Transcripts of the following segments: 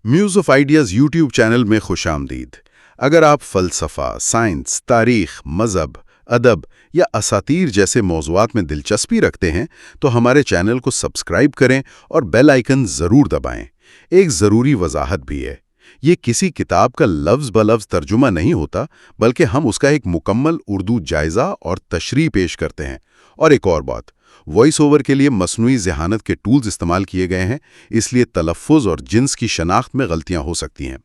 Muse of ideas YouTube channel میں خوش آمدید۔ اگر آپ فلسفہ، سائنس، تاریخ، مذہب، ادب یا اساطیر جیسے موضوعات میں دلچسپی رکھتے ہیں تو ہمارے چینل کو سبسکرائب کریں اور بیل آئیکن ضرور دبائیں۔ ایک ضروری وضاحت بھی ہے، یہ کسی کتاب کا لفظ بلفظ ترجمہ نہیں ہوتا، بلکہ ہم اس کا ایک مکمل اردو جائزہ اور تشریح پیش کرتے ہیں۔ اور ایک اور بات، وائس اوور کے لیے مصنوعی ذہانت کے ٹولز استعمال کیے گئے ہیں، اس لیے تلفظ اور جنس کی شناخت میں غلطیاں ہو سکتی ہیں۔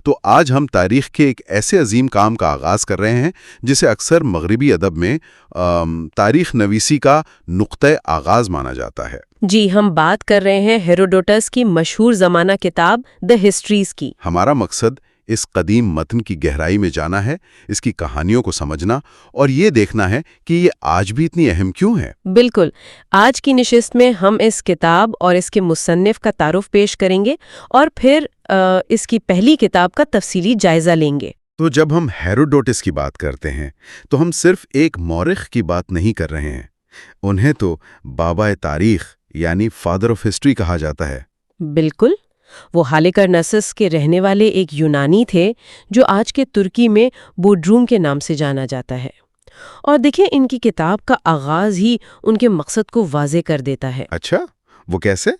تو آج ہم تاریخ کے ایک ایسے عظیم کام کا آغاز کر رہے ہیں جسے اکثر مغربی ادب میں تاریخ نویسی کا نقطۂ آغاز مانا جاتا ہے۔ جی، ہم بات کر رہے ہیں ہیروڈوٹس کی مشہور زمانہ کتاب دی ہسٹریز کی۔ ہمارا مقصد اس قدیم متن کی گہرائی میں جانا ہے، اس کی کہانیوں کو سمجھنا اور یہ دیکھنا ہے کہ یہ آج بھی اتنی اہم کیوں ہے۔ بالکل، آج کی نشست میں ہم اس کتاب اور اس کے مصنف کا تعارف پیش کریں گے اور پھر اس کی پہلی کتاب کا تفصیلی جائزہ لیں گے۔ تو جب ہم ہیروڈوٹس کی بات کرتے ہیں تو ہم صرف ایک مورخ کی بات نہیں کر رہے ہیں، انہیں تو بابا تاریخ یعنی فادر آف ہسٹری کہا جاتا ہے۔ بالکل، وہ ہالیکرنسس کے رہنے والے ایک یونانی تھے جو آج کے ترکی میں بوڈروم کے نام سے جانا جاتا ہے۔ اور دیکھیں، ان کی کتاب کا آغاز ہی ان کے مقصد کو واضح کر دیتا ہے۔ اچھا، وہ کیسے؟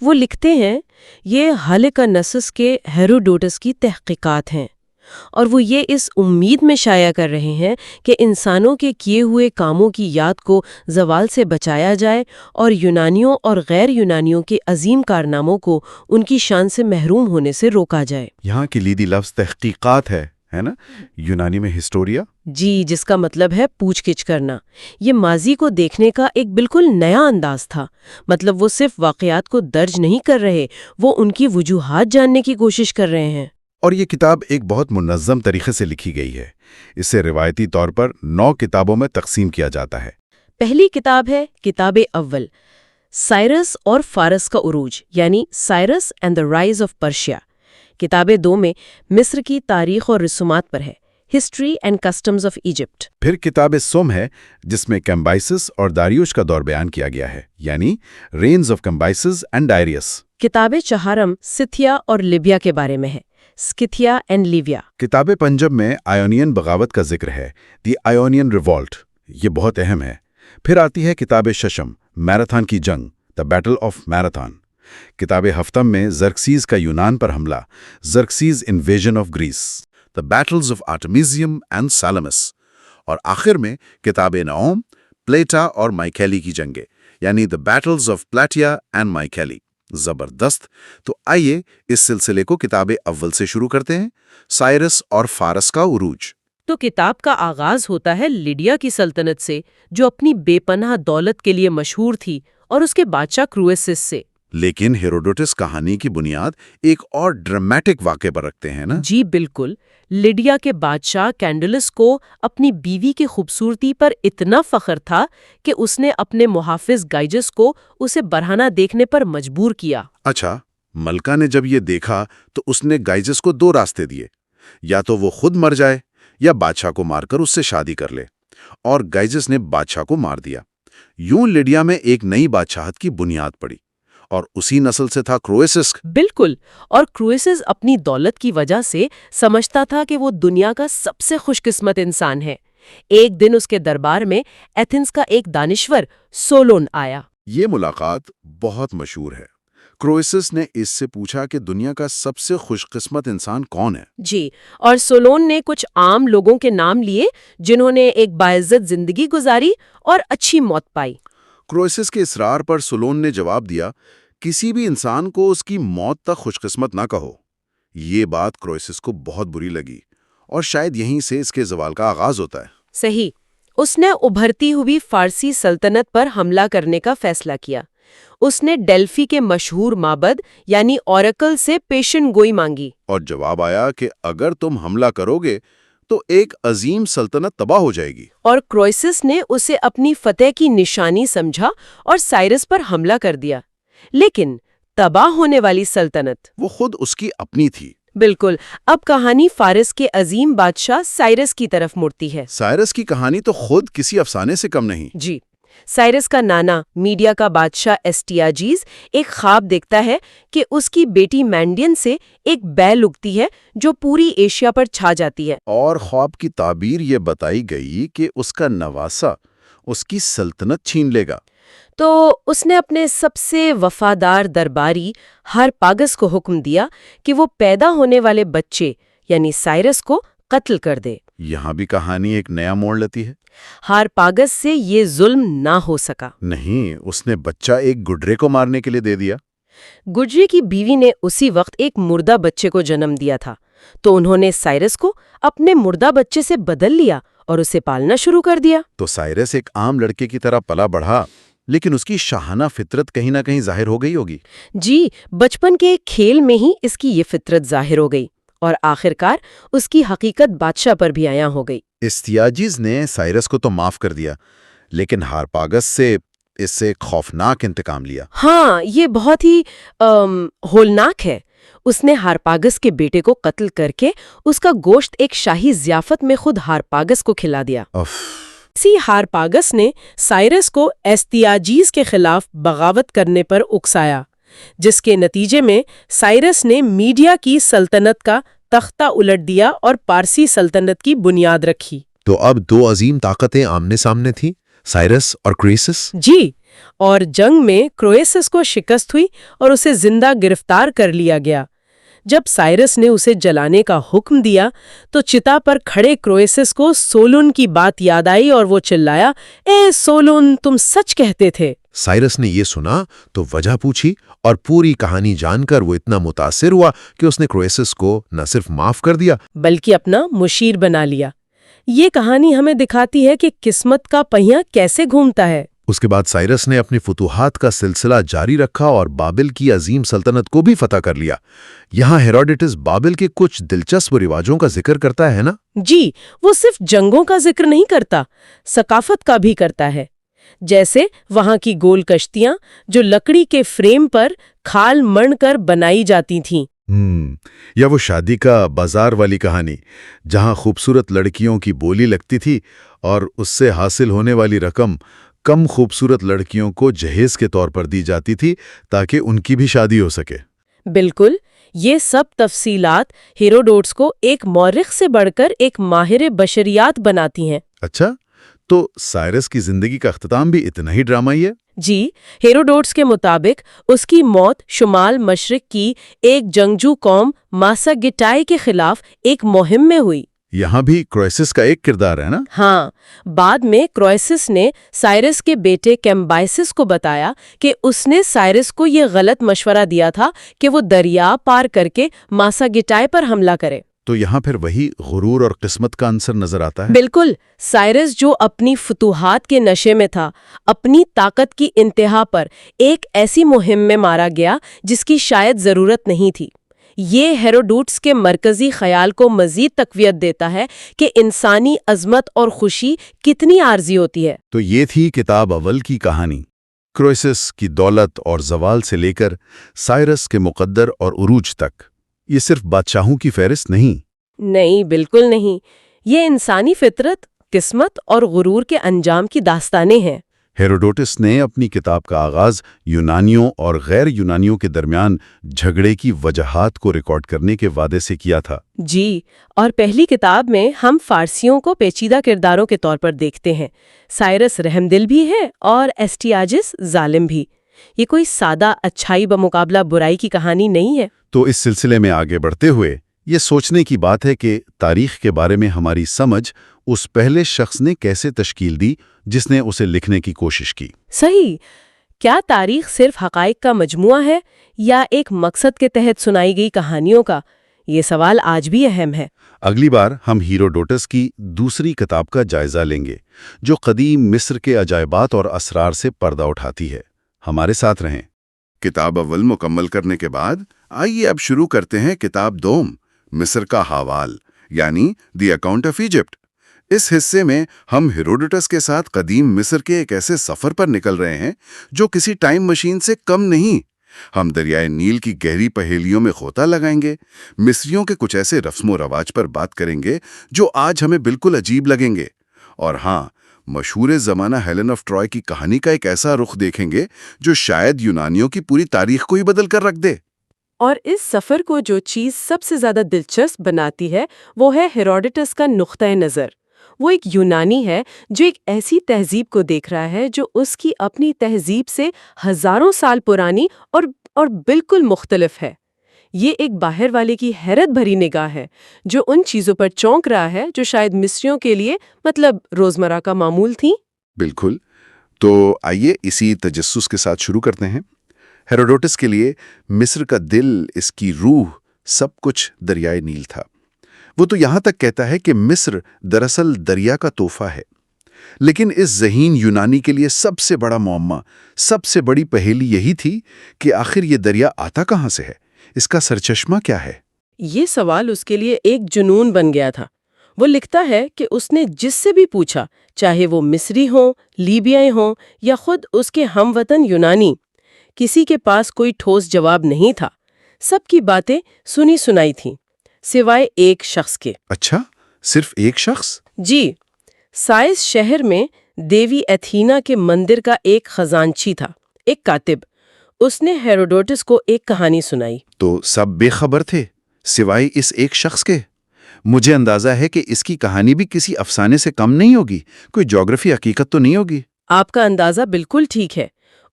وہ لکھتے ہیں، یہ ہالیکرنسس کے ہیروڈوٹس کی تحقیقات ہیں، اور وہ یہ اس امید میں شائع کر رہے ہیں کہ انسانوں کے کیے ہوئے کاموں کی یاد کو زوال سے بچایا جائے اور یونانیوں اور غیر یونانیوں کے عظیم کارناموں کو ان کی شان سے محروم ہونے سے روکا جائے۔ یہاں کلیدی لفظ تحقیقات ہے نا؟ یونانی میں ہسٹوریا؟ جی، جس کا مطلب ہے پوچھ گچھ کرنا۔ یہ ماضی کو دیکھنے کا ایک بالکل نیا انداز تھا۔ مطلب وہ صرف واقعات کو درج نہیں کر رہے، وہ ان کی وجوہات جاننے کی کوشش کر رہے ہیں۔ اور یہ کتاب ایک بہت منظم طریقے سے لکھی گئی ہے۔ اسے روایتی طور پر 9 کتابوں میں تقسیم کیا جاتا ہے۔ پہلی کتاب ہے کتاب اول، سائرس اور فارس کا عروج، یعنی Cyrus and the rise of Persia. کتاب 2 میں مصر کی تاریخ اور رسومات پر ہے، history and customs of Egypt. پھر کتاب سوم ہے جس میں کیمبائسس اور داریوش کا دور بیان کیا گیا ہے، یعنی رینز آف کیمبائسس اینڈ ڈائریس۔ کتاب چہارم سکھیا اور لیبیا کے بارے میں ہے، سکھیا اینڈ لیبیا۔ کتاب پنجم میں آئونین بغاوت کا ذکر ہے، دی آئونین ریوولٹ، یہ بہت اہم ہے۔ پھر آتی ہے کتاب ششم، میراتھن کی جنگ، دا بیٹل آف میراتھن۔ کتاب ہفتم میں زرکسیز کا یونان پر حملہ، Xerxes invasion of Greece, the battles of Artemisium and Salamis. اور آخر میں کتاب نعوم، پلیٹا اور مائکیلی کی جنگیں، یعنی دا بیٹلز آف پلیٹیا اینڈ مائکیلی۔ زبردست! تو آئیے اس سلسلے کو کتاب اول سے شروع کرتے ہیں، سائرس اور فارس کا عروج۔ تو کتاب کا آغاز ہوتا ہے لیڈیا کی سلطنت سے، جو اپنی بے پناہ دولت کے لیے مشہور تھی، اور اس کے بادشاہ کرویسس سے۔ لیکن ہیروڈوٹس کہانی کی بنیاد ایک اور ڈرامیٹک واقعے پر رکھتے ہیں نا؟ جی بالکل، لیڈیا کے بادشاہ کینڈلس کو اپنی بیوی کی خوبصورتی پر اتنا فخر تھا کہ اس نے اپنے محافظ گائجس کو اسے برہنہ دیکھنے پر مجبور کیا۔ اچھا، ملکہ نے جب یہ دیکھا تو اس نے گائجس کو 2 راستے دیے، یا تو وہ خود مر جائے یا بادشاہ کو مار کر اس سے شادی کر لے، اور گائجس نے بادشاہ کو مار دیا۔ یوں لیڈیا میں ایک نئی بادشاہت کی بنیاد پڑی، اور اسی نسل سے تھا کرویسس۔ بالکل، اور کرویسس اپنی دولت کی وجہ سے سمجھتا تھا کہ وہ دنیا کا سب سے خوش قسمت انسان ہے۔ ایک دن اس کے دربار میں ایتھنز کا ایک دانشور سولون آیا۔ یہ ملاقات بہت مشہور ہے۔ کرویسس نے اس سے پوچھا کہ دنیا کا سب سے خوش قسمت انسان کون ہے؟ جی، اور سولون نے کچھ عام لوگوں کے نام لیے جنہوں نے ایک باعزت زندگی گزاری اور اچھی موت پائی۔ کرویسس کے اصرار پر سولون نے جواب دیا، کسی بھی انسان کو اس کی موت تک خوش قسمت نہ کہو۔ یہ بات کرویسس کو بہت بری لگی، اور شاید یہیں سے اس کے زوال کا آغاز ہوتا ہے۔ صحیح، اس نے ابھرتی ہوئی فارسی سلطنت پر حملہ کرنے کا فیصلہ کیا۔ اس نے ڈیلفی کے مشہور معبد یعنی اوریکل سے پیشن گوئی مانگی، اور جواب آیا کہ اگر تم حملہ کرو گے تو ایک عظیم سلطنت تباہ ہو جائے گی۔ اور کرویسس نے اسے اپنی فتح کی نشانی سمجھا اور سائرس پر حملہ کر دیا۔ لیکن تباہ ہونے والی سلطنت وہ خود اس کی اپنی تھی۔ بالکل، اب کہانی فارس کے عظیم بادشاہ سائرس کی طرف مڑتی ہے۔ سائرس کی کہانی تو خود کسی افسانے سے کم نہیں۔ جی، سائرس کا نانا میڈیا کا بادشاہ ایسٹیاجیز ایک خواب دیکھتا ہے کہ اس کی بیٹی مینڈین سے ایک بیل اگتی ہے جو پوری ایشیا پر چھا جاتی ہے، اور خواب کی تعبیر یہ بتائی گئی کہ اس کا نواسا اس کی سلطنت چھین لے گا۔ تو اس نے اپنے سب سے وفادار درباری ہارپاگس کو حکم دیا کہ وہ پیدا ہونے والے بچے یعنی سائرس کو قتل کر دے۔ یہاں بھی کہانی ایک نیا موڑ لیتی ہے۔ ہارپاگس سے یہ ظلم نہ ہو سکا۔ نہیں، اس نے بچہ ایک گڈرے کو مارنے کے لیے دے دیا۔ گجرے کی بیوی نے اسی وقت ایک مردہ بچے کو جنم دیا تھا، تو انہوں نے سائرس کو اپنے مردہ بچے سے بدل لیا اور اسے پالنا شروع کر دیا۔ تو سائرس ایک عام لڑکے کی طرح پلا بڑھا، لیکن اس کی شاہانہ فطرت کہیں نہ کہیں ظاہر ہو گئی ہوگی۔ جی، بچپن کے ایک کھیل میں ہی اس کی یہ فطرت ظاہر ہو گئی اور آخرکار اس کی حقیقت بادشاہ پر بھی عیاں ہو گئی۔ ایسٹیاجیز نے سائرس کو تو معاف کر دیا، لیکن ہارپاگس سے اس سے ایک خوفناک انتقام لیا۔ ہاں، یہ بہت ہی ہولناک ہے۔ اس نے ہارپاگس کے بیٹے کو قتل کر کے اس کا گوشت ایک شاہی ضیافت میں خود ہارپاگس کو کھلا دیا۔ اسی ہارپاگس نے سائرس کو ایستیاجیز کے خلاف بغاوت کرنے پر اکسایا، جس کے نتیجے میں سائرس نے میڈیا کی سلطنت کا تختہ الٹ دیا اور پارسی سلطنت کی بنیاد رکھی۔ تو اب دو عظیم طاقتیں آمنے سامنے تھیں، سائرس اور کریسس۔ جی، اور جنگ میں کرویسس کو شکست ہوئی اور اسے زندہ گرفتار کر لیا گیا۔ جب سائرس نے اسے جلانے کا حکم دیا تو چتا پر کھڑے کرویسس کو سولون کی بات یاد آئی اور وہ چلایا، اے سولون، تم سچ کہتے تھے۔ سائرس نے یہ سنا تو وجہ پوچھی اور پوری کہانی جان کر وہ اتنا متاثر ہوا کہ اس نے کریسس کو نہ صرف معاف کر دیا بلکہ اپنا مشیر بنا لیا۔ یہ کہانی ہمیں دکھاتی ہے کہ قسمت کا پہیہ کیسے گھومتا ہے۔ اس کے بعد سائرس نے اپنی فتوحات کا سلسلہ جاری رکھا اور بابل کی عظیم سلطنت کو بھی فتح کر لیا۔ یہاں ہیروڈوٹس بابل کے کچھ دلچسپ رواجوں کا ذکر کرتا ہے نا؟ جی، وہ صرف جنگوں کا ذکر نہیں کرتا، ثقافت کا بھی کرتا ہے۔ جیسے وہاں کی گول کشتیاں جو لکڑی کے فریم پر کھال مڑ کر بنائی جاتی تھیں، یا وہ شادی کا بازار والی کہانی جہاں خوبصورت لڑکیوں کی بولی لگتی تھی اور اس سے حاصل ہونے والی رقم کم خوبصورت لڑکیوں کو جہیز کے طور پر دی جاتی تھی تاکہ ان کی بھی شادی ہو سکے۔ بالکل، یہ سب تفصیلات ہیروڈوٹس کو ایک مورخ سے بڑھ کر ایک ماہر بشریات بناتی ہیں۔ اچھا، تو سائرس کی زندگی کا اختتام بھی اتنا ہی ڈرامائی ہے؟ جی، ہیروڈوٹس کے مطابق اس کی موت شمال مشرق کی ایک جنگجو قوم ماساگیٹائی کے خلاف ایک مہم میں ہوئی۔ یہاں بھی کرویسس کا ایک کردار ہے نا؟ ہاں، بعد میں کرویسس نے سائرس کے بیٹے کیمبائسس کو بتایا کہ اس نے سائرس کو یہ غلط مشورہ دیا تھا کہ وہ دریا پار کر کے ماساگیٹائی پر حملہ کرے۔ تو یہاں پھر وہی غرور اور قسمت کا عنصر نظر آتا ہے۔ بالکل، سائرس جو اپنی فتوحات کے نشے میں تھا، اپنی طاقت کی انتہا پر ایک ایسی مہم میں مارا گیا جس کی شاید ضرورت نہیں تھی۔ یہ ہیروڈوٹس کے مرکزی خیال کو مزید تقویت دیتا ہے کہ انسانی عظمت اور خوشی کتنی عارضی ہوتی ہے۔ تو یہ تھی کتاب اول کی کہانی، کرویسس کی دولت اور زوال سے لے کر سائرس کے مقدر اور عروج تک۔ یہ صرف بادشاہوں کی فہرست نہیں، بالکل نہیں، یہ انسانی فطرت، قسمت اور غرور کے انجام کی داستانیں ہیں۔ ہیروڈوٹس نے اپنی کتاب کا آغاز یونانیوں اور غیر یونانیوں کے درمیان جھگڑے کی وجہات کو ریکارڈ کرنے کے وعدے سے کیا تھا۔ جی، اور پہلی کتاب میں ہم فارسیوں کو پیچیدہ کرداروں کے طور پر دیکھتے ہیں۔ سائرس رحمدل بھی ہے اور ایسٹیاجس ظالم بھی۔ یہ کوئی سادہ اچھائی بمقابلہ برائی کی کہانی نہیں ہے۔ تو اس سلسلے میں آگے بڑھتے ہوئے یہ سوچنے کی بات ہے کہ تاریخ کے بارے میں ہماری سمجھ اس پہلے شخص نے کیسے تشکیل دی جس نے اسے لکھنے کی کوشش کی۔ صحیح، کیا تاریخ صرف حقائق کا مجموعہ ہے یا ایک مقصد کے تحت سنائی گئی کہانیوں کا؟ یہ سوال آج بھی اہم ہے۔ اگلی بار ہم ہیروڈوٹس کی دوسری کتاب کا جائزہ لیں گے جو قدیم مصر کے عجائبات اور اسرار سے پردہ اٹھاتی ہے۔ ہمارے ساتھ رہیں۔ کتاب اول مکمل کرنے کے بعد آئیے اب شروع کرتے ہیں کتاب دوم، مصر کا حوال، یعنی دی اکاؤنٹ آف ایجپٹ۔ اس حصے میں ہم ہیروڈوٹس کے ساتھ قدیم مصر کے ایک ایسے سفر پر نکل رہے ہیں جو کسی ٹائم مشین سے کم نہیں۔ ہم دریائے نیل کی گہری پہیلیوں میں غوطہ لگائیں گے، مصریوں کے کچھ ایسے رسم و رواج پر بات کریں گے جو آج ہمیں بالکل عجیب لگیں گے، اور ہاں، مشہور زمانہ ہیلن آف ٹرائے کی کہانی کا ایک ایسا رخ دیکھیں گے جو شاید یونانیوں کی پوری تاریخ کو ہی بدل کر رکھ دے۔ اور اس سفر کو جو چیز سب سے زیادہ دلچسپ بناتی ہے وہ ہے ہیروڈوٹس کا نقطۂ نظر۔ وہ ایک یونانی ہے جو ایک ایسی تہذیب کو دیکھ رہا ہے جو اس کی اپنی تہذیب سے ہزاروں سال پرانی اور بالکل مختلف ہے۔ یہ ایک باہر والے کی حیرت بھری نگاہ ہے جو ان چیزوں پر چونک رہا ہے جو شاید مصریوں کے لیے روزمرہ کا معمول تھیں۔ بالکل۔ تو آئیے اسی تجسس کے ساتھ شروع کرتے ہیں۔ ہیروڈوٹس کے لیے مصر کا دل، اس کی روح، سب کچھ دریائے نیل تھا۔ وہ تو یہاں تک کہتا ہے کہ مصر دراصل دریا کا تحفہ ہے۔ لیکن اس ذہین یونانی کے لیے سب سے بڑا معمہ، سب سے بڑی پہیلی یہی تھی کہ آخر یہ دریا آتا کہاں سے ہے، اس کا سرچشمہ کیا ہے؟ یہ سوال اس کے لیے ایک جنون بن گیا تھا۔ وہ لکھتا ہے کہ اس نے جس سے بھی پوچھا، چاہے وہ مصری ہوں، لیبیائی ہوں یا خود اس کے ہم وطن یونانی، کسی کے پاس کوئی ٹھوس جواب نہیں تھا۔ سب کی باتیں سنی سنائی تھیں سوائے ایک شخص کے۔ اچھا، صرف ایک شخص؟ جی، سائس شہر میں دیوی ایتھینا کے مندر کا ایک خزانچی تھا، ایک کاتب۔ اس نے ہیروڈوٹس کو ایک کہانی سنائی۔ تو سب بے خبر تھے سوائے اس ایک شخص کے؟ مجھے اندازہ ہے کہ اس کی کہانی بھی کسی افسانے سے کم نہیں ہوگی، کوئی جغرافی حقیقت تو نہیں ہوگی۔ آپ کا اندازہ بالکل ٹھیک ہے۔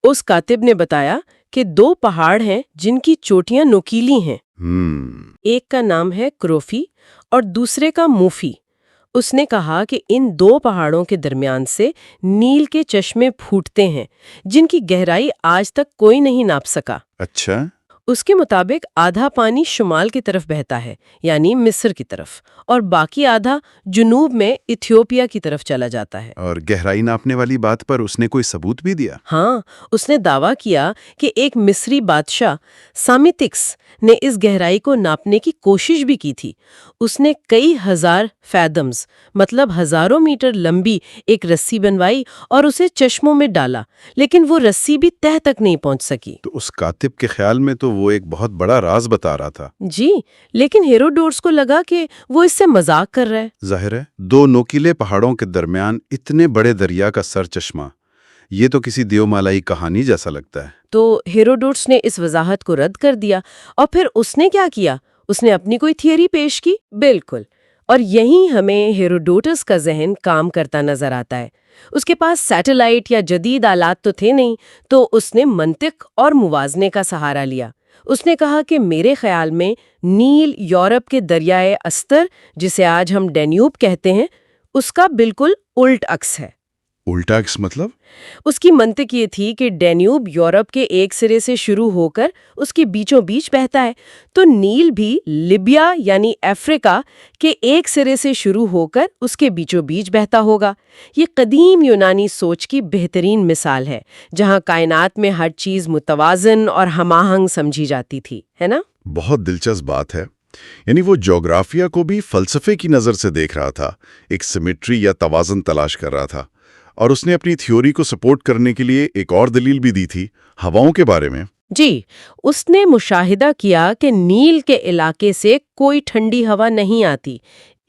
اس کاتب نے بتایا کہ 2 پہاڑ ہیں جن کی چوٹیاں نوکیلی ہیں۔ ایک کا نام ہے کروفی اور دوسرے کا موفی۔ اس نے کہا کہ ان 2 پہاڑوں کے درمیان سے نیل کے چشمے پھوٹتے ہیں جن کی گہرائی آج تک کوئی نہیں ناپ سکا۔ اچھا۔ اس کے مطابق آدھا پانی شمال کی طرف بہتا ہے، یعنی مصر کی طرف، اور باقی آدھا جنوب میں ایتھیوپیا کی طرف چلا جاتا ہے۔ اور گہرائی ناپنے والی بات پر اس نے کوئی ثبوت بھی دیا؟ ہاں، اس نے دعویٰ کیا کہ ایک مصری بادشاہ سامیتکس نے اس گہرائی کو ناپنے کی کوشش بھی کی تھی۔ اس نے کئی ہزار فیدمز، مطلب ہزاروں میٹر لمبی ایک رسی بنوائی اور اسے چشموں میں ڈالا، لیکن وہ رسی بھی تہ تک نہیں پہنچ سکی۔ تو اس کاتب کے خیال میں تو وہ ایک بہت بڑا راز بتا رہا تھا۔ جی، لیکن ہیروڈوٹس کو لگا کہ وہ اس سے مذاق کر رہا ہے۔ ظاہر ہے، 2 نوکیلے پہاڑوں کے درمیان اتنے بڑے دریا کا سر چشمہ، یہ تو کسی دیومالائی کہانی جیسا لگتا ہے۔ تو ہیروڈوٹس نے اس وضاحت کو رد کر دیا، اور پھر اس نے کیا کیا؟ اس نے اپنی کوئی تھیوری پیش کی۔ بالکل، اور یہیں ہمیں ہیروڈوٹس کا ذہن کام کرتا نظر آتا ہے۔ اس کے پاس سیٹلائٹ یا جدید آلات تو تھے نہیں، تو اس نے منطق اور موازنے کا سہارا لیا۔ اس نے کہا کہ میرے خیال میں نیل یورپ کے دریائے استر، جسے آج ہم ڈینیوب کہتے ہیں، اس کا بالکل الٹ عکس ہے۔ الٹا عکس مطلب؟ اس کی منطق یہ تھی کہ ڈینیوب یورپ کے ایک سرے سے شروع ہو کر اس کے بیچوں بیچ بہتا ہے، تو نیل بھی لیبیا یعنی افریقہ کے ایک سرے سے شروع ہو کر اس کے بیچوں بیچ بہتا ہوگا۔ یہ قدیم یونانی سوچ کی بہترین مثال ہے، جہاں کائنات میں ہر چیز متوازن اور ہم آہنگ سمجھی جاتی تھی، ہے نا؟ بہت دلچسپ بات ہے۔ یعنی وہ جغرافیہ کو بھی فلسفے کی نظر سے دیکھ رہا تھا، ایک سیمیٹری یا توازن تلاش کر رہا تھا، اور اس نے اپنی تھیوری کو سپورٹ کرنے کے لیے ایک اور دلیل بھی دی تھی، ہواؤں کے بارے میں۔ جی، اس نے مشاہدہ کیا کہ نیل کے علاقے سے کوئی ٹھنڈی ہوا نہیں آتی۔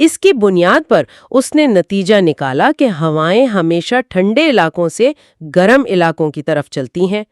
اس کی بنیاد پر اس نے نتیجہ نکالا کہ ہوائیں ہمیشہ ٹھنڈے علاقوں سے گرم علاقوں کی طرف چلتی ہیں۔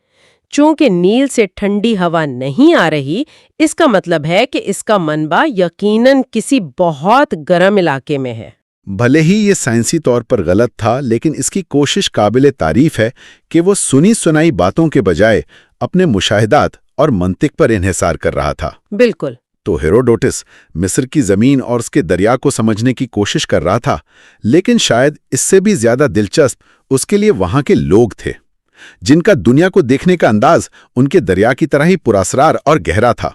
چونکہ نیل سے ٹھنڈی ہوا نہیں آ رہی، اس کا مطلب ہے کہ اس کا منبع یقیناً کسی بہت گرم علاقے میں ہے۔ بھلے ہی یہ سائنسی طور پر غلط تھا، لیکن اس کی کوشش قابل تعریف ہے کہ وہ سنی سنائی باتوں کے بجائے اپنے مشاہدات اور منطق پر انحصار کر رہا تھا۔ بالکل۔ تو ہیروڈوٹس مصر کی زمین اور اس کے دریا کو سمجھنے کی کوشش کر رہا تھا، لیکن شاید اس سے بھی زیادہ دلچسپ اس کے لیے وہاں کے لوگ تھے، جن کا دنیا کو دیکھنے کا انداز ان کے دریا کی طرح ہی پراسرار اور گہرا تھا۔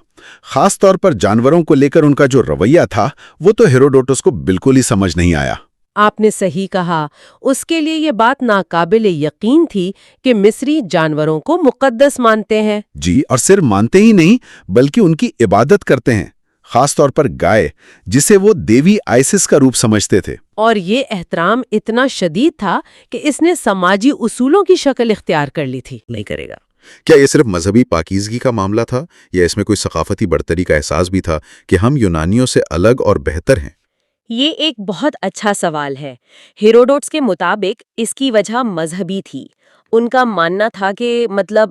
خاص طور پر جانوروں کو لے کر ان کا جو رویہ تھا، وہ تو ہیروڈوٹس کو بالکل ہی سمجھ نہیں آیا۔ آپ نے صحیح کہا، اس کے لیے یہ بات ناقابل یقین تھی کہ مصری جانوروں کو مقدس مانتے ہیں۔ جی، اور صرف مانتے ہی نہیں بلکہ ان کی عبادت کرتے ہیں، خاص طور پر گائے، جسے وہ دیوی آئسس کا روپ سمجھتے تھے۔ اور یہ احترام اتنا شدید تھا کہ اس نے سماجی اصولوں کی شکل اختیار کر لی تھی۔ نہیں کرے گا۔ کیا یہ صرف مذہبی پاکیزگی کا معاملہ تھا، یا اس میں کوئی ثقافتی برتری کا احساس بھی تھا کہ ہم یونانیوں سے الگ اور بہتر ہیں؟ یہ ایک بہت اچھا سوال ہے۔ ہیروڈوٹس کے مطابق اس کی وجہ مذہبی تھی۔ ان کا ماننا تھا کہ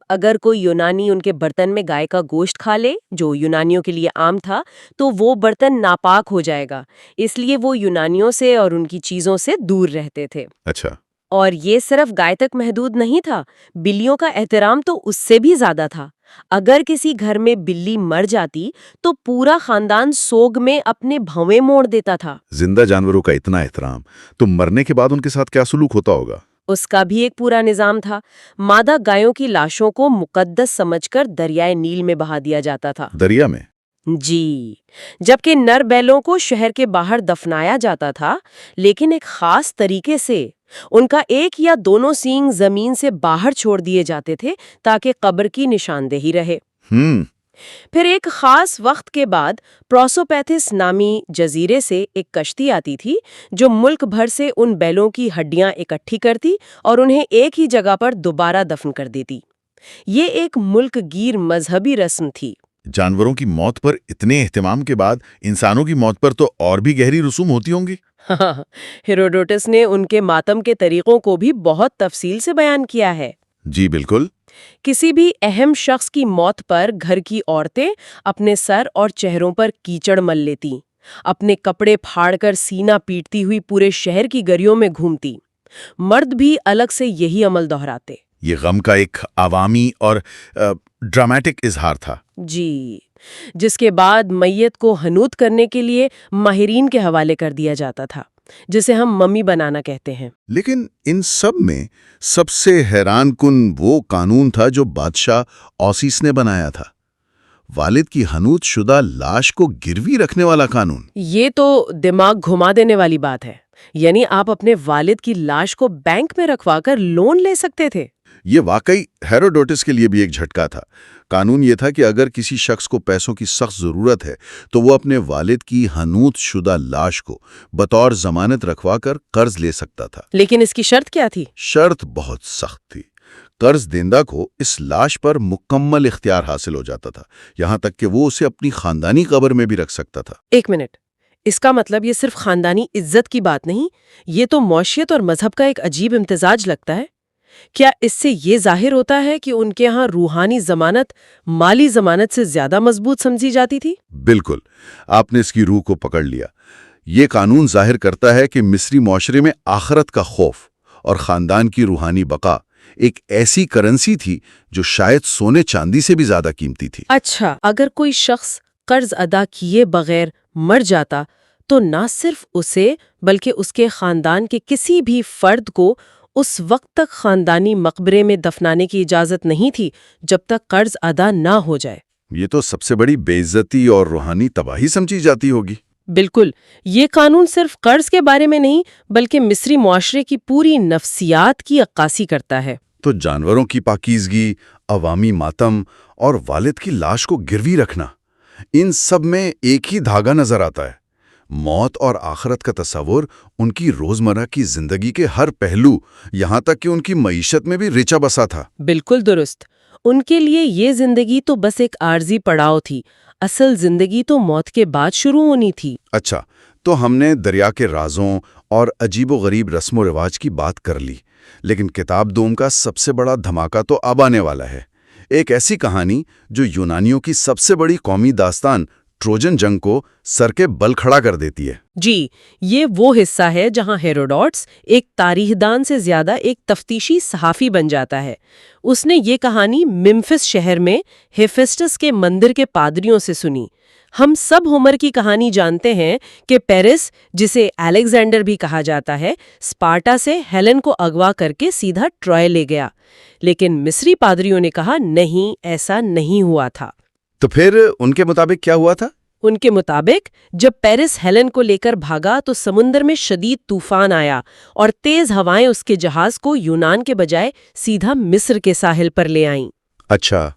اگر کوئی یونانی ان کے برتن میں گائے کا گوشت کھا لے، جو یونانیوں کے لیے عام تھا، تو وہ برتن ناپاک ہو جائے گا۔ اس لیے وہ یونانیوں سے اور ان کی چیزوں سے دور رہتے تھے۔ اچھا، اور یہ صرف گائے تک محدود نہیں تھا، بلیوں کا احترام تو اس سے بھی زیادہ تھا۔ اگر کسی گھر میں بلی مر جاتی تو پورا خاندان سوگ میں اپنے بھویں موڑ دیتا تھا۔ زندہ جانوروں کا اتنا احترام، تو مرنے کے بعد ان کے ساتھ کیا سلوک ہوتا ہوگا؟ اس کا بھی ایک پورا نظام تھا۔ مادہ گایوں کی لاشوں کو مقدس سمجھ کر دریائے نیل میں بہا دیا جاتا تھا۔ دریا میں؟ جی، جبکہ نر بیلوں کو شہر کے باہر دفنایا جاتا تھا، لیکن ایک خاص طریقے سے۔ ان کا ایک یا دونوں سینگ زمین سے باہر چھوڑ دیے جاتے تھے تاکہ قبر کی نشاندہی رہے۔ پھر ایک خاص وقت کے بعد پروسوپیتھس نامی جزیرے سے ایک کشتی آتی تھی جو ملک بھر سے ان بیلوں کی ہڈیاں اکٹھی کرتی اور انہیں ایک ہی جگہ پر دوبارہ دفن کر دیتی۔ یہ ایک ملک گیر مذہبی رسم تھی۔ جانوروں کی موت پر اتنے اہتمام کے بعد انسانوں کی موت پر تو اور بھی گہری رسوم ہوتی ہوں گی؟ ہیروڈوٹس نے ان کے ماتم کے طریقوں کو بھی بہت تفصیل سے بیان کیا ہے۔ جی بالکل۔ کسی بھی اہم شخص کی موت پر گھر کی عورتیں اپنے سر اور چہروں پر کیچڑ مل لیتی، اپنے کپڑے پھاڑ کر سینہ پیٹتی ہوئی پورے شہر کی گلیوں میں گھومتی۔ مرد بھی الگ سے یہی عمل دہراتے۔ یہ غم کا ایک عوامی اور ڈراماٹک اظہار تھا۔ جی، جس کے بعد میت کو حنوط کرنے کے لیے ماہرین کے حوالے کر دیا جاتا تھا، جسے ہم ممی بنانا کہتے ہیں۔ لیکن ان سب میں سب سے حیران کن وہ قانون تھا جو بادشاہ اوسیس نے بنایا تھا، والد کی حنوط شدہ لاش کو گروی رکھنے والا قانون۔ یہ تو دماغ گھما دینے والی بات ہے۔ یعنی آپ اپنے والد کی لاش کو بینک میں رکھوا کر لون لے سکتے تھے؟ یہ واقعی ہیروڈوٹس کے لیے بھی ایک جھٹکا تھا۔ قانون یہ تھا کہ اگر کسی شخص کو پیسوں کی سخت ضرورت ہے تو وہ اپنے والد کی حنوط شدہ لاش کو بطور ضمانت رکھوا کر قرض لے سکتا تھا۔ لیکن اس کی شرط کیا تھی؟ شرط بہت سخت تھی۔ قرض دہندہ کو اس لاش پر مکمل اختیار حاصل ہو جاتا تھا، یہاں تک کہ وہ اسے اپنی خاندانی قبر میں بھی رکھ سکتا تھا۔ ایک منٹ، اس کا مطلب یہ صرف خاندانی عزت کی بات نہیں، یہ تو معاشیت اور مذہب کا ایک عجیب امتزاج لگتا ہے۔ کیا اس سے یہ ظاہر ہوتا ہے کہ ان کے ہاں روحانی ضمانت مالی ضمانت سے زیادہ مضبوط سمجھی جاتی تھی؟ بالکل، آپ نے اس کی روح کو پکڑ لیا۔ یہ قانون ظاہر کرتا ہے کہ مصری معاشرے میں آخرت کا خوف اور خاندان کی روحانی بقا ایک ایسی کرنسی تھی جو شاید سونے چاندی سے بھی زیادہ قیمتی تھی۔ اچھا، اگر کوئی شخص قرض ادا کیے بغیر مر جاتا تو نہ صرف اسے بلکہ اس کے خاندان کے کسی بھی فرد کو اس وقت تک خاندانی مقبرے میں دفنانے کی اجازت نہیں تھی جب تک قرض ادا نہ ہو جائے۔ یہ تو سب سے بڑی بے عزتی اور روحانی تباہی سمجھی جاتی ہوگی۔ بالکل، یہ قانون صرف قرض کے بارے میں نہیں بلکہ مصری معاشرے کی پوری نفسیات کی عکاسی کرتا ہے۔ تو جانوروں کی پاکیزگی، عوامی ماتم اور والد کی لاش کو گروی رکھنا، ان سب میں ایک ہی دھاگا نظر آتا ہے۔ موت اور آخرت کا تصور ان کی روزمرہ کی زندگی کے ہر پہلو، یہاں تک کہ ان کی معیشت میں بھی رچا بسا تھا۔ بالکل درست۔ ان کے لیے یہ زندگی تو بس ایک عارضی پڑاؤ تھی، اصل زندگی تو موت کے بعد شروع ہونی تھی۔ اچھا، تو ہم نے دریا کے رازوں اور عجیب و غریب رسم و رواج کی بات کر لی، لیکن کتاب دوم کا سب سے بڑا دھماکہ تو اب آنے والا ہے۔ ایک ایسی کہانی جو یونانیوں کی سب سے بڑی قومی داستان ٹروجن جنگ کو سر کے بل کھڑا کر دیتی ہے۔ جی، یہ وہ حصہ ہے جہاں ہیروڈوٹس ایک تاریخ دان سے زیادہ ایک تفتیشی صحافی بن جاتا ہے۔ اس نے یہ کہانی ممفس شہر میں ہیفیسٹس کے مندر کے پادریوں سے سنی۔ ہم سب ہومر کی کہانی جانتے ہیں کہ پیرس، جسے الیگزینڈر بھی کہا جاتا ہے، اسپارٹا سے ہیلن کو اغوا کر کے سیدھا ٹرائے لے گیا، لیکن مصری پادریوں نے کہا نہیں، ایسا نہیں ہوا تھا۔ تو پھر ان کے مطابق کیا ہوا تھا؟ ان کے مطابق جب پیرس ہیلن کو لے کر بھاگا تو سمندر میں شدید طوفان آیا اور تیز ہوائیں اس کے جہاز کو یونان کے بجائے سیدھا مصر کے ساحل پر لے آئیں۔ اچھا۔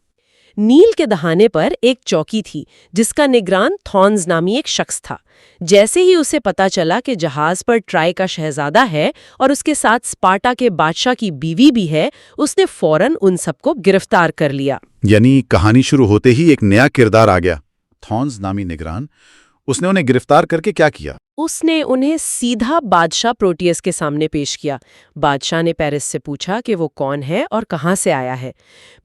نیل کے دہانے پر ایک چوکی تھی جس کا نگران تھونز نامی ایک شخص تھا۔ جیسے ہی اسے پتا چلا کہ جہاز پر ٹرائی کا شہزادہ ہے اور اس کے ساتھ اسپارٹا کے بادشاہ کی بیوی بھی ہے، اس نے فوراً ان سب کو گرفتار کر لیا۔ یعنی کہانی شروع ہوتے ہی ایک نیا کردار آ گیا، تھونز نامی نگران۔ اس نے انہیں گرفتار کر کے کیا کیا؟ اس نے انہیں سیدھا بادشاہ پروٹیس کے سامنے پیش کیا۔ بادشاہ نے پیرس سے پوچھا کہ وہ کون ہے اور کہاں سے آیا ہے۔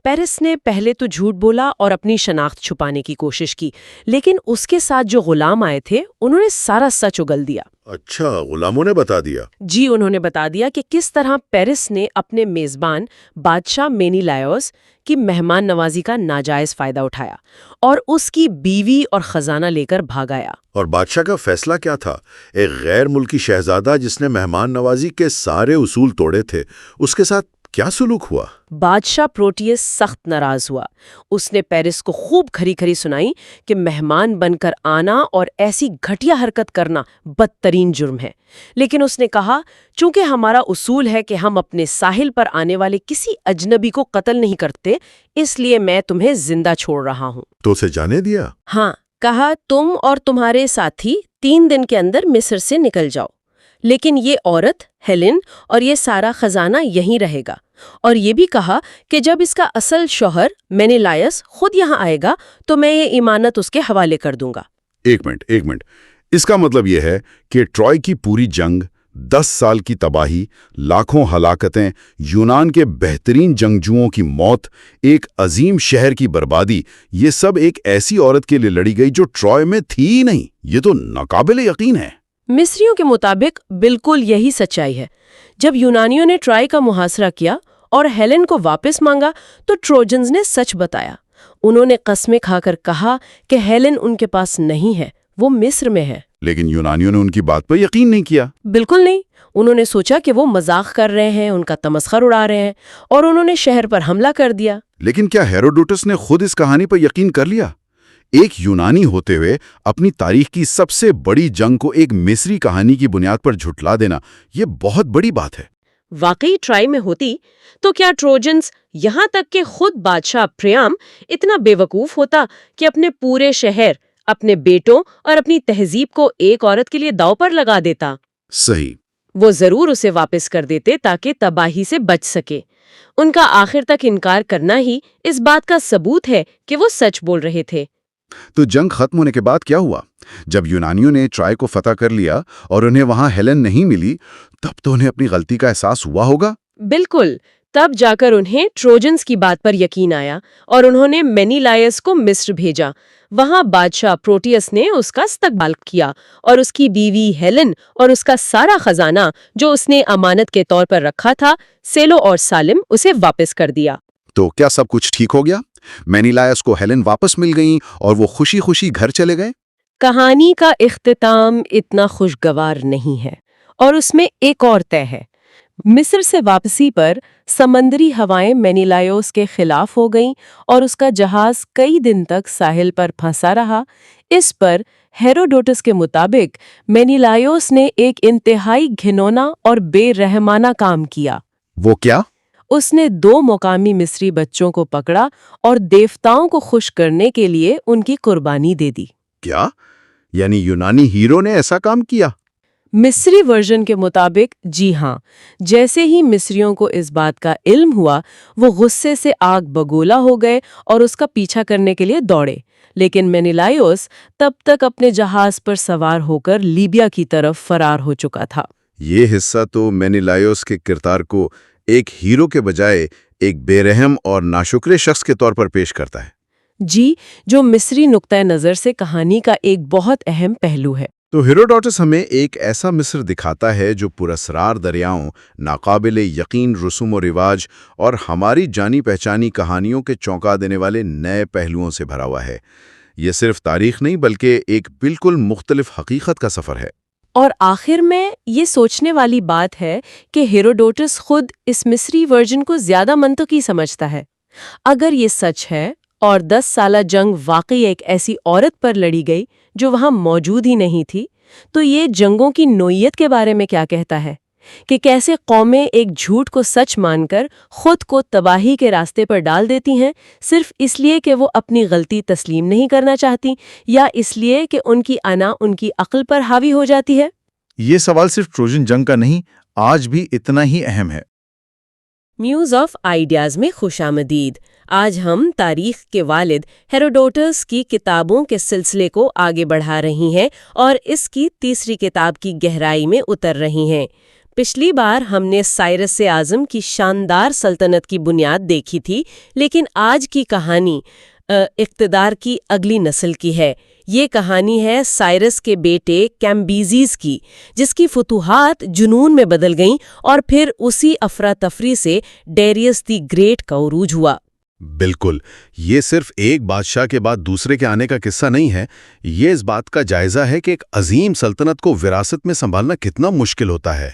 پیرس نے پہلے تو جھوٹ بولا اور اپنی شناخت چھپانے کی کوشش کی، لیکن اس کے ساتھ جو غلام آئے تھے انہوں نے سارا سچ اگل دیا۔ اچھا، غلاموں نے بتا دیا؟ جی، انہوں نے بتا دیا کہ کس طرح پیرس نے اپنے میزبان بادشاہ مینیلائیوس کی مہمان نوازی کا ناجائز فائدہ اٹھایا اور اس کی بیوی اور خزانہ لے کر بھاگ آیا۔ اور بادشاہ کا فیصلہ کیا تھا؟ ایک غیر ملکی شہزادہ جس نے مہمان نوازی کے سارے اصول توڑے تھے، اس کے ساتھ کیا سلوک ہوا؟ بادشاہ پروٹیس سخت ناراض ہوا۔ اس نے پیرس کو خوب کھری کھری سنائی کہ مہمان بن کر آنا اور ایسی گھٹیا حرکت کرنا بدترین جرم ہے، لیکن اس نے کہا چونکہ ہمارا اصول ہے کہ ہم اپنے ساحل پر آنے والے کسی اجنبی کو قتل نہیں کرتے، اس لیے میں تمہیں زندہ چھوڑ رہا ہوں۔ تو اسے جانے دیا؟ ہاں، کہا تم اور تمہارے ساتھی 3 دن کے اندر مصر سے نکل جاؤ، لیکن یہ عورت ہیلن اور یہ سارا خزانہ یہیں رہے گا، اور یہ بھی کہا کہ جب اس کا اصل شوہر مینیلائیوس خود یہاں آئے گا تو میں یہ امانت اس کے حوالے کر دوں گا۔ ایک منٹ، اس کا مطلب یہ ہے کہ ٹروائے کی پوری جنگ، 10 سال کی تباہی، لاکھوں ہلاکتیں، یونان کے بہترین جنگجوؤں کی موت، ایک عظیم شہر کی بربادی، یہ سب ایک ایسی عورت کے لیے لڑی گئی جو ٹروائے میں تھی ہی نہیں۔ یہ تو ناقابل یقین ہے۔ مصریوں کے مطابق بالکل یہی سچائی ہے۔ جب یونانیوں نے ٹرائی کا محاصرہ کیا اور ہیلن کو واپس مانگا تو ٹروجنز نے سچ بتایا۔ انہوں نے قسمیں کھا کر کہا کہ ہیلن ان کے پاس نہیں ہے، وہ مصر میں ہے۔ لیکن یونانیوں نے ان کی بات پر یقین نہیں کیا۔ بالکل نہیں، انہوں نے سوچا کہ وہ مذاق کر رہے ہیں، ان کا تمسخر اڑا رہے ہیں، اور انہوں نے شہر پر حملہ کر دیا۔ لیکن کیا ہیروڈوٹس نے خود اس کہانی پر یقین کر لیا؟ ایک یونانی ہوتے ہوئے اپنی تاریخ کی سب سے بڑی جنگ کو ایک مصری کہانی کی بنیاد پر جھٹلا دینا، یہ بہت بڑی بات ہے۔ واقعی ٹرائی میں ہوتی تو کیا ٹروجنز، یہاں تک کہ خود بادشاہ پریام، اتنا بے وقوف ہوتا کہ اپنے پورے شہر، اپنے بیٹوں اور اپنی تہذیب کو ایک عورت کے لیے داؤ پر لگا دیتا؟ صحیح۔ وہ ضرور اسے واپس کر دیتے تاکہ تباہی سے بچ سکے۔ ان کا آخر تک انکار کرنا ہی اس بات کا ثبوت ہے کہ وہ سچ بول رہے تھے۔ تو جنگ ختم ہونے کے بعد کیا ہوا؟ جب یونانیوں نے ٹرائی کو فتح کر لیا اور انہیں وہاں ہیلن نہیں ملی، تب تو انہیں اپنی غلطی کا احساس ہوا ہوگا؟ بالکل، تب جا کر انہیں ٹروجنز کی بات پر یقین آیا اور انہوں نے مینیلائیوس کو مصر بھیجا۔ وہاں بادشاہ پروٹیس نے اس کا استقبال کیا اور اس کی بیوی ہیلن اور اس کا سارا خزانہ جو اس نے امانت کے طور پر رکھا تھا، سیلو اور سالم، اسے واپس کر دیا۔ تو کیا سب کچھ ٹھیک ہو گیا؟ مینیلائیوس کو ہیلن واپس مل گئیں اور وہ خوشی خوشی گھر چلے گئے؟ کہانی کا اختتام اتنا خوشگوار نہیں ہے، اور اس میں ایک اور طے ہے۔ مصر سے واپسی پر سمندری ہوائیں مینیلائیوس کے خلاف ہو گئیں اور اس کا جہاز کئی دن تک ساحل پر پھنسا رہا۔ اس پر ہیروڈوٹس کے مطابق مینیلائیوس نے ایک انتہائی گھنونا اور بے رحمانہ کام کیا۔ وہ کیا؟ اس نے 2 مقامی مصری بچوں کو پکڑا اور دیوتاؤں کو خوش کرنے کے لیے ان کی قربانی دے دی۔ کیا؟ یعنی یونانی ہیرو نے ایسا کام کیا؟ مصری ورژن کے مطابق جی ہاں۔ جیسے ہی مصریوں کو اس بات کا علم ہوا، وہ غصے سے آگ بگولا ہو گئے اور اس کا پیچھا کرنے کے لیے دوڑے، لیکن مینیلائیوس تب تک اپنے جہاز پر سوار ہو کر لیبیا کی طرف فرار ہو چکا تھا۔ یہ حصہ تو مینیلائیوس کے کردار کو ایک ہیرو کے بجائے ایک بے رحم اور ناشکرے شخص کے طور پر پیش کرتا ہے۔ جی، جو مصری نقطۂ نظر سے کہانی کا ایک بہت اہم پہلو ہے۔ تو ہیروڈوٹس ہمیں ایک ایسا مصر دکھاتا ہے جو پراسرار دریاؤں، ناقابل یقین رسوم و رواج اور ہماری جانی پہچانی کہانیوں کے چونکا دینے والے نئے پہلوؤں سے بھرا ہوا ہے۔ یہ صرف تاریخ نہیں بلکہ ایک بالکل مختلف حقیقت کا سفر ہے۔ اور آخر میں یہ سوچنے والی بات ہے کہ ہیروڈوٹس خود اس مصری ورژن کو زیادہ منطقی سمجھتا ہے۔ اگر یہ سچ ہے اور 10 سالہ جنگ واقعی ایک ایسی عورت پر لڑی گئی جو وہاں موجود ہی نہیں تھی، تو یہ جنگوں کی نوعیت کے بارے میں کیا کہتا ہے؟ کہ کیسے قومیں ایک جھوٹ کو سچ مان کر خود کو تباہی کے راستے پر ڈال دیتی ہیں، صرف اس لیے کہ وہ اپنی غلطی تسلیم نہیں کرنا چاہتی، یا اس لیے کہ ان کی انا ان کی عقل پر حاوی ہو جاتی ہے؟ یہ سوال صرف ٹروجن جنگ کا نہیں، آج بھی اتنا ہی اہم ہے۔ میوز آف آئیڈیاز میں خوش آمدید۔ آج ہم تاریخ کے والد ہیروڈوٹس کی کتابوں کے سلسلے کو آگے بڑھا رہی ہیں اور اس کی تیسری کتاب کی گہرائی میں اتر رہی ہیں۔ پچھلی بار ہم نے سائرس اعظم کی شاندار سلطنت کی بنیاد دیکھی تھی، لیکن آج کی کہانی اقتدار کی اگلی نسل کی ہے۔ یہ کہانی ہے سائرس کے بیٹے کیمبیزیز کی، جس کی فتوحات جنون میں بدل گئیں اور پھر اسی افراتفری سے ڈیریس دی گریٹ کا عروج ہوا۔ بالکل، یہ صرف ایک بادشاہ کے بعد دوسرے کے آنے کا قصہ نہیں ہے، یہ اس بات کا جائزہ ہے کہ ایک عظیم سلطنت کو وراثت میں سنبھالنا کتنا مشکل ہوتا ہے۔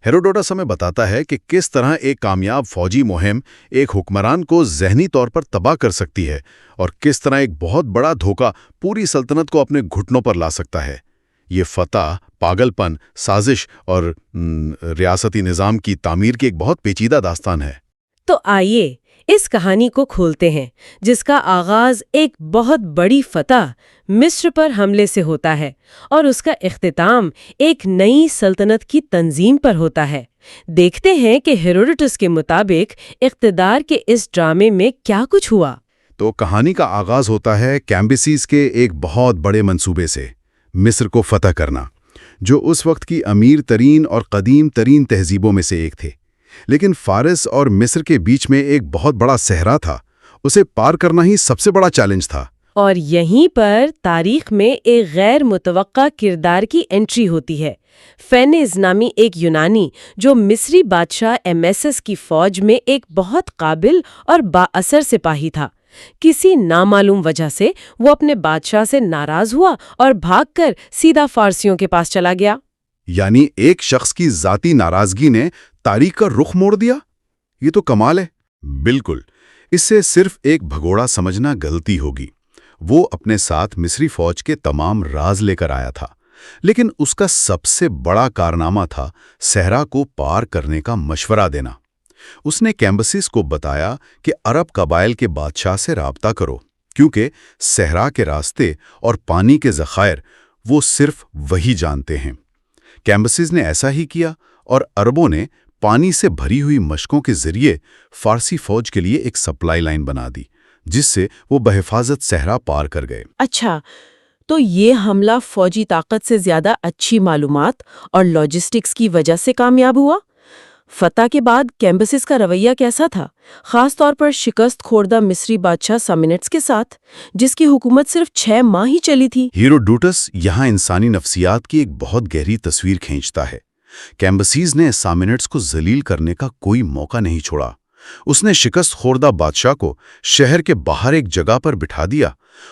ہیروڈوٹس ہمیں بتاتا ہے کہ کس طرح ایک کامیاب فوجی مہم ایک حکمران کو ذہنی طور پر تباہ کر سکتی ہے، اور کس طرح ایک بہت بڑا دھوکہ پوری سلطنت کو اپنے گھٹنوں پر لا سکتا ہے۔ یہ فتح، پاگل پن، سازش اور ریاستی نظام کی تعمیر کی ایک بہت پیچیدہ داستان ہے۔ تو آئیے اس کہانی کو کھولتے ہیں، جس کا آغاز ایک بہت بڑی فتح مصر پر حملے سے ہوتا ہے اور اس کا اختتام ایک نئی سلطنت کی تنظیم پر ہوتا ہے۔ دیکھتے ہیں کہ ہیروڈوٹس کے مطابق اقتدار کے اس ڈرامے میں کیا کچھ ہوا۔ تو کہانی کا آغاز ہوتا ہے کیمبیسیز کے ایک بہت بڑے منصوبے سے، مصر کو فتح کرنا، جو اس وقت کی امیر ترین اور قدیم ترین تہذیبوں میں سے ایک تھے۔ لیکن فارس اور مصر کے بیچ میں ایک بہت بڑا صحرا تھا، اسے پار کرنا ہی سب سے بڑا چیلنج تھا۔ اور یہیں پر تاریخ میں ایک غیر متوقع کردار کی انٹری ہوتی ہے۔ فینز نامی ایک یونانی جو مصری بادشاہ ایمیسس کی فوج میں ایک بہت قابل اور با اثر سپاہی تھا۔ کسی نامعلوم وجہ سے وہ اپنے بادشاہ سے ناراض ہوا اور بھاگ کر سیدھا فارسیوں کے پاس چلا گیا۔ یعنی ایک شخص کی ذاتی ناراضگی نے تاریخ کا رخ موڑ دیا؟ یہ تو کمال ہے۔ بالکل، اس سے صرف ایک بھگوڑا سمجھنا غلطی ہوگی۔ وہ اپنے ساتھ مصری فوج کے تمام راز لے کر آیا تھا، لیکن اس کا سب سے بڑا کارنامہ تھا صحرا کو پار کرنے کا مشورہ دینا۔ اس نے کیمبیسیز کو بتایا کہ عرب قبائل کے بادشاہ سے رابطہ کرو، کیونکہ صحرا کے راستے اور پانی کے ذخائر وہ صرف وہی جانتے ہیں۔ کیمبیسیز نے ایسا ہی کیا، اور عربوں نے پانی سے بھری ہوئی مشکوں کے ذریعے فارسی فوج کے لیے ایک سپلائی لائن بنا دی، جس سے وہ بحفاظت صحرا پار کر گئے۔ اچھا، تو یہ حملہ فوجی طاقت سے زیادہ اچھی معلومات اور لاجسٹکس کی وجہ سے کامیاب ہوا۔ فتح کے بعد کیمبیسیز کا رویہ کیسا تھا، خاص طور پر شکست خوردہ مصری بادشاہ سامنٹس کے ساتھ، جس کی حکومت صرف 6 ماہ ہی چلی تھی؟ ہیروڈوٹس یہاں انسانی نفسیات کی ایک بہت گہری تصویر کھینچتا ہے۔ کیمبیسیز نے سامنٹس کو ذلیل کرنے کا کوئی موقع نہیں چھوڑا۔ اس نے شکست خوردہ بادشاہ کو شہر کے باہر ایک جگہ پر بٹھا دیا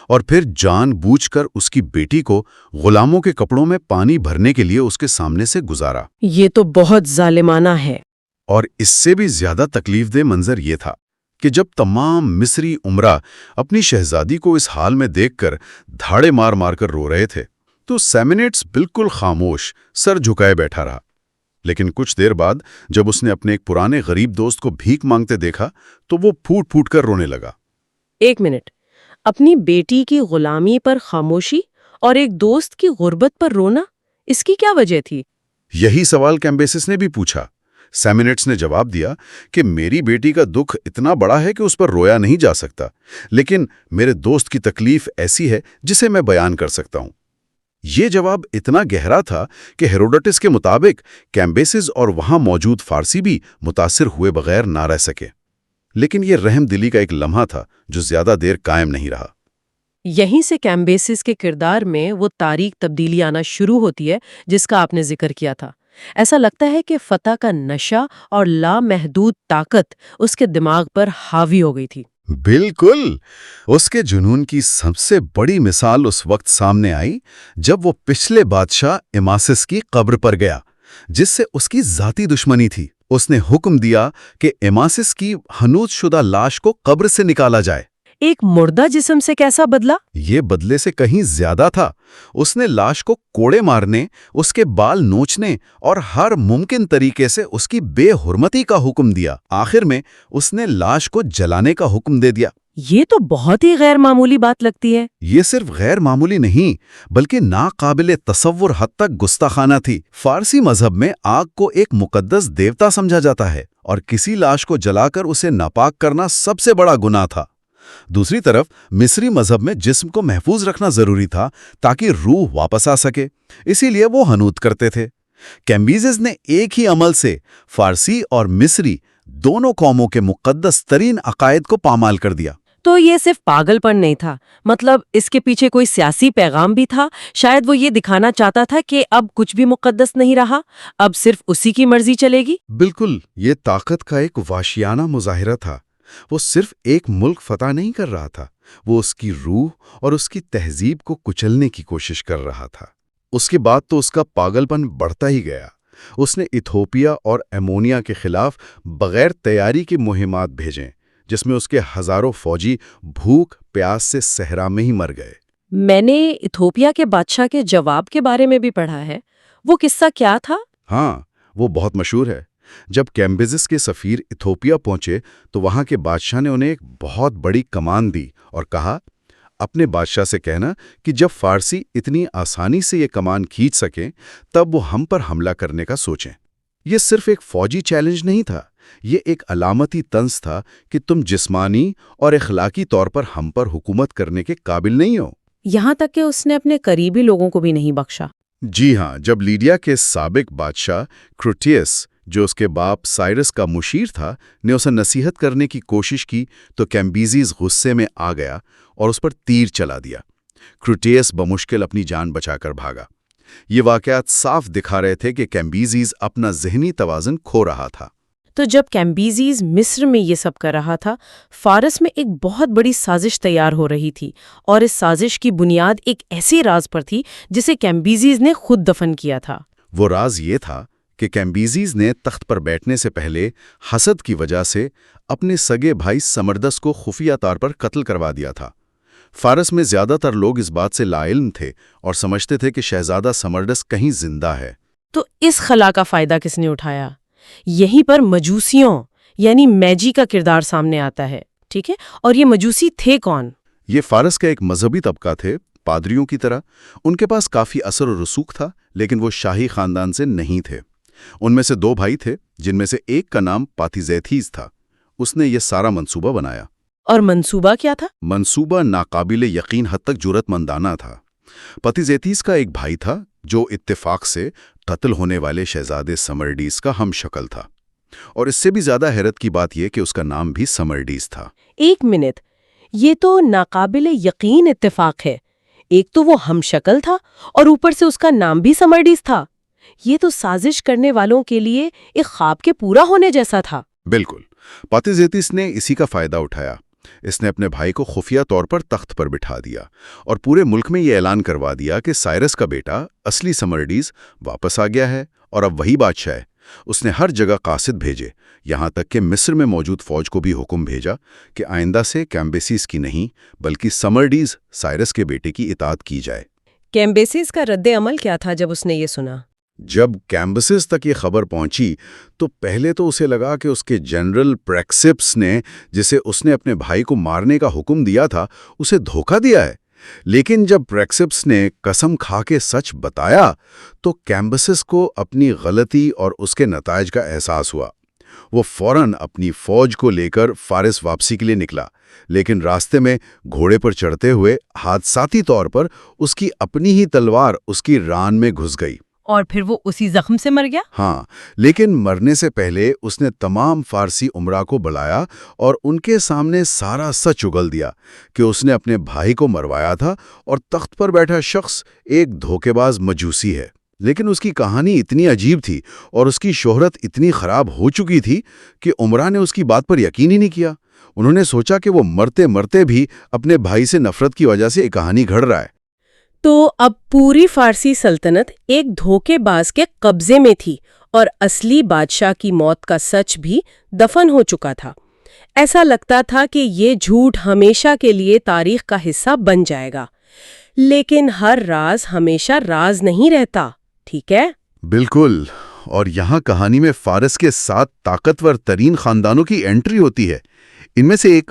اور پھر جان بوجھ کر اس کی بیٹی کو غلاموں کے کپڑوں میں پانی بھرنے کے لیے اس کے سامنے سے گزارا۔ یہ تو بہت ظالمانہ ہے۔ اور اس سے بھی زیادہ تکلیف دہ منظر یہ تھا کہ جب تمام مصری امراء اپنی شہزادی کو اس حال میں دیکھ کر دھاڑے مار مار کر رو رہے تھے، تو سامنٹس بالکل خاموش سر جھکائے بیٹھا رہا۔ لیکن کچھ دیر بعد جب اس نے اپنے ایک پرانے غریب دوست کو بھیک مانگتے دیکھا تو وہ پھوٹ پھوٹ کر رونے لگا۔ ایک منٹ، اپنی بیٹی کی غلامی پر خاموشی اور ایک دوست کی غربت پر رونا، اس کی کیا وجہ تھی؟ یہی سوال کیمبیسیز نے بھی پوچھا۔ سامنٹس نے جواب دیا کہ میری بیٹی کا دکھ اتنا بڑا ہے کہ اس پر رویا نہیں جا سکتا، لیکن میرے دوست کی تکلیف ایسی ہے جسے میں بیان کر سکتا ہوں۔ یہ جواب اتنا گہرا تھا کہ ہیروڈوٹس کے مطابق کیمبیسیز اور وہاں موجود فارسی بھی متاثر ہوئے بغیر نہ رہ سکے۔ لیکن یہ رحم دلی کا ایک لمحہ تھا جو زیادہ دیر قائم نہیں رہا۔ یہیں سے کیمبیسیز کے کردار میں وہ تاریخ تبدیلی آنا شروع ہوتی ہے جس کا آپ نے ذکر کیا تھا۔ ایسا لگتا ہے کہ فتح کا نشہ اور لامحدود طاقت اس کے دماغ پر حاوی ہو گئی تھی۔ بالکل، اس کے جنون کی سب سے بڑی مثال اس وقت سامنے آئی جب وہ پچھلے بادشاہ ایماسس کی قبر پر گیا، جس سے اس کی ذاتی دشمنی تھی۔ اس نے حکم دیا کہ ایماسس کی حنوط شدہ لاش کو قبر سے نکالا جائے۔ ایک مردہ جسم سے کیسا بدلہ؟ یہ بدلے سے کہیں زیادہ تھا۔ اس نے لاش کو کوڑے مارنے، اس کے بال نوچنے اور ہر ممکن طریقے سے اس کی بے حرمتی کا حکم دیا۔ آخر میں اس نے لاش کو جلانے کا حکم دے دیا۔ یہ تو بہت ہی غیر معمولی بات لگتی ہے۔ یہ صرف غیر معمولی نہیں بلکہ ناقابل تصور حد تک گستاخانہ تھی۔ فارسی مذہب میں آگ کو ایک مقدس دیوتا سمجھا جاتا ہے اور کسی لاش کو جلا کر اسے ناپاک کرنا سب سے بڑا گناہ تھا۔ دوسری طرف مصری مذہب میں جسم کو محفوظ رکھنا ضروری تھا تاکہ روح واپس آ سکے، اسی لیے وہ حنوط کرتے تھے۔ کیمبیزز نے ایک ہی عمل سے فارسی اور مصری دونوں قوموں کے مقدس ترین عقائد کو پامال کر دیا۔ تو یہ صرف پاگل پن نہیں تھا، مطلب اس کے پیچھے کوئی سیاسی پیغام بھی تھا۔ شاید وہ یہ دکھانا چاہتا تھا کہ اب کچھ بھی مقدس نہیں رہا، اب صرف اسی کی مرضی چلے گی۔ بالکل، یہ طاقت کا ایک وحشیانہ مظاہرہ تھا۔ وہ صرف ایک ملک فتح نہیں کر رہا تھا، وہ اس کی روح اور اس کی تہذیب کو کچلنے کی کوشش کر رہا تھا۔ اس کے بعد تو اس کا پاگل پن بڑھتا ہی گیا۔ اس نے ایتھوپیا اور ایمونیا کے خلاف بغیر تیاری کی مہمات بھیجیں، جس میں اس کے ہزاروں فوجی بھوک پیاس سے صحرا میں ہی مر گئے۔ میں نے ایتھوپیا کے بادشاہ کے جواب کے بارے میں بھی پڑھا ہے، وہ قصہ کیا تھا؟ ہاں، وہ بہت مشہور ہے۔ جب کیمبیزز کے سفیر ایتھوپیا پہنچے تو وہاں کے بادشاہ نے انہیں ایک بہت بڑی کمان دی اور کہا، اپنے بادشاہ سے کہنا کہ جب فارسی اتنی آسانی سے یہ کمان کھینچ سکیں تب وہ ہم پر حملہ کرنے کا سوچیں۔ یہ صرف ایک فوجی چیلنج نہیں تھا، یہ ایک علامتی طنز تھا کہ تم جسمانی اور اخلاقی طور پر ہم پر حکومت کرنے کے قابل نہیں ہو۔ یہاں تک کہ اس نے اپنے قریبی لوگوں کو بھی نہیں بخشا۔ جی ہاں، جب لیڈیا کے سابق بادشاہ کروٹیس، جو اس کے باپ سائرس کا مشیر تھا، نے اسے نصیحت کرنے کی کوشش کی تو کیمبیزز غصے میں آ گیا اور اس پر تیر چلا دیا۔ کروٹیس بمشکل اپنی جان بچا کر بھاگا۔ یہ واقعات صاف دکھا رہے تھے کہ کیمبیزز اپنا ذہنی توازن کھو رہا تھا۔ تو جب کیمبیزز مصر میں یہ سب کر رہا تھا، فارس میں ایک بہت بڑی سازش تیار ہو رہی تھی، اور اس سازش کی بنیاد ایک ایسی راز پر تھی جسے کیمبیزز نے خود دفن کیا تھا۔ وہ راز یہ تھا کہ کیمبیزز نے تخت پر بیٹھنے سے پہلے حسد کی وجہ سے اپنے سگے بھائی سمرڈس کو خفیہ طور پر قتل کروا دیا تھا۔ فارس میں زیادہ تر لوگ اس بات سے لا علم تھے اور سمجھتے تھے کہ شہزادہ سمرڈس کہیں زندہ ہے۔ تو اس خلا کا فائدہ کس نے اٹھایا؟ یہیں پر مجوسیوں یعنی میجی کا کردار سامنے آتا ہے، ٹھیک ہے؟ اور یہ مجوسی تھے کون؟ یہ فارس کا ایک مذہبی طبقہ تھے، پادریوں کی طرح۔ ان کے پاس کافی اثر و رسوخ تھا، لیکن وہ شاہی خاندان سے نہیں تھے۔ ان میں سے 2 بھائی تھے، جن میں سے ایک کا نام پاتیزیتھیس تھا۔ اس نے یہ سارا منصوبہ بنایا۔ اور منصوبہ کیا تھا؟ منصوبہ ناقابل یقین حد تک جرأت مندانہ تھا۔ پاتیزیتھیس کا ایک بھائی تھا جو اتفاق سے قتل ہونے والے شہزادے سمرڈیس کا ہم شکل تھا، اور اس سے بھی زیادہ حیرت کی بات یہ کہ اس کا نام بھی سمرڈیس تھا۔ ایک منٹ، یہ تو ناقابل یقین اتفاق ہے۔ ایک تو وہ ہم شکل تھا اور اوپر سے اس کا نام بھی سمرڈیس تھا۔ یہ تو سازش کرنے والوں کے لیے ایک خواب کے پورا ہونے جیسا تھا۔ بالکل، پاتیزیتھیس نے اسی کا فائدہ اٹھایا۔ اس نے اپنے بھائی کو خفیہ طور پر تخت پر بٹھا دیا اور پورے ملک میں یہ اعلان کروا دیا کہ سائرس کا بیٹا اصلی سمرڈیس واپس آ گیا ہے اور اب وہی بادشاہ ہے۔ اس نے ہر جگہ قاصد بھیجے، یہاں تک کہ مصر میں موجود فوج کو بھی حکم بھیجا کہ آئندہ سے کیمبیسیس کی نہیں بلکہ سمرڈیس سائرس کے بیٹے کی اطاعت کی جائے۔ کیمبیسیس کا رد عمل کیا تھا جب اس نے یہ سنا؟ جب کیمبیسس تک یہ خبر پہنچی تو پہلے تو اسے لگا کہ اس کے جنرل پریکسپس نے، جسے اس نے اپنے بھائی کو مارنے کا حکم دیا تھا، اسے دھوکہ دیا ہے۔ لیکن جب پریکسپس نے قسم کھا کے سچ بتایا تو کیمبیسس کو اپنی غلطی اور اس کے نتائج کا احساس ہوا۔ وہ فوراً اپنی فوج کو لے کر فارس واپسی کے لیے نکلا، لیکن راستے میں گھوڑے پر چڑھتے ہوئے حادثاتی طور پر اس کی اپنی ہی تلوار اس کی ران میں گھس گئی۔ اور پھر وہ اسی زخم سے مر گیا؟ ہاں، لیکن مرنے سے پہلے اس نے تمام فارسی امراء کو بلایا اور ان کے سامنے سارا سچ اگل دیا کہ اس نے اپنے بھائی کو مروایا تھا اور تخت پر بیٹھا شخص ایک دھوکے باز مجوسی ہے۔ لیکن اس کی کہانی اتنی عجیب تھی اور اس کی شہرت اتنی خراب ہو چکی تھی کہ امراء نے اس کی بات پر یقین ہی نہیں کیا۔ انہوں نے سوچا کہ وہ مرتے مرتے بھی اپنے بھائی سے نفرت کی وجہ سے ایک کہانی گھڑ رہا ہے۔ تو اب پوری فارسی سلطنت ایک دھوکے باز کے قبضے میں تھی اور اصلی بادشاہ کی موت کا سچ بھی دفن ہو چکا تھا۔ ایسا لگتا تھا کہ یہ جھوٹ ہمیشہ کے لیے تاریخ کا حصہ بن جائے گا، لیکن ہر راز ہمیشہ راز نہیں رہتا، ٹھیک ہے؟ بالکل، اور یہاں کہانی میں فارس کے 7 طاقتور ترین خاندانوں کی انٹری ہوتی ہے۔ ان میں سے ایک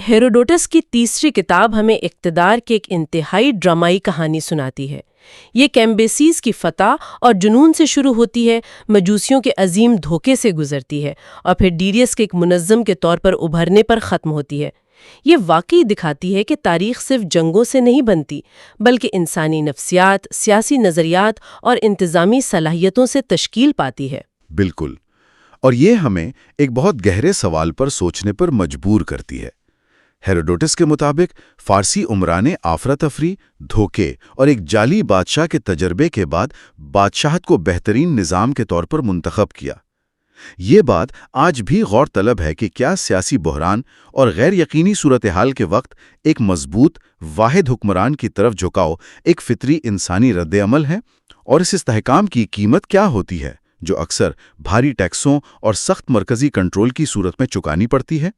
ہیروڈوٹس کی تیسری کتاب ہمیں اقتدار کی ایک انتہائی ڈرامائی کہانی سناتی ہے۔ یہ کیمبیسیز کی فتح اور جنون سے شروع ہوتی ہے، مجوسیوں کے عظیم دھوکے سے گزرتی ہے اور پھر ڈیریس کے ایک منظم کے طور پر ابھرنے پر ختم ہوتی ہے۔ یہ واقعی دکھاتی ہے کہ تاریخ صرف جنگوں سے نہیں بنتی، بلکہ انسانی نفسیات، سیاسی نظریات اور انتظامی صلاحیتوں سے تشکیل پاتی ہے۔ بالکل، اور یہ ہمیں ایک بہت گہرے سوال پر سوچنے پر مجبور کرتی ہے۔ ہیروڈوٹس کے مطابق فارسی عمران نے افراتفری، دھوکے اور ایک جعلی بادشاہ کے تجربے کے بعد بادشاہت کو بہترین نظام کے طور پر منتخب کیا۔ یہ بات آج بھی غور طلب ہے کہ کیا سیاسی بحران اور غیر یقینی صورتحال کے وقت ایک مضبوط، واحد حکمران کی طرف جھکاؤ ایک فطری انسانی رد عمل ہے، اور اس استحکام کی قیمت کیا ہوتی ہے جو اکثر بھاری ٹیکسوں اور سخت مرکزی کنٹرول کی صورت میں چکانی پڑتی ہے۔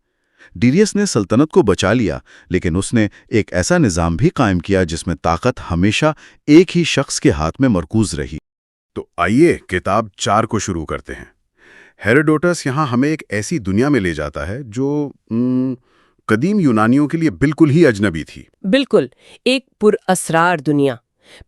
ڈیریس نے سلطنت کو بچا لیا، لیکن اس نے ایک ایسا نظام بھی قائم کیا جس میں طاقت ہمیشہ ایک ہی شخص کے ہاتھ میں مرکوز رہی۔ تو آئیے کتاب 4 کو شروع کرتے ہیں۔ ہیروڈوٹس یہاں ہمیں ایک ایسی دنیا میں لے جاتا ہے جو قدیم یونانیوں کے لیے بالکل ہی اجنبی تھی۔ بالکل، ایک پراسرار دنیا۔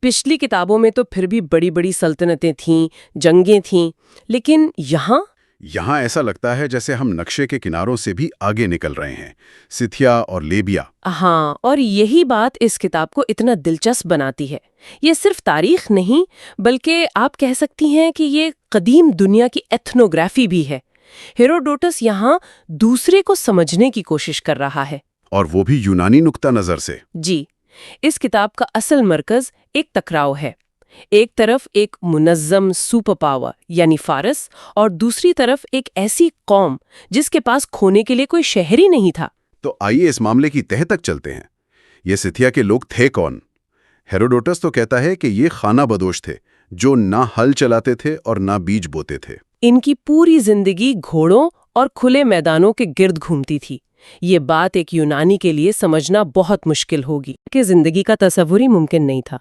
پچھلی کتابوں میں تو پھر بھی بڑی بڑی سلطنتیں تھیں، جنگیں تھیں، لیکن یہاں ایسا لگتا ہے جیسے ہم نقشے کے کناروں سے بھی آگے نکل رہے ہیں، سیتھیا اور لیبیا۔ ہاں، اور یہی بات اس کتاب کو اتنا دلچسپ بناتی ہے۔ یہ صرف تاریخ نہیں، بلکہ آپ کہہ سکتی ہیں کہ یہ قدیم دنیا کی ایتھنوگرافی بھی ہے۔ ہیروڈوٹس یہاں دوسرے کو سمجھنے کی کوشش کر رہا ہے، اور وہ بھی یونانی نقطہ نظر سے۔ جی، اس کتاب کا اصل مرکز ایک ٹکراؤ ہے۔ ایک طرف ایک منظم سپر پاور یعنی فارس، اور دوسری طرف ایک ایسی قوم جس کے پاس کھونے کے لیے کوئی شہر ہی نہیں تھا۔ تو آئیے اس معاملے کی تہہ تک چلتے ہیں۔ یہ سیتھیا کے لوگ تھے کون؟ ہیروڈوٹس تو کہتا ہے کہ یہ خانہ بدوش تھے جو نہ ہل چلاتے تھے اور نہ بیج بوتے تھے۔ ان کی پوری زندگی گھوڑوں اور کھلے میدانوں کے گرد گھومتی تھی۔ یہ بات ایک یونانی کے لیے سمجھنا بہت مشکل ہوگی کہ زندگی کا تصور ہی ممکن نہیں تھا۔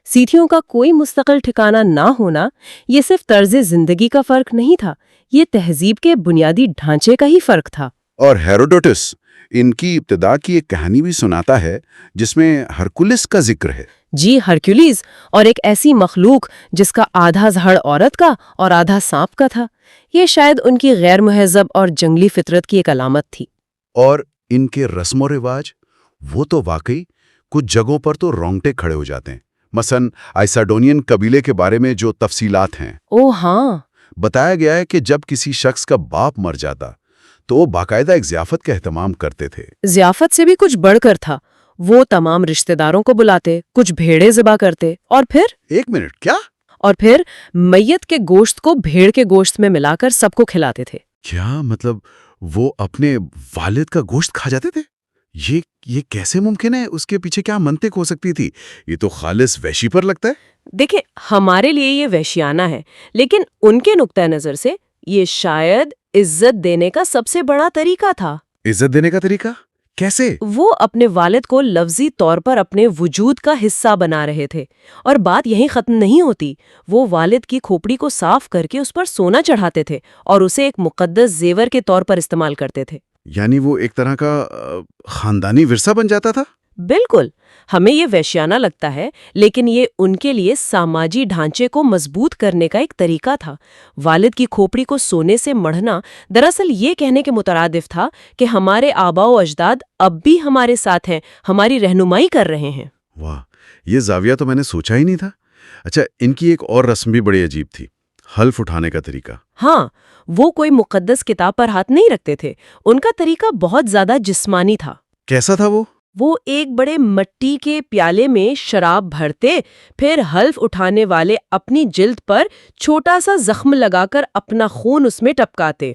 سیتھیوں کا کوئی مستقل ٹھکانہ نہ ہونا یہ صرف طرز زندگی کا فرق نہیں تھا، یہ تہذیب کے بنیادی ڈھانچے کا ہی فرق تھا۔ اور ہیروڈوٹس ان کی ابتدا کی ایک کہانی بھی سناتا ہے جس میں ہرکولس کا ذکر ہے۔ جی، ہرکیولیس، اور ایک ایسی مخلوق جس کا آدھا زہر عورت کا اور آدھا سانپ کا تھا۔ یہ شاید ان کی غیر مہذب اور جنگلی فطرت کی ایک علامت تھی۔ اور ان کے رسم و رواج، وہ تو واقعی کچھ جگہوں پر تو رونگٹے کھڑے ہو جاتے ہیں۔ مثلا آئساڈونین قبیلے کے بارے میں جو تفصیلات ہیں، ہاں، بتایا گیا ہے کہ جب کسی شخص کا باپ مر جاتا تو وہ باقاعدہ ایک ضیافت کا اہتمام کرتے تھے۔ ضیافت سے بھی کچھ بڑھ کر تھا، وہ تمام رشتہ داروں کو بلاتے، کچھ بھیڑیں ذبح کرتے، اور پھر میت کے گوشت کو بھیڑ کے گوشت میں ملا کر سب کو کھلاتے تھے۔ کیا مطلب وہ اپنے والد کا گوشت کھا جاتے تھے؟ یہ کیسے ممکن ہے؟ اس کے پیچھے کیا منطق ہو سکتی تھی؟ یہ تو خالص وحشی پر لگتا ہے۔ دیکھیں، ہمارے لیے یہ وحشیانہ ہے، لیکن ان کے نقطہ نظر سے یہ شاید عزت دینے کا سب سے بڑا طریقہ تھا۔ عزت دینے کا طریقہ کیسے؟ وہ اپنے والد کو لفظی طور پر اپنے وجود کا حصہ بنا رہے تھے، اور بات یہیں ختم نہیں ہوتی۔ وہ والد کی کھوپڑی کو صاف کر کے اس پر سونا چڑھاتے تھے اور اسے ایک مقدس زیور کے طور پر استعمال کرتے تھے۔ یعنی وہ ایک طرح کا خاندانی ورثہ بن جاتا تھا؟ بالکل، ہمیں یہ وحشیانہ لگتا ہے، لیکن یہ ان کے لیے سماجی ڈھانچے کو مضبوط کرنے کا ایک طریقہ تھا۔ والد کی کھوپڑی کو سونے سے مڑھنا دراصل یہ کہنے کے مترادف تھا کہ ہمارے آباء و اجداد اب بھی ہمارے ساتھ ہیں، ہماری رہنمائی کر رہے ہیں۔ واہ، یہ زاویہ تو میں نے سوچا ہی نہیں تھا۔ اچھا، ان کی ایک اور رسم بھی بڑی عجیب تھی، حلف اٹھانے کا طریقہ۔ ہاں، وہ کوئی مقدس کتاب پر ہاتھ نہیں رکھتے تھے، ان کا طریقہ بہت زیادہ جسمانی تھا۔ کیسا تھا وہ؟ وہ ایک بڑے مٹی کے پیالے میں شراب بھرتے، پھر حلف اٹھانے والے اپنی جلد پر چھوٹا سا زخم لگا کر اپنا خون اس میں ٹپکاتے۔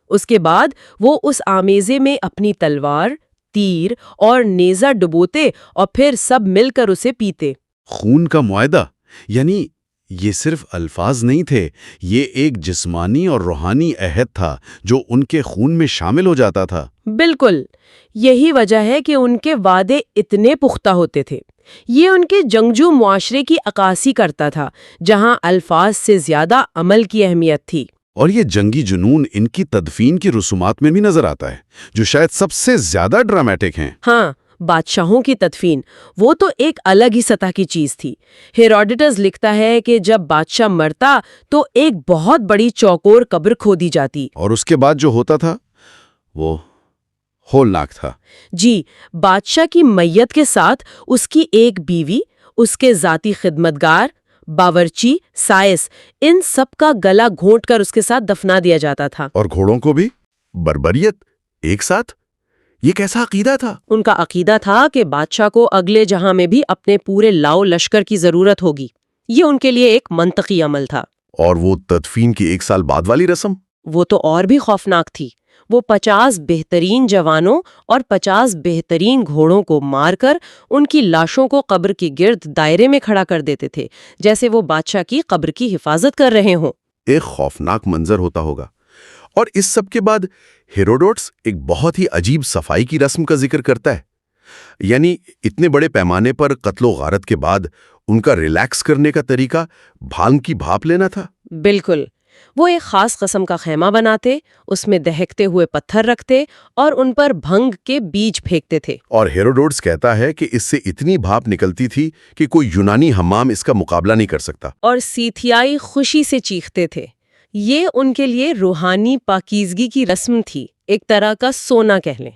اس کے بعد وہ اس آمیزے میں اپنی تلوار، تیر اور نیزہ ڈبوتے اور پھر سب مل کر اسے پیتے۔ خون کا معاہدہ، یعنی یہ صرف الفاظ نہیں تھے، یہ ایک جسمانی اور روحانی عہد تھا جو ان کے خون میں شامل ہو جاتا تھا۔ بالکل، یہی وجہ ہے کہ ان کے وعدے اتنے پختہ ہوتے تھے۔ یہ ان کے جنگجو معاشرے کی عکاسی کرتا تھا، جہاں الفاظ سے زیادہ عمل کی اہمیت تھی۔ اور یہ جنگی جنون ان کی تدفین کی رسومات میں بھی نظر آتا ہے، جو شاید سب سے زیادہ ڈرامیٹک ہیں۔ ہاں، بادشاہوں کی تدفین وہ تو ایک الگ ہی سطح کی چیز تھی۔ ہیروڈوٹس لکھتا ہے کہ جب بادشاہ مرتا تو ایک بہت بڑی چوکور قبر کھودی جاتی، اور اس کے بعد جو ہوتا تھا وہ ہولناک تھا۔ جی، بادشاہ کی میت کے ساتھ اس کی ایک بیوی، اس کے ذاتی خدمتگار، باورچی، سائس، ان سب کا گلا گھونٹ کر اس کے ساتھ دفنا دیا جاتا تھا۔ اور گھوڑوں کو بھی بربریت ایک ساتھ؟ یہ کیسا عقیدہ تھا؟ ان کا عقیدہ تھا کہ بادشاہ کو اگلے جہاں میں بھی اپنے پورے لاؤ لشکر کی ضرورت ہوگی۔ یہ ان کے لیے ایک منطقی عمل تھا۔ اور وہ تدفین کی 1 سال بعد والی رسم؟ وہ تو اور بھی خوفناک تھی۔ وہ 50 بہترین جوانوں اور 50 بہترین گھوڑوں کو مار کر ان کی لاشوں کو قبر کے گرد دائرے میں کھڑا کر دیتے تھے، جیسے وہ بادشاہ کی قبر کی حفاظت کر رہے ہوں۔ ایک خوفناک منظر ہوتا ہوگا۔ اور اس سب کے بعد ہیروڈوٹس ایک بہت ہی عجیب صفائی کی رسم کا ذکر کرتا ہے۔ یعنی اتنے بڑے پیمانے پر قتل و غارت کے بعد ان کا ریلیکس کرنے کا طریقہ بھانگ کی بھاپ لینا تھا۔ بالکل، وہ ایک خاص قسم کا خیمہ بناتے، اس میں دہکتے ہوئے پتھر رکھتے اور ان پر بھنگ کے بیج پھینکتے تھے۔ اور ہیروڈوٹس کہتا ہے کہ اس سے اتنی بھاپ نکلتی تھی کہ کوئی یونانی حمام اس کا مقابلہ نہیں کر سکتا۔ اور سیتھیائی خوشی سے چیختے تھے۔ یہ ان کے لیے روحانی پاکیزگی کی رسم تھی، ایک طرح کا سونا کہہ لیں۔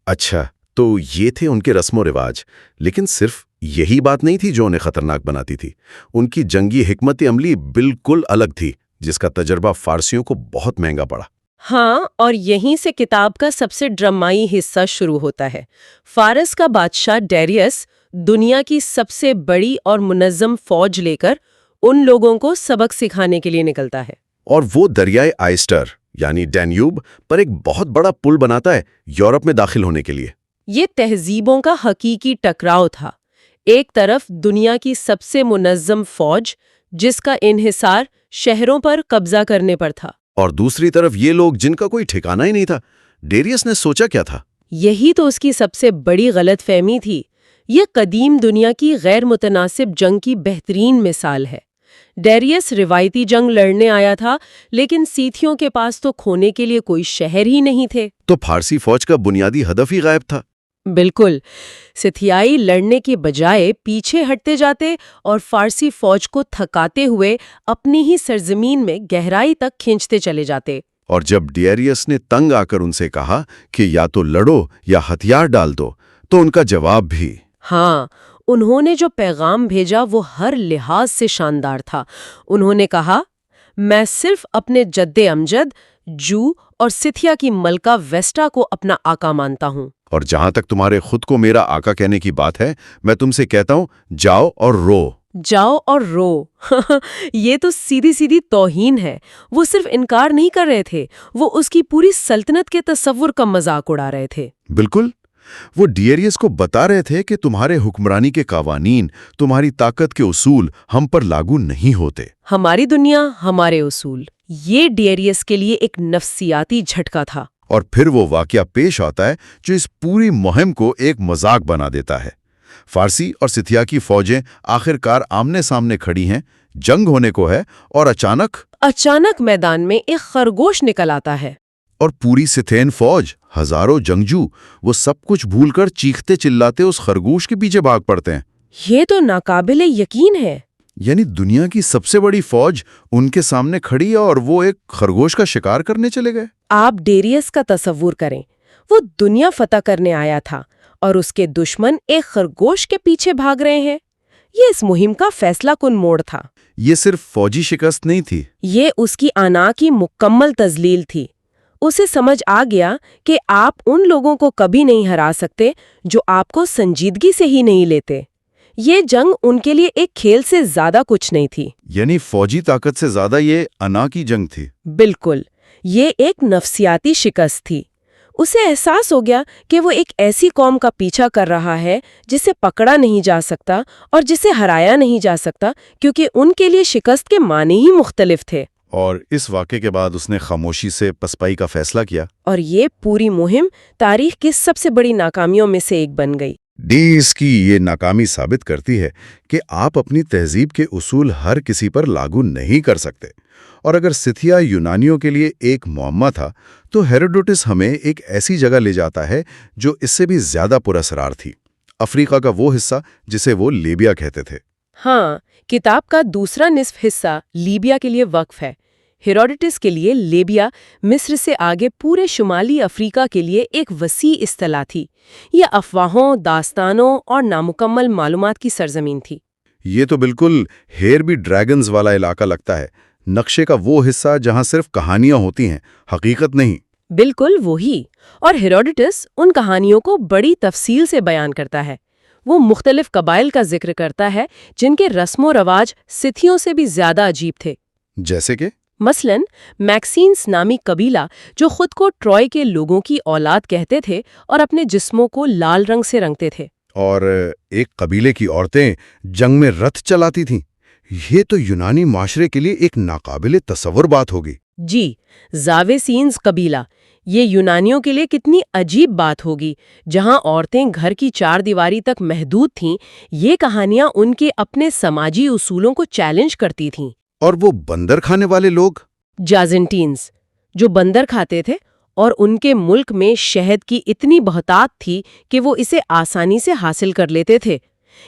اچھا، تو یہ تھے ان کے رسم و رواج، لیکن صرف یہی بات نہیں تھی جو انہیں خطرناک بناتی تھی۔ ان کی جنگی حکمت عملی بالکل الگ تھی، جس کا تجربہ فارسیوں کو بہت مہنگا پڑا۔ ہاں، اور یہیں سے کتاب کا سب سے ڈرامائی حصہ شروع ہوتا ہے۔ فارس کا بادشاہ ڈیریس دنیا کی سب سے بڑی اور منظم فوج لے کر ان لوگوں کو سبق سکھانے کے لیے نکلتا ہے۔ اور وہ دریائے آئسٹر یعنی ڈینیوب پر ایک بہت بڑا پل بناتا ہے یورپ میں داخل ہونے کے لیے۔ یہ تہذیبوں کا حقیقی ٹکراؤ تھا۔ ایک طرف دنیا کی سب سے منظم فوج، جس کا انحصار شہروں پر قبضہ کرنے پر تھا، اور دوسری طرف یہ لوگ جن کا کوئی ٹھکانہ ہی نہیں تھا۔ ڈیریس نے سوچا کیا تھا؟ یہی تو اس کی سب سے بڑی غلط فہمی تھی۔ یہ قدیم دنیا کی غیر متناسب جنگ کی بہترین مثال ہے۔ ڈیریس روایتی جنگ لڑنے آیا تھا، لیکن سیتھیوں کے پاس تو کھونے کے لیے کوئی شہر ہی نہیں تھے۔ تو فارسی فوج کا بنیادی ہدف ہی غائب تھا۔ بالکل، سیتھیائی لڑنے کے بجائے پیچھے ہٹتے جاتے اور فارسی فوج کو تھکاتے ہوئے اپنی ہی سرزمین میں گہرائی تک کھینچتے چلے جاتے۔ اور جب ڈیریس نے تنگ آ کر ان سے کہا کہ یا تو لڑو یا ہتھیار ڈال دو، تو ان کا جواب بھی ہاں، انہوں نے جو پیغام بھیجا وہ ہر لحاظ سے شاندار تھا۔ انہوں نے کہا، میں صرف اپنے جد امجد جو اور سیتھیا کی ملکہ ویسٹا کو اپنا آقا مانتا ہوں۔ اور جہاں تک تمہارے خود کو میرا آقا کہنے کی بات ہے، میں تم سے کہتا ہوں، جاؤ اور رو۔ جاؤ اور رو یہ تو سیدھی سیدھی توہین ہے۔ وہ صرف انکار نہیں کر رہے تھے، وہ اس کی پوری سلطنت کے تصور کا مذاق اڑا رہے تھے۔ بالکل، وہ ڈیریس کو بتا رہے تھے کہ تمہارے حکمرانی کے قوانین، تمہاری طاقت کے اصول ہم پر لاگو نہیں ہوتے۔ ہماری دنیا، ہمارے اصول۔ یہ ڈیریس کے لیے ایک نفسیاتی جھٹکا تھا۔ اور پھر وہ واقعہ پیش آتا ہے جو اس پوری مہم کو ایک مذاق بنا دیتا ہے۔ فارسی اور سیتھیا کی فوجیں آخرکار آمنے سامنے کھڑی ہیں، جنگ ہونے کو ہے، اور اچانک میدان میں ایک خرگوش نکل آتا ہے۔ اور پوری سیتھین فوج، ہزاروں جنگجو، وہ سب کچھ بھول کر چیختے چلاتے اس خرگوش کے پیچھے بھاگ پڑتے ہیں۔ یہ تو ناقابل یقین ہے۔ یعنی دنیا کی سب سے بڑی فوج ان کے سامنے کھڑی ہے اور وہ ایک خرگوش کا شکار کرنے چلے گئے۔ آپ ڈیریس کا تصور کریں، وہ دنیا فتح کرنے آیا تھا اور اس کے دشمن ایک خرگوش کے پیچھے بھاگ رہے ہیں۔ یہ اس مہم کا فیصلہ کن موڑ تھا۔ یہ صرف فوجی شکست نہیں تھی، یہ اس کی انا کی مکمل تذلیل تھی۔ اسے سمجھ آ گیا کہ آپ ان لوگوں کو کبھی نہیں ہرا سکتے جو آپ کو سنجیدگی سے ہی نہیں لیتے۔ یہ جنگ ان کے لیے ایک کھیل سے زیادہ کچھ نہیں تھی۔ یعنی فوجی طاقت سے زیادہ یہ انا کی جنگ تھی۔ بالکل، یہ ایک نفسیاتی شکست تھی۔ اسے احساس ہو گیا کہ وہ ایک ایسی قوم کا پیچھا کر رہا ہے جسے پکڑا نہیں جا سکتا اور جسے ہرایا نہیں جا سکتا، کیونکہ ان کے لیے شکست کے معنی ہی مختلف تھے۔ اور اس واقعے کے بعد اس نے خاموشی سے پسپائی کا فیصلہ کیا۔ اور یہ پوری مہم تاریخ کی سب سے بڑی ناکامیوں میں سے ایک بن گئی۔ ڈیز کی یہ ناکامی ثابت کرتی ہے کہ آپ اپنی تہذیب کے اصول ہر کسی پر لاگو نہیں کر سکتے، اور اگر سیتھیا یونانیوں کے لیے ایک معمہ تھا تو ہیروڈوٹس ہمیں ایک ایسی جگہ لے جاتا ہے جو اس سے بھی زیادہ پراسرار تھی، افریقہ کا وہ حصہ جسے وہ لیبیا کہتے تھے۔ ہاں، کتاب کا دوسرا نصف حصہ لیبیا کے لیے وقف ہے۔ ہیروڈوٹس کے لیے لیبیا مصر سے آگے پورے شمالی افریقہ کے لیے ایک وسیع اصطلاح تھی۔ یہ افواہوں، داستانوں اور نامکمل معلومات کی سرزمین تھی۔ یہ تو بالکل ہیر بی ڈریگنز والا علاقہ لگتا ہے، نقشے کا وہ حصہ جہاں صرف کہانیاں ہوتی ہیں، حقیقت نہیں۔ بالکل وہی، اور ہیروڈوٹس ان کہانیوں کو بڑی تفصیل سے بیان کرتا ہے۔ وہ مختلف قبائل کا ذکر کرتا ہے جن کے رسم و رواج سیتھیوں سے بھی زیادہ عجیب تھے۔ جیسے کہ مثلاً میکسینس نامی قبیلہ جو خود کو ٹروائے کے لوگوں کی اولاد کہتے تھے اور اپنے جسموں کو لال رنگ سے رنگتے تھے۔ اور ایک قبیلے کی عورتیں جنگ میں رتھ چلاتی تھیں۔ یہ تو یونانی معاشرے کے لیے ایک ناقابل تصور بات ہوگی۔ جی، زاویسینز قبیلہ، یہ یونانیوں کے لیے کتنی عجیب بات ہوگی۔ جہاں عورتیں گھر کی چار دیواری تک محدود تھیں، یہ کہانیاں ان کے اپنے سماجی اصولوں کو چیلنج کرتی تھیں۔ اور وہ بندر کھانے والے لوگ، جازنٹینز، جو بندر کھاتے تھے، اور ان کے ملک میں شہد کی اتنی بہتات تھی کہ وہ اسے آسانی سے حاصل کر لیتے تھے۔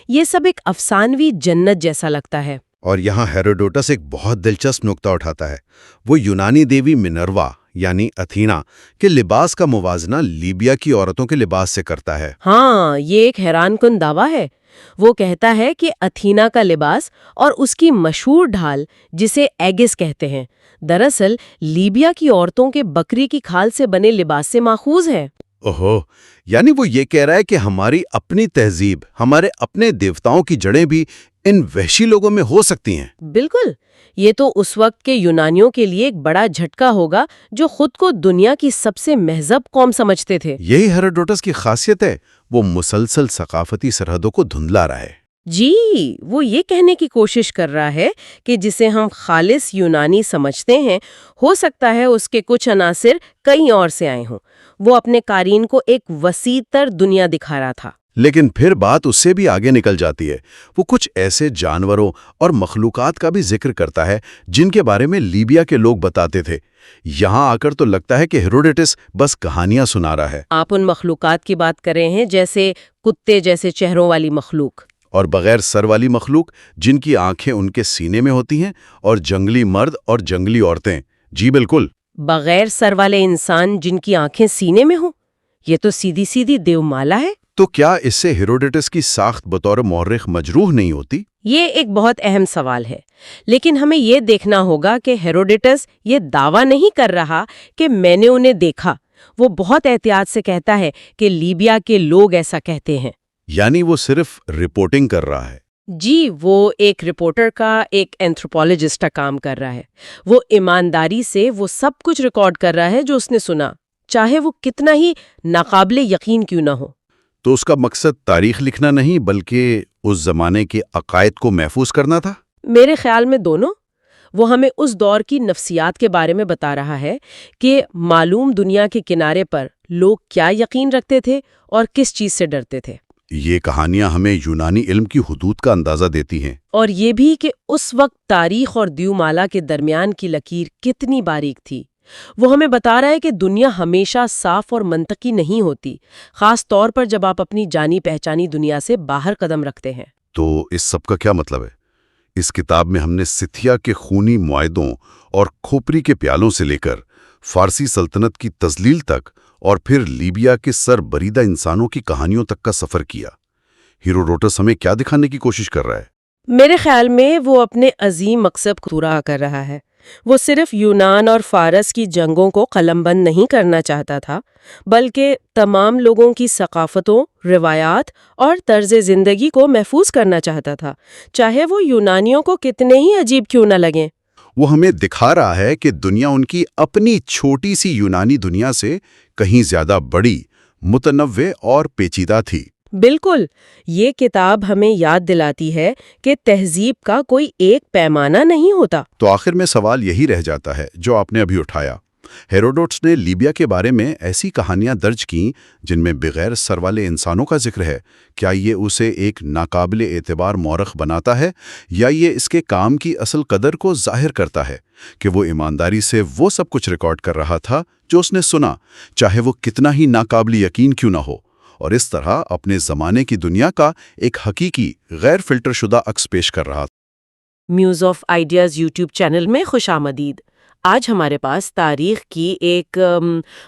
یہ سب ایک افسانوی جنت جیسا لگتا ہے۔ اور یہاں ہیروڈوٹس ایک بہت دلچسپ نقطہ اٹھاتا ہے۔ وہ یونانی دیوی منروا یعنی اتھینا کے لباس کا موازنہ لیبیا کی عورتوں کے لباس سے کرتا ہے۔ ہاں، یہ ایک حیران کن دعویٰ ہے۔ وہ کہتا ہے کہ اتھینا کا لباس اور اس کی مشہور ڈھال جسے ایگس کہتے ہیں، دراصل لیبیا کی عورتوں کے بکری کی کھال سے بنے لباس سے ماخوذ ہے۔ اوہو، یعنی وہ یہ کہہ رہا ہے کہ ہماری اپنی تہذیب، ہمارے اپنے دیوتاؤں کی جڑیں بھی ان وحشی لوگوں میں ہو سکتی ہیں۔ بالکل، یہ تو اس وقت کے یونانیوں کے لیے ایک بڑا جھٹکا ہوگا جو خود کو دنیا کی سب سے مہذب قوم سمجھتے تھے۔ یہی ہیروڈوٹس کی خاصیت ہے، وہ مسلسل ثقافتی سرحدوں کو دھندلا رہا ہے۔ جی، وہ یہ کہنے کی کوشش کر رہا ہے کہ جسے ہم خالص یونانی سمجھتے ہیں، ہو سکتا ہے اس کے کچھ عناصر کہیں اور سے آئے ہوں۔ وہ اپنے قارئین کو ایک وسیع تر دنیا دکھا رہا تھا۔ لیکن پھر بات اس سے بھی آگے نکل جاتی ہے۔ وہ کچھ ایسے جانوروں اور مخلوقات کا بھی ذکر کرتا ہے جن کے بارے میں لیبیا کے لوگ بتاتے تھے۔ یہاں آ کر تو لگتا ہے کہ ہیروڈوٹس بس کہانیاں سنا رہا ہے۔ آپ ان مخلوقات کی بات کر رہے ہیں جیسے کتے جیسے چہروں والی مخلوق، اور بغیر سر والی مخلوق جن کی آنکھیں ان کے سینے میں ہوتی ہیں، اور جنگلی مرد اور جنگلی عورتیں۔ جی بالکل، بغیر سر والے انسان جن کی آنکھیں سینے میں ہوں، یہ تو سیدھی سیدھی دیومالا ہے۔ تو کیا اس سے ہیروڈوٹس کی ساخت بطور مورخ مجروح نہیں ہوتی؟ یہ ایک بہت اہم سوال ہے، لیکن ہمیں یہ دیکھنا ہوگا کہ ہیروڈوٹس یہ دعویٰ نہیں کر رہا کہ میں نے انہیں دیکھا۔ وہ بہت احتیاط سے کہتا ہے کہ لیبیا کے لوگ ایسا کہتے ہیں۔ یعنی وہ صرف رپورٹنگ کر رہا ہے۔ جی، وہ ایک رپورٹر کا، ایک اینتھروپولوجسٹ کا کام کر رہا ہے۔ وہ ایمانداری سے وہ سب کچھ ریکارڈ کر رہا ہے جو اس نے سنا، چاہے وہ کتنا ہی ناقابل یقین کیوں نہ ہو۔ تو اس کا مقصد تاریخ لکھنا نہیں بلکہ اس زمانے کے عقائد کو محفوظ کرنا تھا؟ میرے خیال میں دونوں۔ وہ ہمیں اس دور کی نفسیات کے بارے میں بتا رہا ہے کہ معلوم دنیا کے کنارے پر لوگ کیا یقین رکھتے تھے اور کس چیز سے ڈرتے تھے۔ یہ کہانیاں ہمیں یونانی علم کی حدود کا اندازہ دیتی ہیں۔ اور یہ بھی کہ اس وقت تاریخ اور دیومالا کے درمیان کی لکیر کتنی باریک تھی۔ وہ ہمیں بتا رہا ہے کہ دنیا ہمیشہ صاف اور منطقی نہیں ہوتی، خاص طور پر جب آپ اپنی جانی پہچانی دنیا سے باہر قدم رکھتے ہیں۔ تو اس سب کا کیا مطلب ہے؟ اس کتاب میں ہم نے سیتھیا کے خونی معاہدوں اور کھوپری کے پیالوں سے لے کر فارسی سلطنت کی تضلیل تک اور پھر لیبیا کے سر بریدہ انسانوں کی کہانیوں تک کا سفر کیا۔ ہیروڈوٹس ہمیں کیا دکھانے کی کوشش کر رہا ہے؟ میرے خیال میں وہ اپنے عظیم مقصد کو پورا کر رہا ہے۔ وہ صرف یونان اور فارس کی جنگوں کو قلم بند نہیں کرنا چاہتا تھا، بلکہ تمام لوگوں کی ثقافتوں، روایات اور طرز زندگی کو محفوظ کرنا چاہتا تھا، چاہے وہ یونانیوں کو کتنے ہی عجیب کیوں نہ لگیں۔ وہ ہمیں دکھا رہا ہے کہ دنیا ان کی اپنی چھوٹی سی یونانی دنیا سے کہیں زیادہ بڑی، متنوع اور پیچیدہ تھی۔ بالکل، یہ کتاب ہمیں یاد دلاتی ہے کہ تہذیب کا کوئی ایک پیمانہ نہیں ہوتا۔ تو آخر میں سوال یہی رہ جاتا ہے جو آپ نے ابھی اٹھایا، ہیروڈوٹس نے لیبیا کے بارے میں ایسی کہانیاں درج کیں جن میں بغیر سر والے انسانوں کا ذکر ہے۔ کیا یہ اسے ایک ناقابل اعتبار مورخ بناتا ہے یا یہ اس کے کام کی اصل قدر کو ظاہر کرتا ہے کہ وہ ایمانداری سے وہ سب کچھ ریکارڈ کر رہا تھا جو اس نے سنا، چاہے وہ کتنا ہی ناقابل یقین کیوں نہ ہو، اور اس طرح اپنے زمانے کی دنیا کا ایک حقیقی غیر فلٹر شدہ عکس پیش کر رہا تھا۔ Muse of ideas YouTube channel میں خوش آمدید۔ آج ہمارے پاس تاریخ کی ایک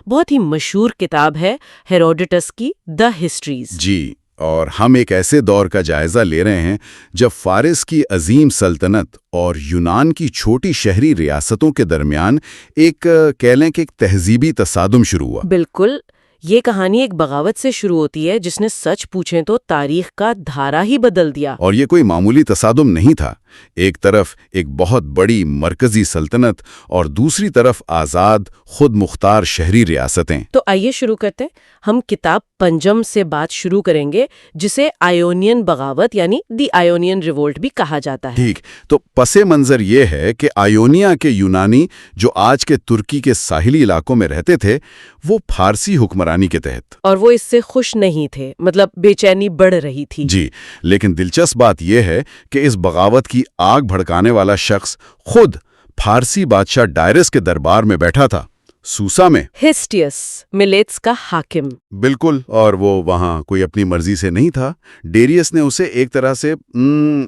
بہت ہی مشہور کتاب ہے، ہیروڈوٹس کی دا ہسٹریز۔ جی، اور ہم ایک ایسے دور کا جائزہ لے رہے ہیں جب فارس کی عظیم سلطنت اور یونان کی چھوٹی شہری ریاستوں کے درمیان ایک کہہ لیں کہ ایک تہذیبی تصادم شروع ہوا۔ بالکل، یہ کہانی ایک بغاوت سے شروع ہوتی ہے جس نے سچ پوچھیں تو تاریخ کا دھارا ہی بدل دیا۔ اور یہ کوئی معمولی تصادم نہیں تھا۔ ایک طرف ایک بہت بڑی مرکزی سلطنت اور دوسری طرف آزاد خود مختار شہری ریاستیں۔ تو آئیے شروع کرتے ہیں۔ ہم کتاب پنجم سے بات شروع کریں گے، جسے آئیونین بغاوت یعنی دی آئیونین ریولٹ بھی کہا جاتا ہے۔ ٹھیک، تو پس منظر یہ ہے کہ آئیونیا کے یونانی جو آج کے ترکی کے ساحلی علاقوں میں رہتے تھے، وہ فارسی حکمرانی کے تحت، اور وہ اس سے خوش نہیں تھے، مطلب بے چینی بڑھ رہی تھی۔ جی، لیکن دلچسپ بات یہ ہے کہ اس بغاوت کی آگ بھڑکانے والا شخص خود فارسی بادشاہ ڈائرس کے دربار میں بیٹھا تھا، سوسا میں۔ ہسٹیس، ملیٹس کا حاکم۔ بالکل، اور وہ وہاں کوئی اپنی مرضی سے نہیں تھا۔ ڈیریس نے اسے ایک طرح سے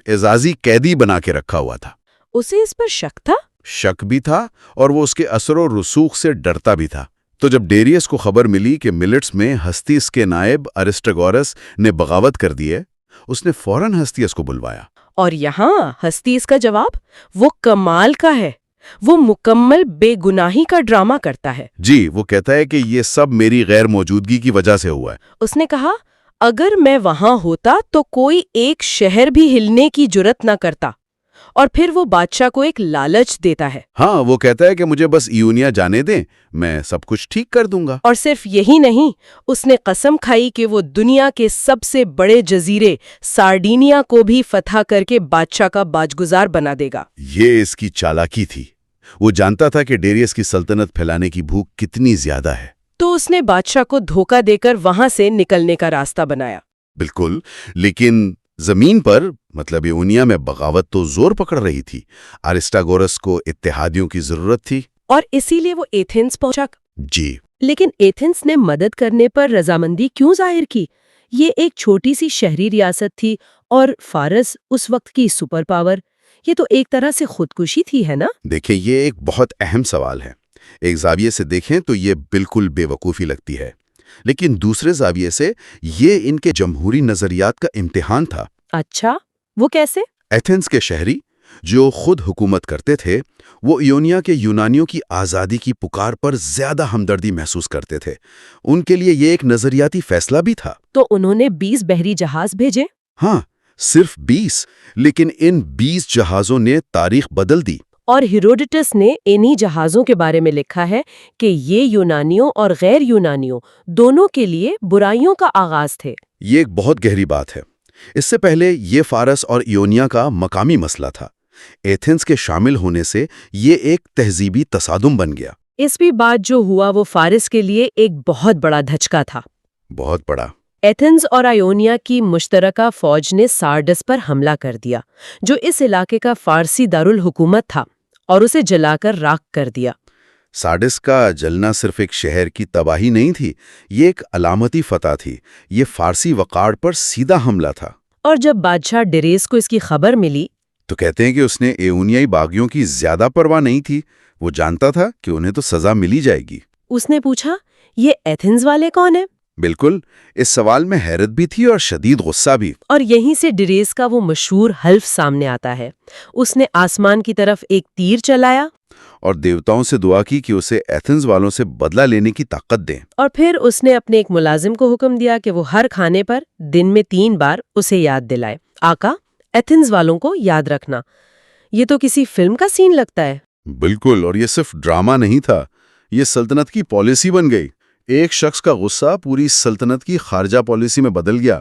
اعزازی قیدی بنا کے رکھا ہوا تھا۔ اسے اس پر شک تھا؟ شک بھی تھا اور وہ اس کے اثر و رسوخ سے ڈرتا بھی تھا۔ تو جب ڈیریس کو خبر ملی کہ ملٹس میں ہستیس کے نائب ارسٹاگورس نے بغاوت کر دی ہے، اس نے فوراً ہستیس کو بلوایا۔ اور یہاں ہستیس کا جواب وہ کمال کا ہے۔ وہ مکمل بے گناہی کا ڈرامہ کرتا ہے۔ جی، وہ کہتا ہے کہ یہ سب میری غیر موجودگی کی وجہ سے ہوا ہے۔ اس نے کہا، اگر میں وہاں ہوتا تو کوئی ایک شہر بھی ہلنے کی جرت نہ کرتا۔ اور پھر وہ بادشاہ کو ایک لالچ دیتا ہے۔ ہاں، وہ کہتا ہے کہ مجھے بس ایونیا جانے دیں، میں سب کچھ ٹھیک کر دوں گا۔ اور صرف یہی نہیں، اس نے قسم کھائی کہ وہ دنیا کے سب سے بڑے جزیرے سارڈینیا کو بھی فتح کر کے بادشاہ کا باجگزار بنا دے گا۔ یہ اس کی چالاکی تھی۔ وہ جانتا تھا کہ ڈیریس کی سلطنت پھیلانے کی بھوک کتنی زیادہ ہے۔ تو اس نے بادشاہ کو دھوکہ دے کر وہاں سے نکلنے کا راستہ بنایا۔ بالکل، لیکن زمین پر مطلب ایونیا میں بغاوت تو زور پکڑ رہی تھی۔ ارسٹاگورس کو اتحادیوں کی ضرورت تھی، اور اسی لیے وہ ایتھنز پہنچا۔ جی، لیکن ایتھنز نے مدد کرنے پر رضامندی کیوں ظاہر کی؟ یہ ایک چھوٹی سی شہری ریاست تھی اور فارس اس وقت کی سپر پاور۔ یہ تو ایک طرح سے خودکشی تھی، ہے نا؟ دیکھیں، یہ ایک بہت اہم سوال ہے۔ ایک زاویے سے دیکھیں تو یہ بالکل بے وقوفی لگتی ہے، لیکن دوسرے زاویے سے یہ ان کے جمہوری نظریات کا امتحان تھا۔ اچھا، وہ کیسے؟ ایتھنز کے شہری جو خود حکومت کرتے تھے، وہ ایونیا کے یونانیوں کی آزادی کی پکار پر زیادہ ہمدردی محسوس کرتے تھے۔ ان کے لیے یہ ایک نظریاتی فیصلہ بھی تھا۔ تو انہوں نے 20 بحری جہاز بھیجے؟ ہاں، صرف 20، لیکن ان 20 جہازوں نے تاریخ بدل دی۔ اور ہیروڈوٹس نے انہی جہازوں کے بارے میں لکھا ہے کہ یہ یونانیوں اور غیر یونانیوں دونوں کے لیے برائیوں کا آغاز تھے۔ یہ ایک بہت گہری بات ہے۔ اس سے پہلے یہ فارس اور ایونیا کا مقامی مسئلہ تھا۔ ایتھنز کے شامل ہونے سے یہ ایک تہذیبی تصادم بن گیا۔ اس بھی بات جو ہوا وہ فارس کے لیے ایک بہت بڑا دھچکا تھا۔ بہت بڑا۔ ایتھنز اور آئیونیا کی مشترکہ فوج نے سارڈس پر حملہ کر دیا، جو اس علاقے کا فارسی دارالحکومت تھا، اور اسے جلا کر راکھ کر دیا۔ سارڈس کا جلنا صرف ایک شہر کی تباہی نہیں تھی، یہ ایک علامتی فتح تھی۔ یہ فارسی وقار پر سیدھا حملہ تھا۔ اور جب بادشاہ ڈیریس کو اس کی خبر ملی تو کہتے ہیں کہ اس نے ایونیائی باغیوں کی زیادہ پرواہ نہیں تھی۔ وہ جانتا تھا کہ انہیں تو سزا ملی جائے گی۔ اس نے پوچھا، یہ ایتھنز والے کون ہیں؟ بالکل، اس سوال میں حیرت بھی تھی اور شدید غصہ بھی۔ اور یہیں سے ڈیریس کا وہ مشہور حلف سامنے آتا ہے۔ اس نے آسمان کی طرف ایک تیر چلایا اور دیوتاؤں سے دعا کی کہ اسے ایتھنز والوں سے بدلہ لینے کی طاقت دیں۔ اور پھر اس نے اپنے ایک ملازم کو حکم دیا کہ وہ ہر کھانے پر دن میں 3 بار اسے یاد دلائے، آقا، ایتھنز والوں کو یاد رکھنا۔ یہ تو کسی فلم کا سین لگتا ہے۔ بالکل، اور یہ صرف ڈرامہ نہیں تھا، یہ سلطنت کی پالیسی بن گئی۔ ایک شخص کا غصہ پوری سلطنت کی خارجہ پالیسی میں بدل گیا۔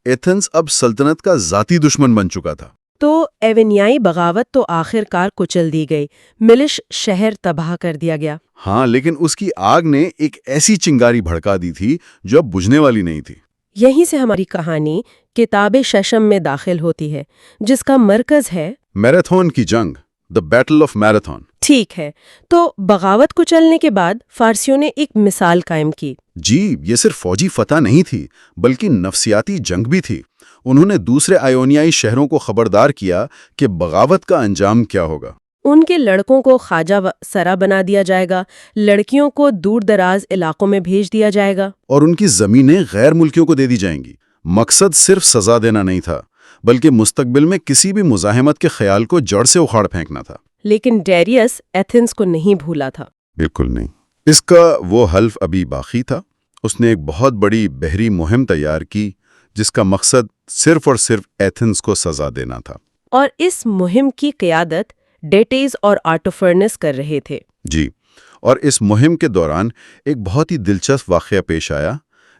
ایتھنز اب سلطنت کا ذاتی دشمن بن چکا تھا۔ تو ایونیائی بغاوت تو آخر کار کچل دی گئی، ملش شہر تباہ کر دیا گیا۔ ہاں، لیکن اس کی آگ نے ایک ایسی چنگاری بھڑکا دی تھی جو اب بجھنے والی نہیں تھی۔ یہیں سے ہماری کہانی کتاب ششم میں داخل ہوتی ہے، جس کا مرکز ہے میراتھن کی جنگ، دا بیٹل آف میراتھن۔ ٹھیک ہے، تو بغاوت کچلنے کے بعد فارسیوں نے ایک مثال قائم کی۔ جی، یہ صرف فوجی فتح نہیں تھی بلکہ نفسیاتی جنگ بھی تھی۔ انہوں نے دوسرے آئونیائی شہروں کو خبردار کیا کہ بغاوت کا انجام کیا ہوگا۔ ان کے لڑکوں کو خواجہ سرا بنا دیا جائے گا، لڑکیوں کو دور دراز علاقوں میں بھیج دیا جائے گا، اور ان کی زمینیں غیر ملکیوں کو دے دی جائیں گی۔ مقصد صرف سزا دینا نہیں تھا بلکہ مستقبل میں کسی بھی مزاحمت کے خیال کو جڑ سے اکھاڑ پھینکنا تھا۔ لیکن ڈیریس ایتھنز کو نہیں بھولا تھا۔ بالکل نہیں، اس کا وہ حلف ابھی باقی تھا۔ اس نے ایک بہت بڑی بحری مہم تیار کی جس کا مقصد صرف اور صرف ایتھنز کو سزا دینا تھا۔ اور اس مہم کی قیادت ڈیٹیز اور آرٹوفرنس کر رہے تھے۔ جی، اور اس مہم کے دوران ایک بہت ہی دلچسپ واقعہ پیش آیا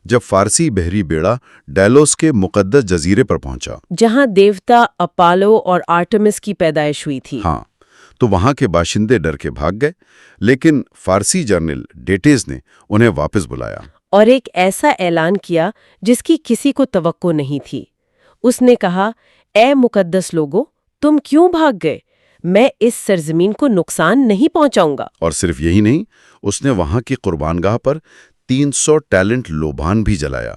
جب فارسی بحری بیڑا ڈیلوس کے مقدس جزیرے پر پہنچا، جہاں دیوتا اپالو اور آرٹمس کی پیدائش ہوئی تھی۔ ہاں، تو وہاں کے باشندے ڈر کے بھاگ گئے، لیکن فارسی جرنل ڈیٹیز نے انہیں واپس بلایا اور ایک ایسا اعلان کیا جس کی کسی کو توقع نہیں تھی۔ اس نے کہا، اے مقدس لوگو، تم کیوں بھاگ گئے؟ میں اس سرزمین کو نقصان نہیں پہنچاؤں گا۔ اور صرف یہی نہیں، اس نے وہاں کی قربانگاہ پر 300 ٹیلنٹ لوبان بھی جلایا،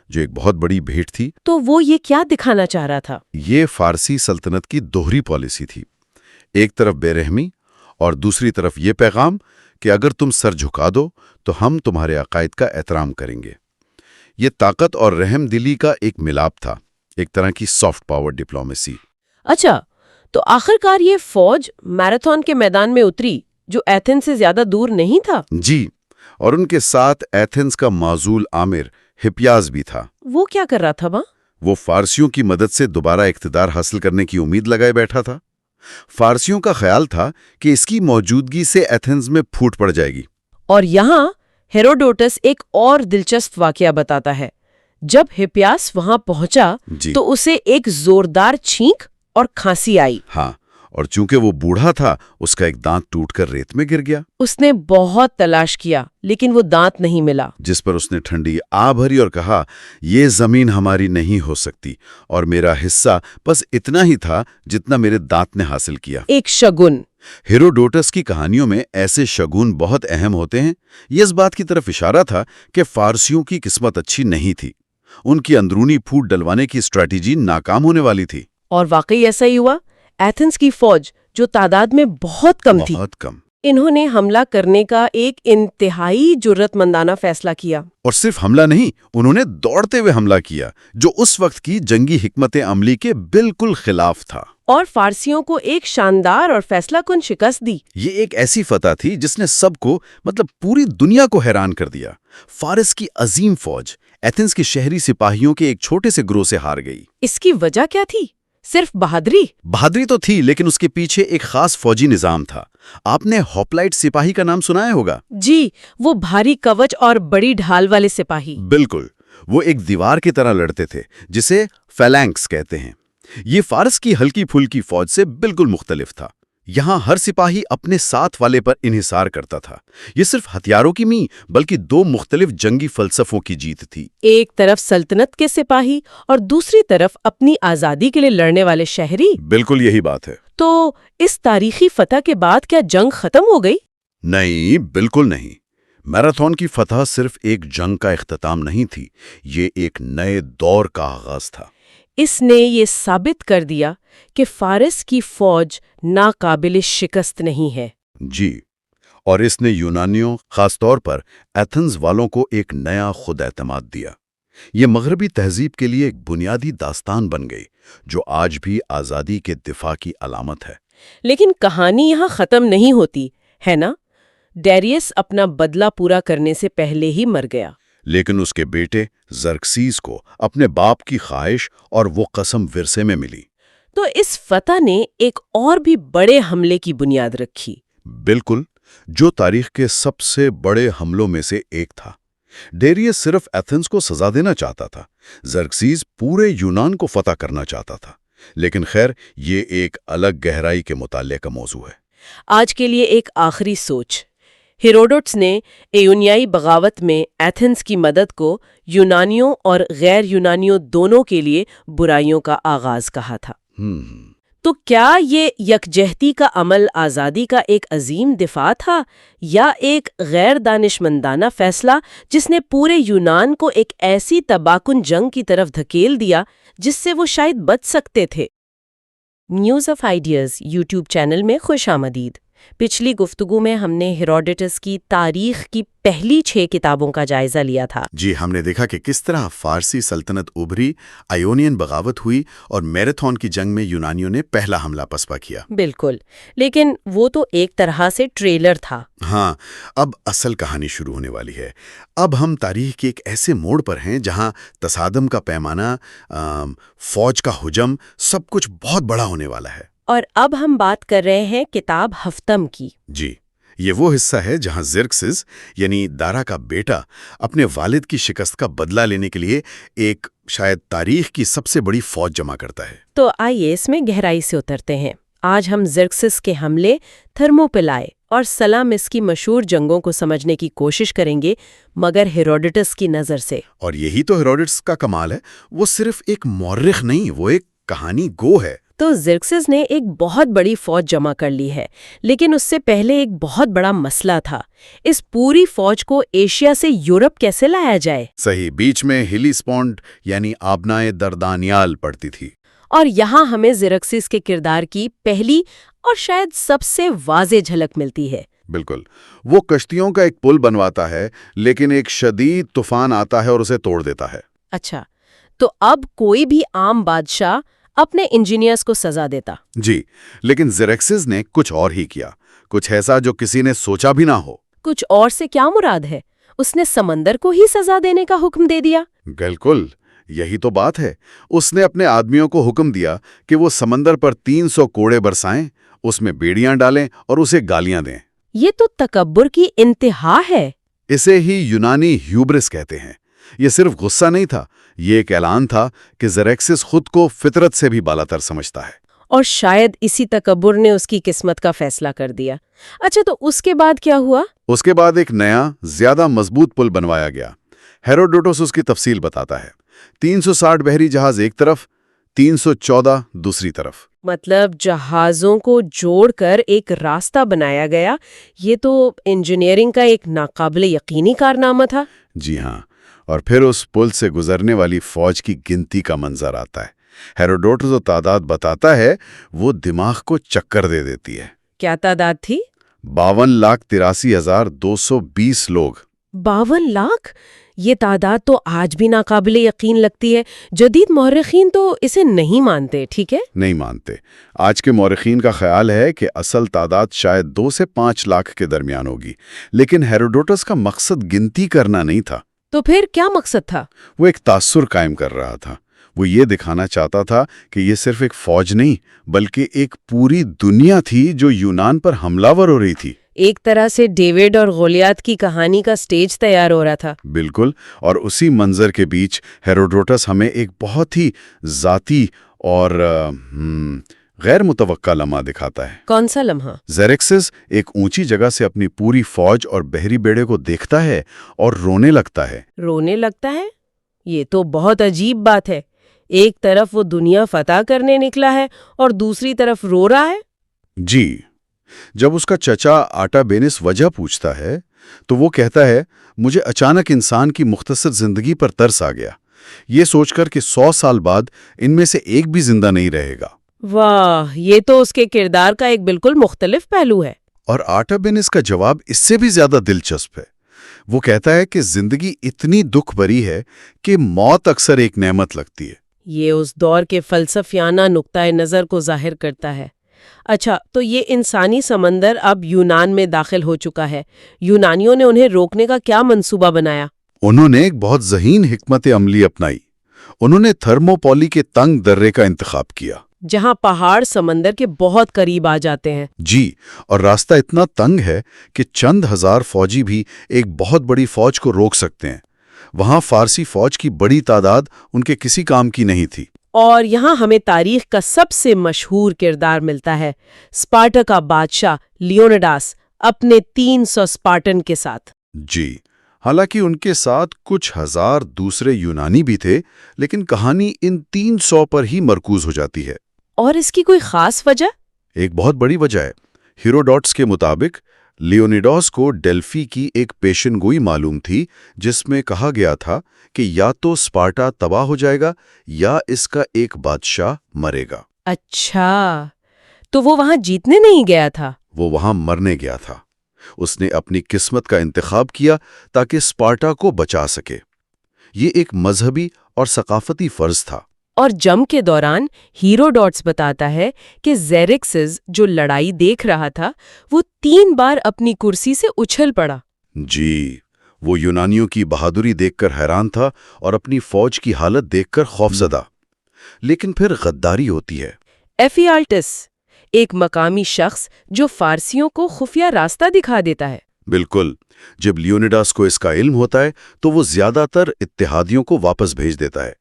جو ایک بہت بڑی بھیٹ تھی۔ تو وہ یہ کیا دکھانا چاہ رہا تھا؟ یہ فارسی سلطنت کی دوہری پالیسی تھی، ایک طرف بے رحمی اور دوسری طرف یہ پیغام کہ اگر تم سر جھکا دو تو ہم تمہارے عقائد کا احترام کریں گے۔ یہ طاقت اور رحم دلی کا ایک ملاپ تھا، ایک طرح کی سافٹ پاور ڈپلومیسی۔ اچھا، تو آخرکار یہ فوج میراتھن کے میدان میں اتری جو ایتھنز سے زیادہ دور نہیں تھا؟ جی، اور ان کے ساتھ ایتھنز کا معزول آمر ہپیاس بھی تھا۔ وہ کیا کر رہا تھا وہاں؟ وہ فارسیوں کی مدد سے دوبارہ اقتدار حاصل کرنے کی امید لگائے بیٹھا تھا۔ فارسیوں کا خیال تھا کہ اس کی موجودگی سے ایتھنز میں پھوٹ پڑ جائے گی۔ اور یہاں ہیروڈوٹس ایک اور دلچسپ واقعہ بتاتا ہے۔ جب ہپیاس وہاں پہنچا جی، تو اسے ایک زوردار چھینک اور کھانسی آئی۔ ہاں، اور چونکہ وہ بوڑھا تھا، اس کا ایک دانت ٹوٹ کر ریت میں گر گیا، اس نے بہت تلاش کیا لیکن وہ دانت نہیں ملا۔ جس پر اس نے ٹھنڈی آہ بھری اور کہا، یہ زمین ہماری نہیں ہو سکتی، اور میرا حصہ بس اتنا ہی تھا جتنا میرے دانت نے حاصل کیا۔ ایک شگن۔ ہیروڈوٹس کی کہانیوں میں ایسے شگون بہت اہم ہوتے ہیں۔ یہ اس بات کی طرف اشارہ تھا کہ فارسیوں کی قسمت اچھی نہیں تھی، ان کی اندرونی پھوٹ ڈلوانے کی اسٹریٹجی ناکام ہونے والی تھی۔ اور واقعی ایسا ہی ہوا۔ ایتھنز کی فوج جو تعداد میں بہت کم تھی، بہت کم، انہوں نے حملہ کرنے کا ایک انتہائی جرأت مندانہ فیصلہ کیا۔ اور صرف حملہ نہیں، انہوں نے دوڑتے ہوئے حملہ کیا، جو اس وقت کی جنگی حکمت عملی کے بالکل خلاف تھا، اور فارسیوں کو ایک شاندار اور فیصلہ کن شکست دی۔ یہ ایک ایسی فتح تھی جس نے سب کو، مطلب پوری دنیا کو حیران کر دیا۔ فارس کی عظیم فوج ایتھنز کے شہری سپاہیوں کے ایک چھوٹے سے گروہ سے ہار گئی۔ اس کی وجہ کیا تھی؟ صرف بہادری؟ بہادری تو تھی، لیکن اس کے پیچھے ایک خاص فوجی نظام تھا۔ آپ نے ہوپلائٹ سپاہی کا نام سنا ہوگا؟ جی، وہ بھاری کوچ اور بڑی ڈھال والے سپاہی۔ بالکل، وہ ایک دیوار کی طرح لڑتے تھے جسے فیلینکس کہتے ہیں۔ یہ فارس کی ہلکی پھلکی فوج سے بالکل مختلف تھا۔ یہاں ہر سپاہی اپنے ساتھ والے پر انحصار کرتا تھا۔ یہ صرف ہتھیاروں کی نہیں بلکہ دو مختلف جنگی فلسفوں کی جیت تھی۔ ایک طرف سلطنت کے سپاہی اور دوسری طرف اپنی آزادی کے لیے لڑنے والے شہری۔ بالکل یہی بات ہے۔ تو اس تاریخی فتح کے بعد کیا جنگ ختم ہو گئی؟ نہیں، بالکل نہیں۔ میراتھن کی فتح صرف ایک جنگ کا اختتام نہیں تھی، یہ ایک نئے دور کا آغاز تھا۔ اس نے یہ ثابت کر دیا کہ فارس کی فوج ناقابل شکست نہیں ہے۔ جی، اور اس نے یونانیوں، خاص طور پر ایتھنز والوں کو ایک نیا خود اعتماد دیا۔ یہ مغربی تہذیب کے لیے ایک بنیادی داستان بن گئی جو آج بھی آزادی کے دفاع کی علامت ہے۔ لیکن کہانی یہاں ختم نہیں ہوتی ہے نا؟ ڈیریس اپنا بدلہ پورا کرنے سے پہلے ہی مر گیا، لیکن اس کے بیٹے زرکسیس کو اپنے باپ کی خواہش اور وہ قسم ورثے میں ملی۔ تو اس فتح نے ایک اور بھی بڑے حملے کی بنیاد رکھی۔ بالکل، جو تاریخ کے سب سے بڑے حملوں میں سے ایک تھا۔ ڈیریس صرف ایتھنز کو سزا دینا چاہتا تھا، زرکسیس پورے یونان کو فتح کرنا چاہتا تھا۔ لیکن خیر یہ ایک الگ گہرائی کے مطالعے کا موضوع ہے۔ آج کے لیے ایک آخری سوچ۔ ہیروڈوٹس نے ایونیائی بغاوت میں ایتھنز کی مدد کو یونانیوں اور غیر یونانیوں دونوں کے لیے برائیوں کا آغاز کہا تھا۔ تو کیا یہ یکجہتی کا عمل آزادی کا ایک عظیم دفاع تھا، یا ایک غیر دانشمندانہ فیصلہ جس نے پورے یونان کو ایک ایسی تباہ کن جنگ کی طرف دھکیل دیا جس سے وہ شاید بچ سکتے تھے؟ News of ideas YouTube channel میں خوش آمدید۔ پچھلی گفتگو میں ہم نے ہیروڈوٹس کی تاریخ کی پہلی 6 کتابوں کا جائزہ لیا تھا۔ جی، ہم نے دیکھا کہ کس طرح فارسی سلطنت ابھری، آئیونین بغاوت ہوئی اور میراتھون کی جنگ میں یونانیوں نے پہلا حملہ پسپا کیا۔ بالکل، لیکن وہ تو ایک طرح سے ٹریلر تھا۔ ہاں، اب اصل کہانی شروع ہونے والی ہے۔ اب ہم تاریخ کے ایک ایسے موڑ پر ہیں جہاں تصادم کا پیمانہ، فوج کا ہجوم، سب کچھ بہت بڑا ہونے والا ہے۔ اور اب ہم بات کر رہے ہیں کتاب ہفتم کی۔ جی، یہ وہ حصہ ہے جہاں زرکسس یعنی دارا کا بیٹا اپنے والد کی شکست کا بدلہ لینے کے لیے ایک شاید تاریخ کی سب سے بڑی فوج جمع کرتا ہے۔ تو آئیے اس میں گہرائی سے اترتے ہیں۔ آج ہم زرکسس کے حملے، تھرموپلائے اور سلامس کی مشہور جنگوں کو سمجھنے کی کوشش کریں گے، مگر ہیروڈوٹس کی نظر سے۔ اور یہی تو ہیروڈوٹس کا کمال ہے، وہ صرف ایک مورخ نہیں، وہ ایک کہانی گو ہے۔ تو زرکسس نے ایک بہت بڑی فوج جمع کر لی ہے، لیکن اس سے پہلے ایک بہت بڑا مسئلہ تھا۔ اس پوری فوج کو ایشیا سے یورپ کیسے لایا جائے؟ صحیح، بیچ میں ہیلیسپونٹ یعنی آبنائے دردانیال پڑتی تھی۔ اور یہاں ہمیں زرکسس کے کردار کی پہلی اور شاید سب سے واضح جھلک ملتی ہے۔ بالکل، وہ کشتیوں کا ایک پل بنواتا ہے، لیکن ایک شدید طوفان آتا ہے اور اسے توڑ دیتا ہے۔ اچھا، تو اب کوئی بھی عام بادشاہ اپنے انجینئرز کو سزا دیتا۔ جی، لیکن زرکسس نے کچھ اور ہی کیا، کچھ ایسا جو کسی نے سوچا بھی نہ ہو۔ کچھ اور سے کیا مراد ہے؟ اس نے سمندر کو ہی سزا دینے کا حکم دے دیا؟ بالکل، یہی تو بات ہے۔ اس نے اپنے آدمیوں کو حکم دیا کہ وہ سمندر پر 300 کوڑے برسائیں، اس میں بیڑیاں ڈالیں اور اسے گالیاں دیں۔ یہ تو تکبر کی انتہا ہے۔ اسے ہی یونانی ہیوبرس کہتے ہیں۔ یہ صرف غصہ نہیں تھا، یہ ایک اعلان تھا کہ زرکسس خود کو فطرت سے بھی بالاتر سمجھتا ہے۔ اور شاید اسی تکبر نے اس کی قسمت کا فیصلہ کر دیا۔ اچھا، تو اس کے بعد کیا ہوا؟ اس کے بعد ایک نیا، زیادہ مضبوط پل بنوایا گیا۔ ہیروڈوٹس اس کی تفصیل بتاتا ہے۔ 360 بحری جہاز ایک طرف، 314 دوسری طرف۔ مطلب جہازوں کو جوڑ کر ایک راستہ بنایا گیا۔ یہ تو انجینئرنگ کا ایک ناقابل یقینی کارنامہ تھا۔ جی ہاں، اور پھر اس پل سے گزرنے والی فوج کی گنتی کا منظر آتا ہے۔ ہیروڈوٹس جو تعداد بتاتا ہے وہ دماغ کو چکر دے دیتی ہے۔ کیا تعداد تھی؟ 52,83,220 لوگ۔ 52 لاکھ؟ یہ تعداد تو آج بھی ناقابل یقین لگتی ہے۔ جدید مورخین تو اسے نہیں مانتے، ٹھیک ہے؟ نہیں مانتے۔ آج کے مورخین کا خیال ہے کہ اصل تعداد شاید 2 سے 5 لاکھ کے درمیان ہوگی، لیکن ہیروڈوٹس کا مقصد گنتی کرنا نہیں تھا۔ تو پھر کیا مقصد تھا؟ وہ ایک تاثر قائم کر رہا تھا۔ وہ یہ دکھانا چاہتا تھا کہ یہ صرف ایک فوج نہیں، بلکہ ایک پوری دنیا تھی جو یونان پر حملہ ور ہو رہی تھی۔ ایک طرح سے ڈیوڈ اور گولیات کی کہانی کا سٹیج تیار ہو رہا تھا۔ بالکل، اور اسی منظر کے بیچ ہیروڈوٹس ہمیں ایک بہت ہی ذاتی اور غیر متوقع لمحہ دکھاتا ہے۔ کون سا لمحہ؟ زرکسس ایک اونچی جگہ سے اپنی پوری فوج اور بحری بیڑے کو دیکھتا ہے اور رونے لگتا ہے۔ رونے لگتا ہے؟ یہ تو بہت عجیب بات ہے۔ ایک طرف وہ دنیا فتح کرنے نکلا ہے اور دوسری طرف رو رہا ہے۔ جی، جب اس کا چچا آٹا بینس وجہ پوچھتا ہے تو وہ کہتا ہے، مجھے اچانک انسان کی مختصر زندگی پر ترس آ گیا، یہ سوچ کر کہ 100 سال بعد ان میں سے ایک بھی زندہ نہیں رہے گا۔ واہ، یہ تو اس کے کردار کا ایک بالکل مختلف پہلو ہے۔ اور آٹا بینس کا جواب اس سے بھی زیادہ دلچسپ ہے۔ وہ کہتا ہے کہ زندگی اتنی دکھ بھری ہے کہ موت اکثر ایک نعمت لگتی ہے۔ یہ اس دور کے فلسفیانہ نقطۂ نظر کو ظاہر کرتا ہے۔ اچھا، تو یہ انسانی سمندر اب یونان میں داخل ہو چکا ہے۔ یونانیوں نے انہیں روکنے کا کیا منصوبہ بنایا؟ انہوں نے ایک بہت ذہین حکمت عملی اپنائی۔ انہوں نے تھرموپولی کے تنگ درے کا انتخاب کیا، جہاں پہاڑ سمندر کے بہت قریب آ جاتے ہیں۔ جی، اور راستہ اتنا تنگ ہے کہ چند ہزار فوجی بھی ایک بہت بڑی فوج کو روک سکتے ہیں۔ وہاں فارسی فوج کی بڑی تعداد ان کے کسی کام کی نہیں تھی۔ اور یہاں ہمیں تاریخ کا سب سے مشہور کردار ملتا ہے، اسپارٹا کا بادشاہ لیونیڈاس اپنے 300 اسپارٹن کے ساتھ۔ جی، حالانکہ ان کے ساتھ کچھ ہزار دوسرے یونانی بھی تھے، لیکن کہانی ان 300 پر ہی مرکوز ہو جاتی ہے۔ اور اس کی کوئی خاص وجہ؟ ایک بہت بڑی وجہ ہے۔ ہیروڈوٹس کے مطابق لیونیڈاس کو ڈیلفی کی ایک پیشن گوئی معلوم تھی، جس میں کہا گیا تھا کہ یا تو اسپارٹا تباہ ہو جائے گا یا اس کا ایک بادشاہ مرے گا۔ اچھا، تو وہ وہاں جیتنے نہیں گیا تھا؟ وہ وہاں مرنے گیا تھا۔ اس نے اپنی قسمت کا انتخاب کیا تاکہ اسپارٹا کو بچا سکے۔ یہ ایک مذہبی اور ثقافتی فرض تھا۔ اور جنگ کے دوران ہیروڈوٹس بتاتا ہے کہ زیرکسز جو لڑائی دیکھ رہا تھا وہ 3 بار اپنی کرسی سے اچھل پڑا۔ جی، وہ یونانیوں کی بہادری دیکھ کر حیران تھا اور اپنی فوج کی حالت دیکھ کر خوفزدہ۔ لیکن پھر غداری ہوتی ہے۔ ایفیالٹس، ایک مقامی شخص جو فارسیوں کو خفیہ راستہ دکھا دیتا ہے۔ بالکل، جب لیونیڈاس کو اس کا علم ہوتا ہے تو وہ زیادہ تر اتحادیوں کو واپس بھیج دیتا ہے،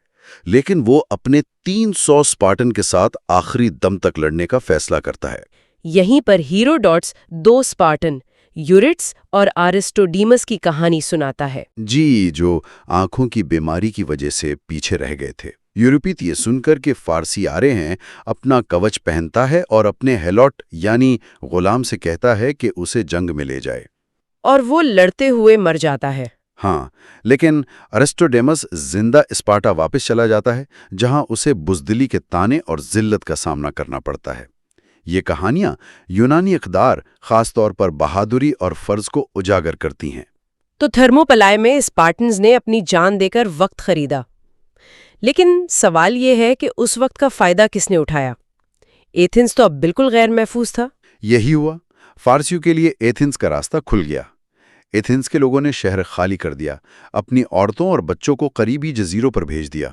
لیکن وہ اپنے 300 اسپارٹن کے ساتھ آخری دم تک لڑنے کا فیصلہ کرتا ہے۔ یہیں پر ہیروڈوٹس 2 اسپارٹن، یورٹس اور آرسٹوڈیمس کی کہانی سناتا ہے۔ جی، جو آنکھوں کی بیماری کی وجہ سے پیچھے رہ گئے تھے۔ یورپیت یہ سن کر کہ فارسی آ رہے ہیں، اپنا کوچ پہنتا ہے اور اپنے ہیلوٹ یعنی غلام سے کہتا ہے کہ اسے جنگ میں لے جائے۔ اور وہ لڑتے ہوئے مر جاتا ہے۔ ہاں، لیکن ارسٹوڈیمس زندہ اسپارٹا واپس چلا جاتا ہے، جہاں اسے بزدلی کے طانے اور ذلت کا سامنا کرنا پڑتا ہے۔ یہ کہانیاں یونانی اقدار، خاص طور پر بہادری اور فرض کو اجاگر کرتی ہیں۔ تو تھرموپلائے میں اسپارٹنز نے اپنی جان دے کر وقت خریدا، لیکن سوال یہ ہے کہ اس وقت کا فائدہ کس نے اٹھایا؟ ایتھنز تو اب بالکل غیر محفوظ تھا۔ یہی ہوا، فارسیوں کے لیے ایتھنز کا راستہ کھل گیا۔ ایتھنز کے لوگوں نے شہر خالی کر دیا، اپنی عورتوں اور بچوں کو قریبی جزیروں پر بھیج دیا۔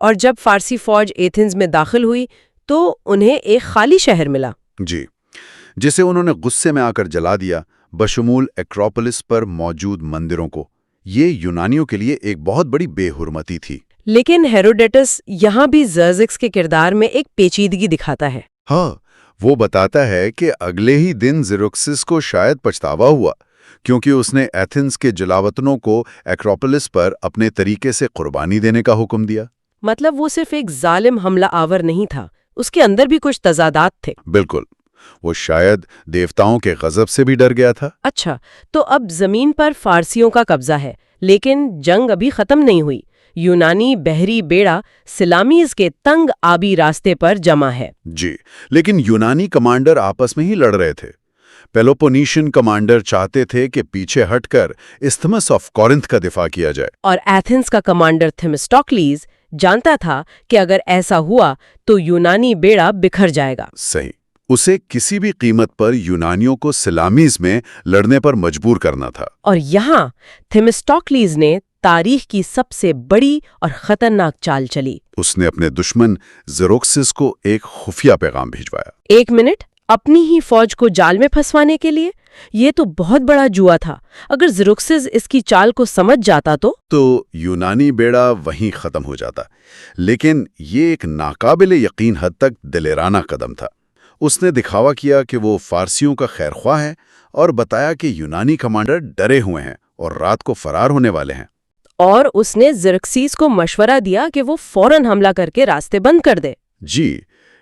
اور جب فارسی فوج ایتھنز میں داخل ہوئی تو انہیں ایک خالی شہر ملا۔ جی، جسے انہوں نے غصے میں آ کر جلا دیا، بشمول ایکروپولس پر موجود مندروں کو۔ یہ یونانیوں کے لیے ایک بہت بڑی بے حرمتی تھی۔ لیکن ہیروڈیٹس یہاں بھی زرزکس کے کردار میں ایک پیچیدگی دکھاتا ہے۔ ہاں، وہ بتاتا ہے کہ اگلے ہی دن زیروکسس کو شاید پچھتاوا ہوا، کیونکہ اس نے ایتھنز کے جلاوطنوں کو ایکروپولس پر اپنے طریقے سے قربانی دینے کا حکم دیا۔ مطلب وہ صرف ایک ظالم حملہ آور نہیں تھا، اس کے اندر بھی کچھ تضادات تھے۔ بالکل، وہ شاید دیوتاؤں کے غضب سے بھی ڈر گیا تھا۔ اچھا، تو اب زمین پر فارسیوں کا قبضہ ہے، لیکن جنگ ابھی ختم نہیں ہوئی۔ یونانی بحری بیڑا سلامیز کے تنگ آبی راستے پر جمع ہے۔ جی، لیکن یونانی کمانڈر آپس میں ہی لڑ رہے تھے۔ پیلوپونیشین کمانڈر چاہتے تھے کہ پیچھے ہٹ کر استھمس آف کورنتھ کا دفاع کیا جائے، اور ایتھنز کا کمانڈر تھیمسٹوکلیز جانتا تھا کہ اگر ایسا ہوا تو یونانی بیڑا بکھر جائے گا۔ صحیح، اسے کسی بھی قیمت پر یونانیوں کو سلامیز میں لڑنے پر مجبور کرنا تھا۔ اور یہاں تھیمسٹوکلیز نے تاریخ کی سب سے بڑی اور خطرناک چال چلی۔ اس نے اپنے دشمن زیروکسس کو ایک خفیہ پیغام بھیجوایا۔ 1 منٹ، اپنی ہی فوج کو جال میں پھنسوانے کے لیے؟ یہ تو بہت بڑا جوا تھا۔ اگر زیروکسس اس کی چال کو سمجھ جاتا تو یونانی بیڑا وہیں ختم ہو جاتا، لیکن یہ ایک ناقابل یقین حد تک دلیرانہ قدم تھا۔ اس نے دکھاوا کیا کہ وہ فارسیوں کا خیرخواہ ہے اور بتایا کہ یونانی کمانڈر ڈرے ہوئے ہیں اور رات کو فرار ہونے والے ہیں۔ اور اس نے زرکسیس کو مشورہ دیا کہ وہ فوراً حملہ کر کے راستے بند کر دے۔ جی،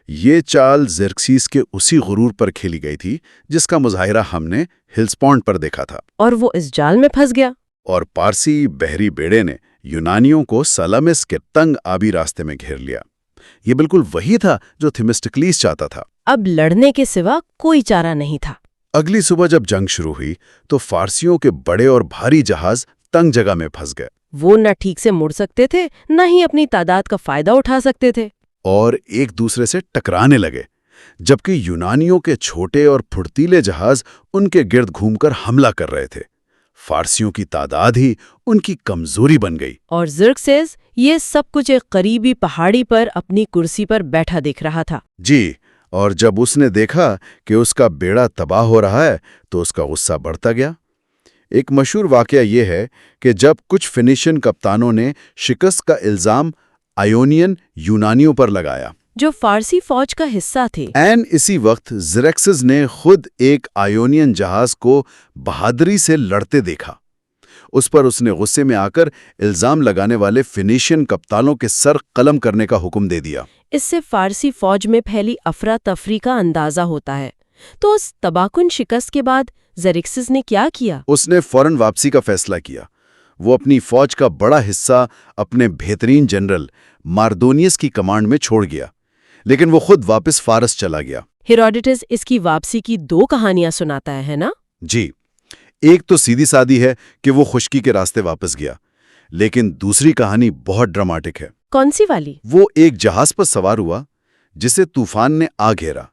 یہ چال زرکسیس کے اسی غرور پر کھیلی گئی تھی جس کا مظاہرہ ہم نے ہلسپونٹ پر دیکھا تھا۔ اور وہ اس جال میں پھنس گیا۔ اور پارسی بحری بیڑے نے یونانیوں کو سلامس کے تنگ آبی راستے میں گھیر لیا۔ یہ بالکل وہی تھا جو تھیمسٹکلیس چاہتا تھا۔ اب لڑنے کے سوا کوئی چارہ نہیں تھا۔ اگلی صبح جب جنگ شروع ہوئی تو فارسیوں کے بڑے اور بھاری جہاز تنگ جگہ میں پھنس گئے۔ وہ نہ ٹھیک سے مڑ سکتے تھے، نہ ہی اپنی تعداد کا فائدہ اٹھا سکتے تھے، اور ایک دوسرے سے ٹکرانے لگے، جبکہ یونانیوں کے چھوٹے اور پھرتیلے جہاز ان کے گرد گھوم کر حملہ کر رہے تھے۔ فارسیوں کی تعداد ہی ان کی کمزوری بن گئی۔ اور زرکسیس یہ سب کچھ ایک قریبی پہاڑی پر اپنی کرسی پر بیٹھا دیکھ رہا تھا۔ جی، اور جب اس نے دیکھا کہ اس کا بیڑا تباہ ہو رہا ہے تو اس کا غصہ بڑھتا گیا۔ ایک مشہور واقعہ یہ ہے کہ جب کچھ فینیشین کپتانوں نے شکست کا الزام آئونین یونانیوں پر لگایا۔ جو فارسی فوج کا حصہ تھے۔ اسی وقت زیرکسس نے خود ایک آئونین جہاز کو بہادری سے لڑتے دیکھا۔ اس پر اس نے غصے میں آ کر الزام لگانے والے فینیشین کپتانوں کے سر قلم کرنے کا حکم دے دیا۔ اس سے فارسی فوج میں پھیلی افراتفری کا اندازہ ہوتا ہے۔ تو اس تباکن شکست کے بعد زیرکسس نے کیا کیا؟ اس نے فوراً واپسی کا فیصلہ کیا۔ وہ اپنی فوج کا بڑا حصہ اپنے بہترین جنرل ماردونیس کی کمانڈ میں چھوڑ گیا، لیکن وہ خود واپس فارس چلا گیا۔ ہیروڈوٹس اس کی واپسی کی 2 کہانیاں سناتا ہے نا؟ جی، ایک تو سیدھی سادی ہے کہ وہ خشکی کے راستے واپس گیا، لیکن دوسری کہانی بہت ڈراماٹک ہے۔ کون سی والی؟ وہ ایک جہاز پر سوار ہوا جسے طوفان نے آ گھیرا۔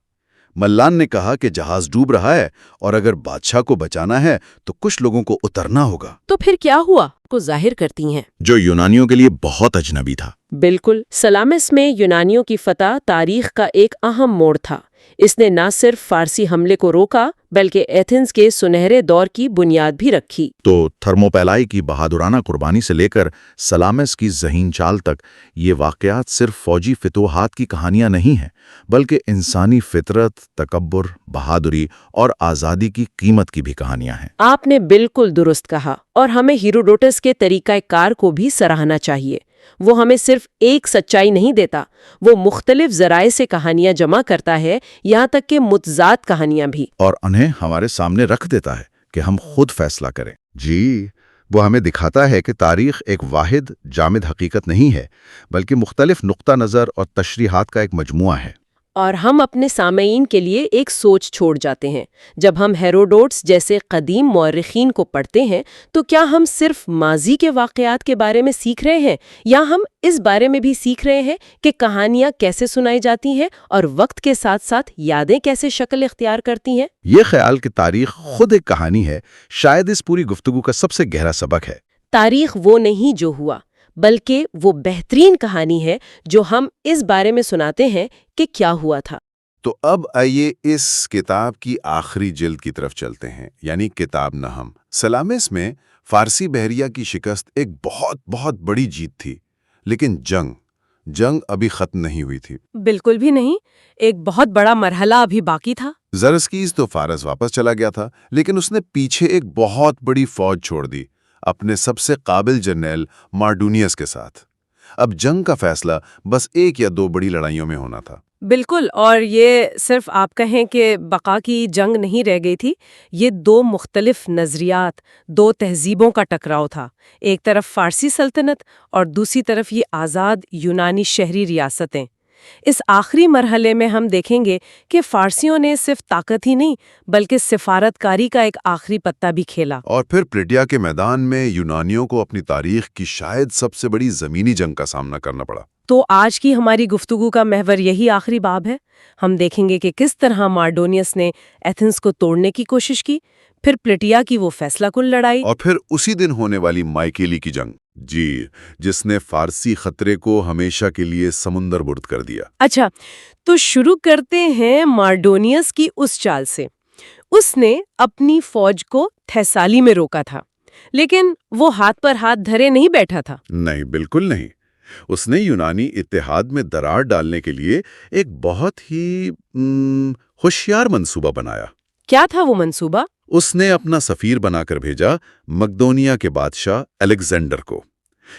ملان نے کہا کہ جہاز ڈوب رہا ہے اور اگر بادشاہ کو بچانا ہے تو کچھ لوگوں کو اترنا ہوگا۔ تو پھر کیا ہوا کو ظاہر کرتی ہیں؟ جو یونانیوں کے لیے بہت اجنبی تھا۔ بالکل، سلامس میں یونانیوں کی فتح تاریخ کا ایک اہم موڑ تھا۔ اس نے نہ صرف فارسی حملے کو روکا بلکہ ایتھنز کے سنہرے دور کی بنیاد بھی رکھی۔ تو تھرموپیلائی کی بہادرانہ قربانی سے لے کر سلامس کی ذہین چال تک یہ واقعات صرف فوجی فتوحات کی کہانیاں نہیں ہیں، بلکہ انسانی فطرت، تکبر، بہادری اور آزادی کی قیمت کی بھی کہانیاں ہیں۔ آپ نے بالکل درست کہا، اور ہمیں ہیروڈوٹس کے طریقہ کار کو بھی سراہنا چاہیے۔ وہ ہمیں صرف ایک سچائی نہیں دیتا، وہ مختلف ذرائع سے کہانیاں جمع کرتا ہے، یہاں تک کہ متضاد کہانیاں بھی، اور انہیں ہمارے سامنے رکھ دیتا ہے کہ ہم خود فیصلہ کریں۔ جی، وہ ہمیں دکھاتا ہے کہ تاریخ ایک واحد جامد حقیقت نہیں ہے، بلکہ مختلف نقطہ نظر اور تشریحات کا ایک مجموعہ ہے۔ اور ہم اپنے سامعین کے لیے ایک سوچ چھوڑ جاتے ہیں۔ جب ہم ہیروڈوٹس جیسے قدیم مورخین کو پڑھتے ہیں تو کیا ہم صرف ماضی کے واقعات کے بارے میں سیکھ رہے ہیں، یا ہم اس بارے میں بھی سیکھ رہے ہیں کہ کہانیاں کیسے سنائی جاتی ہیں اور وقت کے ساتھ ساتھ یادیں کیسے شکل اختیار کرتی ہیں؟ یہ خیال کہ تاریخ خود ایک کہانی ہے شاید اس پوری گفتگو کا سب سے گہرا سبق ہے۔ تاریخ وہ نہیں جو ہوا، بلکہ وہ بہترین کہانی ہے جو ہم اس بارے میں سناتے ہیں کہ کیا ہوا تھا۔ تو اب آئیے اس کتاب کی آخری جلد کی طرف چلتے ہیں، یعنی کتاب نہم۔ سلامس میں فارسی بحریہ کی شکست ایک بہت بڑی جیت تھی، لیکن جنگ ابھی ختم نہیں ہوئی تھی۔ بالکل بھی نہیں، ایک بہت بڑا مرحلہ ابھی باقی تھا۔ زرسکیز تو فارس واپس چلا گیا تھا، لیکن اس نے پیچھے ایک بہت بڑی فوج چھوڑ دی، اپنے سب سے قابل جرنیل ماردونیس کے ساتھ۔ اب جنگ کا فیصلہ بس 1 یا 2 بڑی لڑائیوں میں ہونا تھا۔ بالکل، اور یہ صرف آپ کہیں کہ بقا کی جنگ نہیں رہ گئی تھی، یہ 2 مختلف نظریات، 2 تہذیبوں کا ٹکراؤ تھا۔ ایک طرف فارسی سلطنت اور دوسری طرف یہ آزاد یونانی شہری ریاستیں۔ اس آخری مرحلے میں ہم دیکھیں گے کہ فارسیوں نے صرف طاقت ہی نہیں بلکہ سفارت کاری کا ایک آخری پتہ بھی کھیلا۔ اور پھر پلیٹیا کے میدان میں یونانیوں کو اپنی تاریخ کی شاید سب سے بڑی زمینی جنگ کا سامنا کرنا پڑا۔ تو آج کی ہماری گفتگو کا محور یہی آخری باب ہے۔ ہم دیکھیں گے کہ کس طرح ماردونیس نے ایتھنز کو توڑنے کی کوشش کی، پھر پلیٹیا کی وہ فیصلہ کن لڑائی، اور پھر اسی دن ہونے والی مائیکیلی کی جنگ، جس نے فارسی خطرے کو ہمیشہ کے لیے سمندر برد کر دیا۔ اچھا، تو شروع کرتے ہیں ماردونیس کی اس چال سے۔ اس نے اپنی فوج کو تھیسالی میں روکا تھا، لیکن وہ ہاتھ پر ہاتھ دھرے نہیں بیٹھا تھا۔ نہیں، بالکل نہیں۔ اس نے یونانی اتحاد میں درار ڈالنے کے لیے ایک بہت ہی ہوشیار منصوبہ بنایا۔ کیا تھا وہ منصوبہ؟ اس نے اپنا سفیر بنا کر بھیجا مقدونیہ کے بادشاہ الیگزینڈر کو۔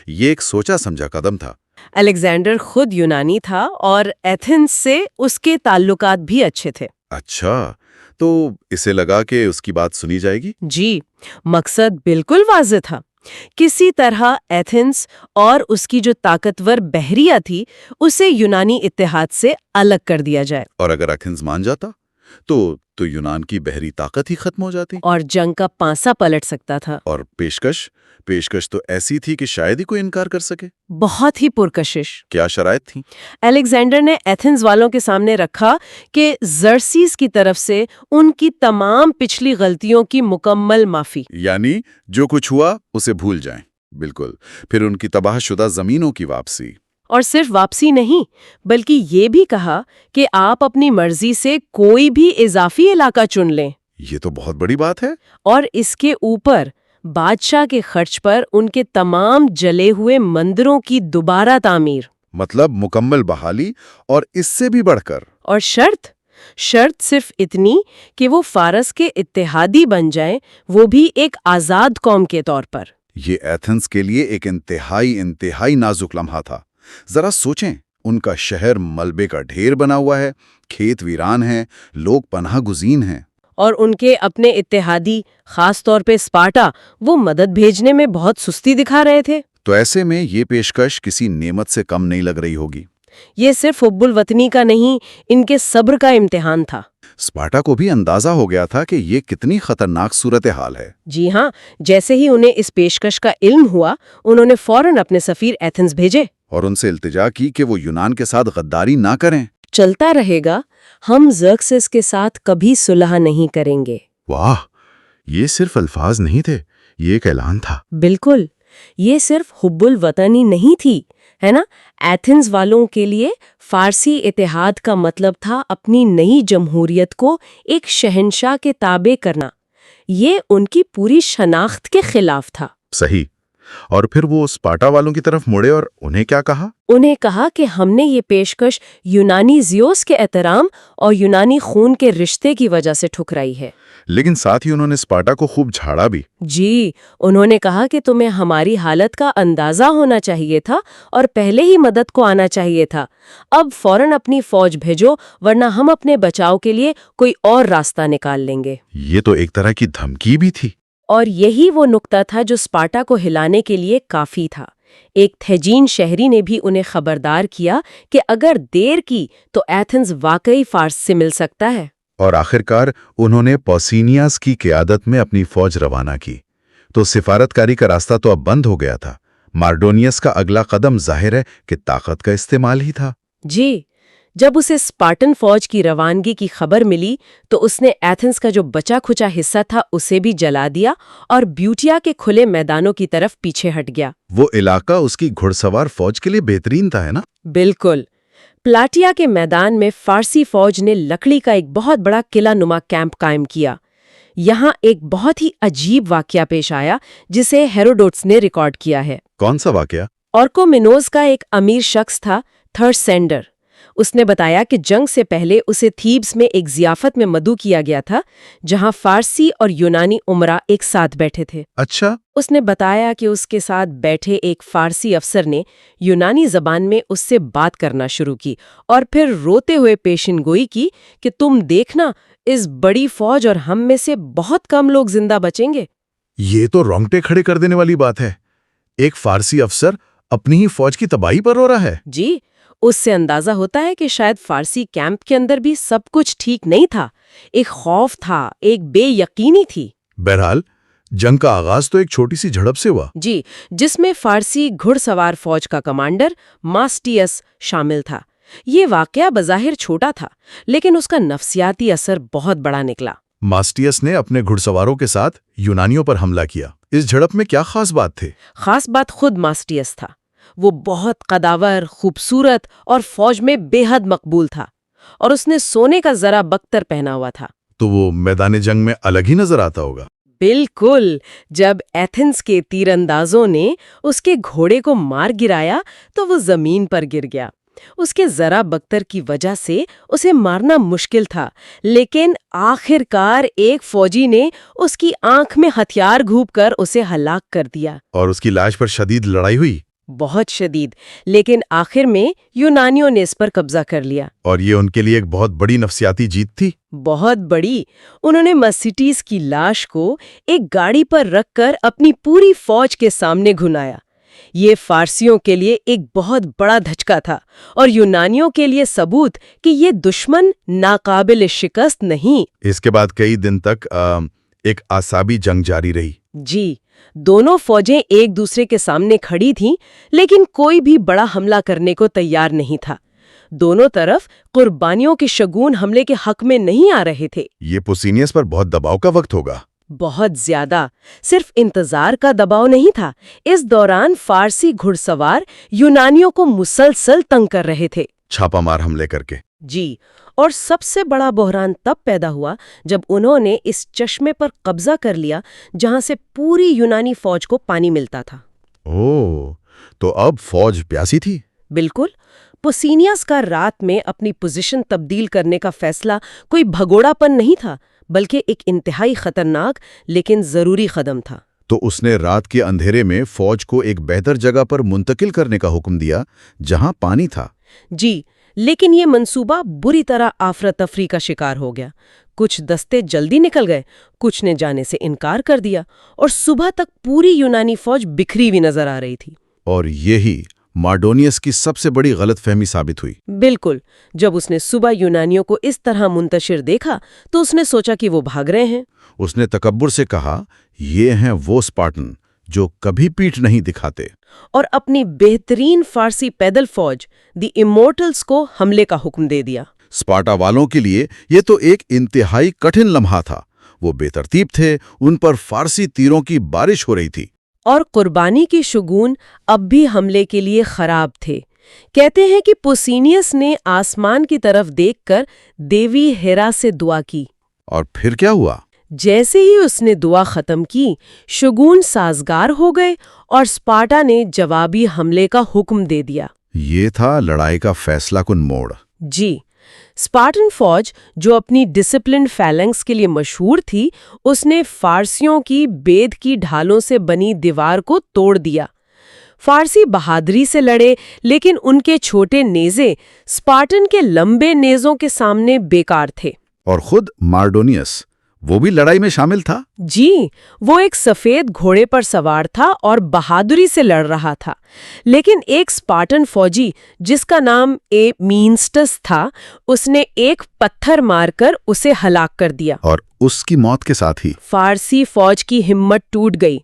یہ ایک سوچا سمجھا قدم تھا۔ الیگزینڈر خود یونانی تھا اور ایتھنز سے اس کے تعلقات بھی اچھے تھے۔ اچھا، تو اسے لگا کہ اس کی بات سنی جائے گی؟ جی، مقصد بالکل واضح تھا۔ کسی طرح ایتھنز اور اس کی جو طاقتور بحریہ تھی اسے یونانی اتحاد سے الگ کر دیا جائے۔ اور اگر ایتھنز مان جاتا تو یونان کی بحری طاقت ہی ختم ہو جاتی اور جنگ کا پانسا پلٹ سکتا تھا۔ اور پیشکش تو ایسی تھی کہ شاید ہی کوئی انکار کر سکے۔ بہت ہی پرکشش۔ کیا شرائط تھیں؟ الیگزینڈر نے ایتھنز والوں کے سامنے رکھا کہ زرسیس کی طرف سے ان کی تمام پچھلی غلطیوں کی مکمل معافی، یعنی جو کچھ ہوا اسے بھول جائیں۔ بالکل، پھر ان کی تباہ شدہ زمینوں کی واپسی۔ اور صرف واپسی نہیں بلکہ یہ بھی کہا کہ آپ اپنی مرضی سے کوئی بھی اضافی علاقہ چن لیں۔ یہ تو بہت بڑی بات ہے۔ اور اس کے اوپر بادشاہ کے خرچ پر ان کے تمام جلے ہوئے مندروں کی دوبارہ تعمیر۔ مطلب مکمل بحالی اور اس سے بھی بڑھ کر. اور شرط صرف اتنی کہ وہ فارس کے اتحادی بن جائیں، وہ بھی ایک آزاد قوم کے طور پر. یہ ایتھنز کے لیے ایک انتہائی نازک لمحہ تھا. ذرا سوچیں، ان کا شہر ملبے کا ڈھیر بنا ہوا ہے، کھیت ویران ہیں، لوگ پناہ گزین ہیں. اور ان کے اپنے اتحادی، خاص طور پہ اسپارٹا، وہ مدد بھیجنے میں بہت سستی دکھا رہے تھے. تو ایسے میں یہ پیشکش کسی نعمت سے کم نہیں لگ رہی ہوگی. یہ صرف حب الوطنی کا نہیں، ان کے صبر کا امتحان تھا. اسپارٹا کو بھی اندازہ ہو گیا تھا کہ یہ کتنی خطرناک صورتحال ہے. جی ہاں، جیسے ہی انہیں اس پیشکش کا علم ہوا، انہوں نے فوراً اپنے سفیر ایتھنز بھیجے اور ان سے التجا کی کہ وہ یونان کے ساتھ غداری نہ کریں. چلتا رہے گا، ہم زرکسس کے ساتھ کبھی صلح نہیں کریں گے. واہ، یہ صرف الفاظ نہیں تھے، یہ ایک اعلان تھا. بالکل، یہ صرف حب الوطنی نہیں تھی، ہے نا. ایتھنز والوں کے لیے فارسی اتحاد کا مطلب تھا اپنی نئی جمہوریت کو ایک شہنشاہ کے تابع کرنا. یہ ان کی پوری شناخت کے خلاف تھا. صحیح. اور پھر وہ اسپارٹا والوں کی طرف مڑے اور انہیں کیا کہا؟ انہیں کہا کہ ہم نے یہ پیشکش یونانی زیوس کے احترام اور یونانی خون کے رشتے کی وجہ سے ٹھکرائی ہے. لیکن ساتھ ہی انہوں نے اسپارٹا کو خوب جھاڑا بھی. جی، انہوں نے کہا کہ تمہیں ہماری حالت کا اندازہ ہونا چاہیے تھا اور پہلے ہی مدد کو آنا چاہیے تھا. اب فوراً اپنی فوج بھیجو، ورنہ ہم اپنے بچاؤ کے لیے کوئی اور راستہ نکال لیں گے. یہ تو ایک طرح کی دھمکی بھی تھی. اور یہی وہ نقطہ تھا جو اسپارٹا کو ہلانے کے لیے کافی تھا. ایک تھیجین شہری نے بھی انہیں خبردار کیا کہ اگر دیر کی تو ایتھنز واقعی فارس سے مل سکتا ہے. اور آخرکار انہوں نے پوسینیاس کی قیادت میں اپنی فوج روانہ کی. تو سفارتکاری کا راستہ تو اب بند ہو گیا تھا. مارڈونیس کا اگلا قدم ظاہر ہے کہ طاقت کا استعمال ہی تھا. جی، جب اسے اسپارٹن فوج کی روانگی کی خبر ملی تو اس نے ایتھنز کا جو بچا کھچا حصہ تھا اسے بھی جلا دیا اور بیوٹیا کے کھلے میدانوں کی طرف پیچھے ہٹ گیا. وہ علاقہ اس کی گھڑ سوار فوج کے لیے بہترین تھا، ہے نا؟ بالکل. پلاٹیا کے میدان میں فارسی فوج نے لکڑی کا ایک بہت بڑا قلعہ نما کیمپ قائم کیا. یہاں ایک بہت ہی عجیب واقعہ پیش آیا جسے ہیروڈوٹس نے ریکارڈ کیا ہے. کون سا واقعہ؟ اورکومینوس کا ایک امیر شخص تھا، تھرسینڈر. اس نے بتایا کہ جنگ سے پہلے اسے تھیبس میں ایک ضیافت میں مدعو کیا گیا تھا جہاں فارسی اور یونانی امراء ایک ساتھ بیٹھے تھے. اچھا. اس نے بتایا کہ اس کے ساتھ بیٹھے ایک فارسی افسر نے یونانی زبان میں اس سے بات کرنا شروع کی اور پھر روتے ہوئے پیشن گوئی کی کہ تم دیکھنا، اس بڑی فوج اور ہم میں سے بہت کم لوگ زندہ بچیں گے. یہ تو رونگٹے کھڑے کر دینے والی بات ہے. ایک فارسی افسر اپنی ہی فوج کی تباہی پر رو رہا ہے. جی، اس سے اندازہ ہوتا ہے کہ شاید فارسی کیمپ کے اندر بھی سب کچھ ٹھیک نہیں تھا. ایک خوف تھا، ایک بے یقینی تھی. بہرحال جنگ کا آغاز تو ایک چھوٹی سی جھڑپ سے ہوا. جی، جس میں فارسی گھڑ سوار فوج کا کمانڈر ماسٹیس شامل تھا. یہ واقعہ بظاہر چھوٹا تھا لیکن اس کا نفسیاتی اثر بہت بڑا نکلا. ماسٹیس نے اپنے گھڑ سواروں کے ساتھ یونانیوں پر حملہ کیا. اس جھڑپ میں کیا خاص بات تھی؟ خاص بات خود ماسٹیس تھا. وہ بہت قداور، خوبصورت اور فوج میں بے حد مقبول تھا اور اس نے سونے کا زرہ بختر پہنا ہوا تھا. تو وہ میدان جنگ میں الگ ہی نظر آتا ہوگا. بالکل. جب ایتھنز کے تیر اندازوں نے اس کے گھوڑے کو مار گرایا تو وہ زمین پر گر گیا. اس کے زرہ بختر کی وجہ سے اسے مارنا مشکل تھا، لیکن آخر کار ایک فوجی نے اس کی آنکھ میں ہتھیار گھونپ کر اسے ہلاک کر دیا. اور اس کی لاش پر شدید لڑائی ہوئی. بہت شدید، لیکن آخر میں یونانیوں نے اس پر قبضہ کر لیا. اور یہ ان کے لیے ایک بہت بڑی نفسیاتی جیت تھی. بہت بڑی. انہوں نے مسٹیس کی لاش کو ایک گاڑی پر رکھ کر اپنی پوری فوج کے سامنے گھنایا. یہ فارسیوں کے لیے ایک بہت بڑا دھچکا تھا اور یونانیوں کے لیے ثبوت کہ یہ دشمن ناقابل شکست نہیں. اس کے بعد کئی دن تک ایک اعصابی جنگ جاری رہی. جی، دونوں فوجیں ایک دوسرے کے سامنے کھڑی تھیں لیکن کوئی بھی بڑا حملہ کرنے کو تیار نہیں تھا. دونوں طرف قربانیوں کے شگون حملے کے حق میں نہیں آ رہے تھے. یہ پوسینیس پر بہت دباؤ کا وقت ہوگا. بہت زیادہ. صرف انتظار کا دباؤ نہیں تھا. اس دوران فارسی گھڑ سوار یونانیوں کو مسلسل تنگ کر رہے تھے، چھاپا مار حملے کر کے. جی، اور سب سے بڑا بحران تب پیدا ہوا جب انہوں نے اس چشمے پر قبضہ کر لیا جہاں سے پوری یونانی فوج کو پانی ملتا تھا. اوہ، تو اب فوج پیاسی تھی. بالکل. پوسینیاس کا رات میں اپنی پوزیشن تبدیل کرنے کا فیصلہ کوئی بھگوڑا پن نہیں تھا، بلکہ ایک انتہائی خطرناک لیکن ضروری قدم تھا. تو اس نے رات کے اندھیرے میں فوج کو ایک بہتر جگہ پر منتقل کرنے کا حکم دیا جہاں پانی تھا. جی، لیکن یہ منصوبہ بری طرح افراتفری کا شکار ہو گیا. کچھ دستے جلدی نکل گئے، کچھ نے جانے سے انکار کر دیا، اور صبح تک پوری یونانی فوج بکھری ہوئی نظر آ رہی تھی. اور یہی مارڈونیس کی سب سے بڑی غلط فہمی ثابت ہوئی. بالکل. جب اس نے صبح یونانیوں کو اس طرح منتشر دیکھا تو اس نے سوچا کہ وہ بھاگ رہے ہیں. اس نے تکبر سے کہا، یہ ہیں وہ اسپارٹن جو کبھی پیٹھ نہیں دکھاتے. اور اپنی بہترین فارسی پیدل فوج دی ایمورٹلز کو حملے کا حکم دے دیا. اسپارٹا والوں کے لیے یہ تو ایک انتہائی کٹھن لمحہ تھا. وہ بے ترتیب تھے، ان پر فارسی تیروں کی بارش ہو رہی تھی. اور قربانی کی شگون اب بھی حملے کے لیے خراب تھے. کہتے ہیں کہ پوسینیس نے آسمان کی طرف دیکھ کر دیوی ہیرا سے دعا کی. اور پھر کیا ہوا؟ جیسے ہی اس نے دعا ختم کی، شگون سازگار ہو گئے اور اسپارٹا نے جوابی حملے کا حکم دے دیا. یہ تھا لڑائی کا فیصلہ کن موڑ. جی، اسپارٹن فوج جو اپنی ڈسپلنڈ فیلنگز کے لیے مشہور تھی، اس نے فارسیوں کی بید کی ڈھالوں سے بنی دیوار کو توڑ دیا. فارسی بہادری سے لڑے، لیکن ان کے چھوٹے نیزے اسپارٹن کے لمبے نیزوں کے سامنے بیکار تھے. اور خود مارڈونیس، وہ بھی لڑائی میں شامل تھا. جی، وہ ایک سفید گھوڑے پر سوار تھا اور بہادری سے لڑ رہا تھا. لیکن ایک اسپارٹن فوجی جس کا نام مینسٹس تھا، اس نے ایک پتھر مار کر اسے ہلاک کر دیا. اور اس کی موت کے ساتھ ہی فارسی فوج کی ہمت ٹوٹ گئی.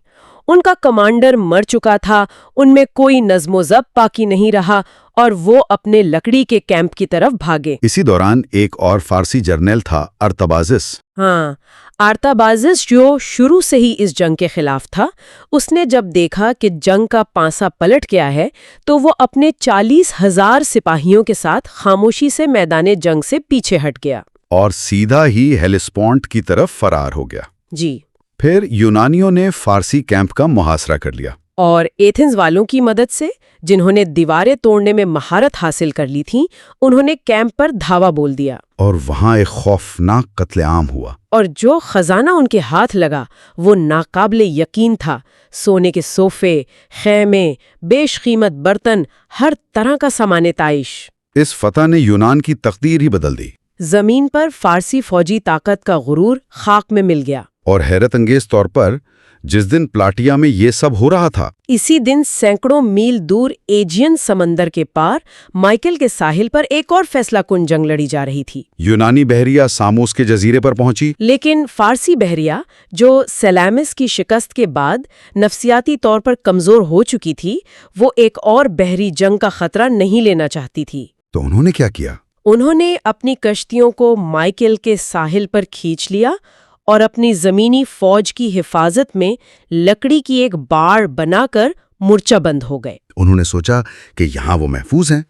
ان کا کمانڈر مر چکا تھا، ان میں کوئی نظم و ضبط باقی نہیں رہا، اور وہ اپنے لکڑی کے کیمپ کی طرف بھاگے. اسی دوران ایک اور فارسی جرنیل تھا، ارطبازس. ہاں، ارطبازس جو شروع سے ہی اس جنگ کے خلاف تھا. اس نے جب دیکھا کہ جنگ کا پانسا پلٹ گیا ہے تو وہ اپنے 40,000 سپاہیوں کے ساتھ خاموشی سے میدان جنگ سے پیچھے ہٹ گیا. اور سیدھا ہی ہیلیسپونٹ کی طرف فرار ہو گیا. جی. پھر یونانیوں نے فارسی کیمپ کا محاصرہ کر لیا. اور ایتھنز والوں کی مدد سے، جنہوں نے دیواریں توڑنے میں مہارت حاصل کر لی تھی، انہوں نے کیمپ پر دھاوا بول دیا. اور وہاں ایک خوفناک قتل عام ہوا. اور جو خزانہ ان کے ہاتھ لگا وہ ناقابل یقین تھا. سونے کے صوفے، خیمے، بیش قیمت برتن، ہر طرح کا سامان تعیش. اس فتح نے یونان کی تقدیر ہی بدل دی. زمین پر فارسی فوجی طاقت کا غرور خاک میں مل گیا. اور حیرت انگیز طور پر جس دن پلاٹیا میں یہ سب ہو رہا تھا، اسی دن سینکڑوں میل دور ایجین سمندر کے پار مائیکل کے ساحل پر ایک اور فیصلہ کن جنگ لڑی جا رہی تھی. یونانی بحریہ ساموس کے جزیرے پر پہنچی. لیکن فارسی بحریہ جو سیلامس کی شکست کے بعد نفسیاتی طور پر کمزور ہو چکی تھی، وہ ایک اور بحری جنگ کا خطرہ نہیں لینا چاہتی تھی. تو انہوں نے کیا کیا؟ انہوں نے اپنی کشتیوں کو مائیکل کے ساحل پر کھینچ لیا اور اپنی زمینی فوج کی حفاظت میں لکڑی کی ایک باڑ بنا کر مورچہ بند ہو گئے. انہوں نے سوچا کہ یہاں وہ محفوظ ہیں.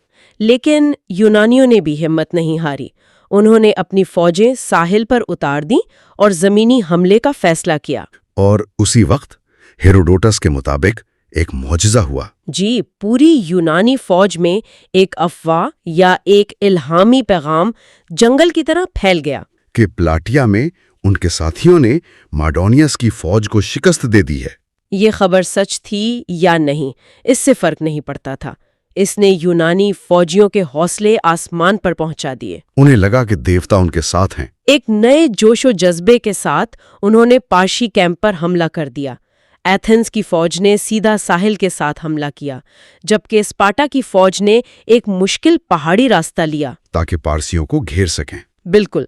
لیکن یونانیوں نے بھی ہمت نہیں ہاری. انہوں نے اپنی فوجیں ساحل پر اتار دیں اور زمینی حملے کا فیصلہ کیا. اور اسی وقت ہیروڈوٹس کے مطابق ایک معجزہ ہوا. جی، پوری یونانی فوج میں ایک افواہ یا ایک الہامی پیغام جنگل کی طرح پھیل گیا کہ پلاٹیا میں ان کے ساتھیوں نے مارڈونیس کی فوج کو شکست دے دی ہے. یہ خبر سچ تھی یا نہیں، اس سے فرق نہیں پڑتا تھا. اس نے یونانی فوجیوں کے حوصلے آسمان پر پہنچا دیے. انہیں لگا کہ دیوتا ان کے ساتھ ہیں. ایک نئے جوش و جذبے کے ساتھ انہوں نے پارشی کیمپ پر حملہ کر دیا. ایتھنز کی فوج نے سیدھا ساحل کے ساتھ حملہ کیا، جبکہ اسپارٹا کی فوج نے ایک مشکل پہاڑی راستہ لیا تاکہ پارسیوں کو گھیر سکیں. بالکل.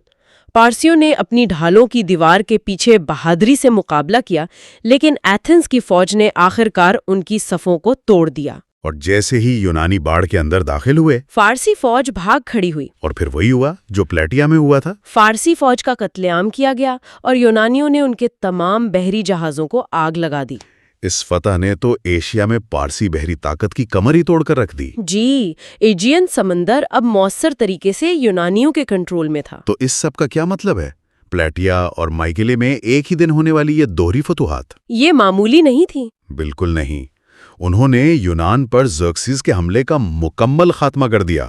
پارسیوں نے اپنی ڈھالوں کی دیوار کے پیچھے بہادری سے مقابلہ کیا، لیکن ایتھنز کی فوج نے آخرکار ان کی صفوں کو توڑ دیا. اور جیسے ہی یونانی باڑ کے اندر داخل ہوئے، فارسی فوج بھاگ کھڑی ہوئی. اور پھر وہی ہوا جو پلیٹیا میں ہوا تھا. فارسی فوج کا قتل عام کیا گیا اور یونانیوں نے ان کے تمام بحری جہازوں کو آگ لگا دی. اس فتح نے تو ایشیا میں پارسی بحری طاقت کی کمر ہی توڑ کر رکھ دی. جی، ایجین سمندر اب مؤثر طریقے سے یونانیوں کے کنٹرول میں تھا. تو اس سب کا کیا مطلب ہے؟ پلیٹیا اور مائیکلے میں ایک ہی دن ہونے والی یہ دوہری فتوحات یہ معمولی نہیں تھی. بالکل نہیں. انہوں نے یونان پر زرکسیز کے حملے کا مکمل خاتمہ کر دیا۔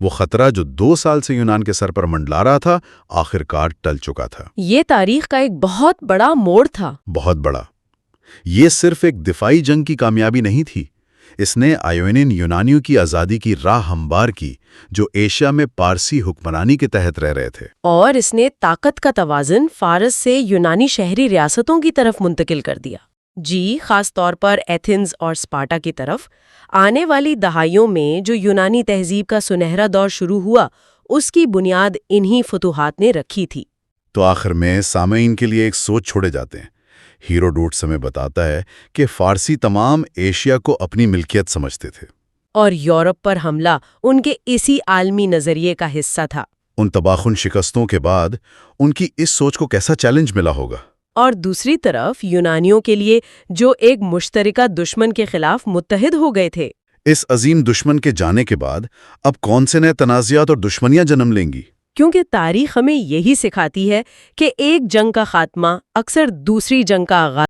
وہ خطرہ جو 2 سال سے یونان کے سر پر منڈلا رہا تھا، آخر کار ٹل چکا تھا۔ یہ تاریخ کا ایک بہت بڑا موڑ تھا۔ بہت بڑا۔ یہ صرف ایک دفاعی جنگ کی کامیابی نہیں تھی، اس نے آئیونین یونانیوں کی آزادی کی راہ ہموار کی جو ایشیا میں پارسی حکمرانی کے تحت رہ رہے تھے۔ اور اس نے طاقت کا توازن فارس سے یونانی شہری ریاستوں کی طرف منتقل کر دیا۔ جی، خاص طور پر ایتھنز اور اسپارٹا کی طرف۔ آنے والی دہائیوں میں جو یونانی تہذیب کا سنہرا دور شروع ہوا، اس کی بنیاد انہی فتوحات نے رکھی تھی۔ تو آخر میں سامعین کے لیے ایک سوچ چھوڑے جاتے ہیں۔ ہیروڈوٹس ہمیں بتاتا ہے کہ فارسی تمام ایشیا کو اپنی ملکیت سمجھتے تھے، اور یورپ پر حملہ ان کے اسی عالمی نظریے کا حصہ تھا۔ ان تباہکن شکستوں کے بعد ان کی اس سوچ کو کیسا چیلنج ملا ہوگا؟ اور دوسری طرف یونانیوں کے لیے جو ایک مشترکہ دشمن کے خلاف متحد ہو گئے تھے۔ اس عظیم دشمن کے جانے کے بعد اب کون سے نئے تنازعات اور دشمنیاں جنم لیں گی؟ کیونکہ تاریخ ہمیں یہی سکھاتی ہے کہ ایک جنگ کا خاتمہ اکثر دوسری جنگ کا آغاز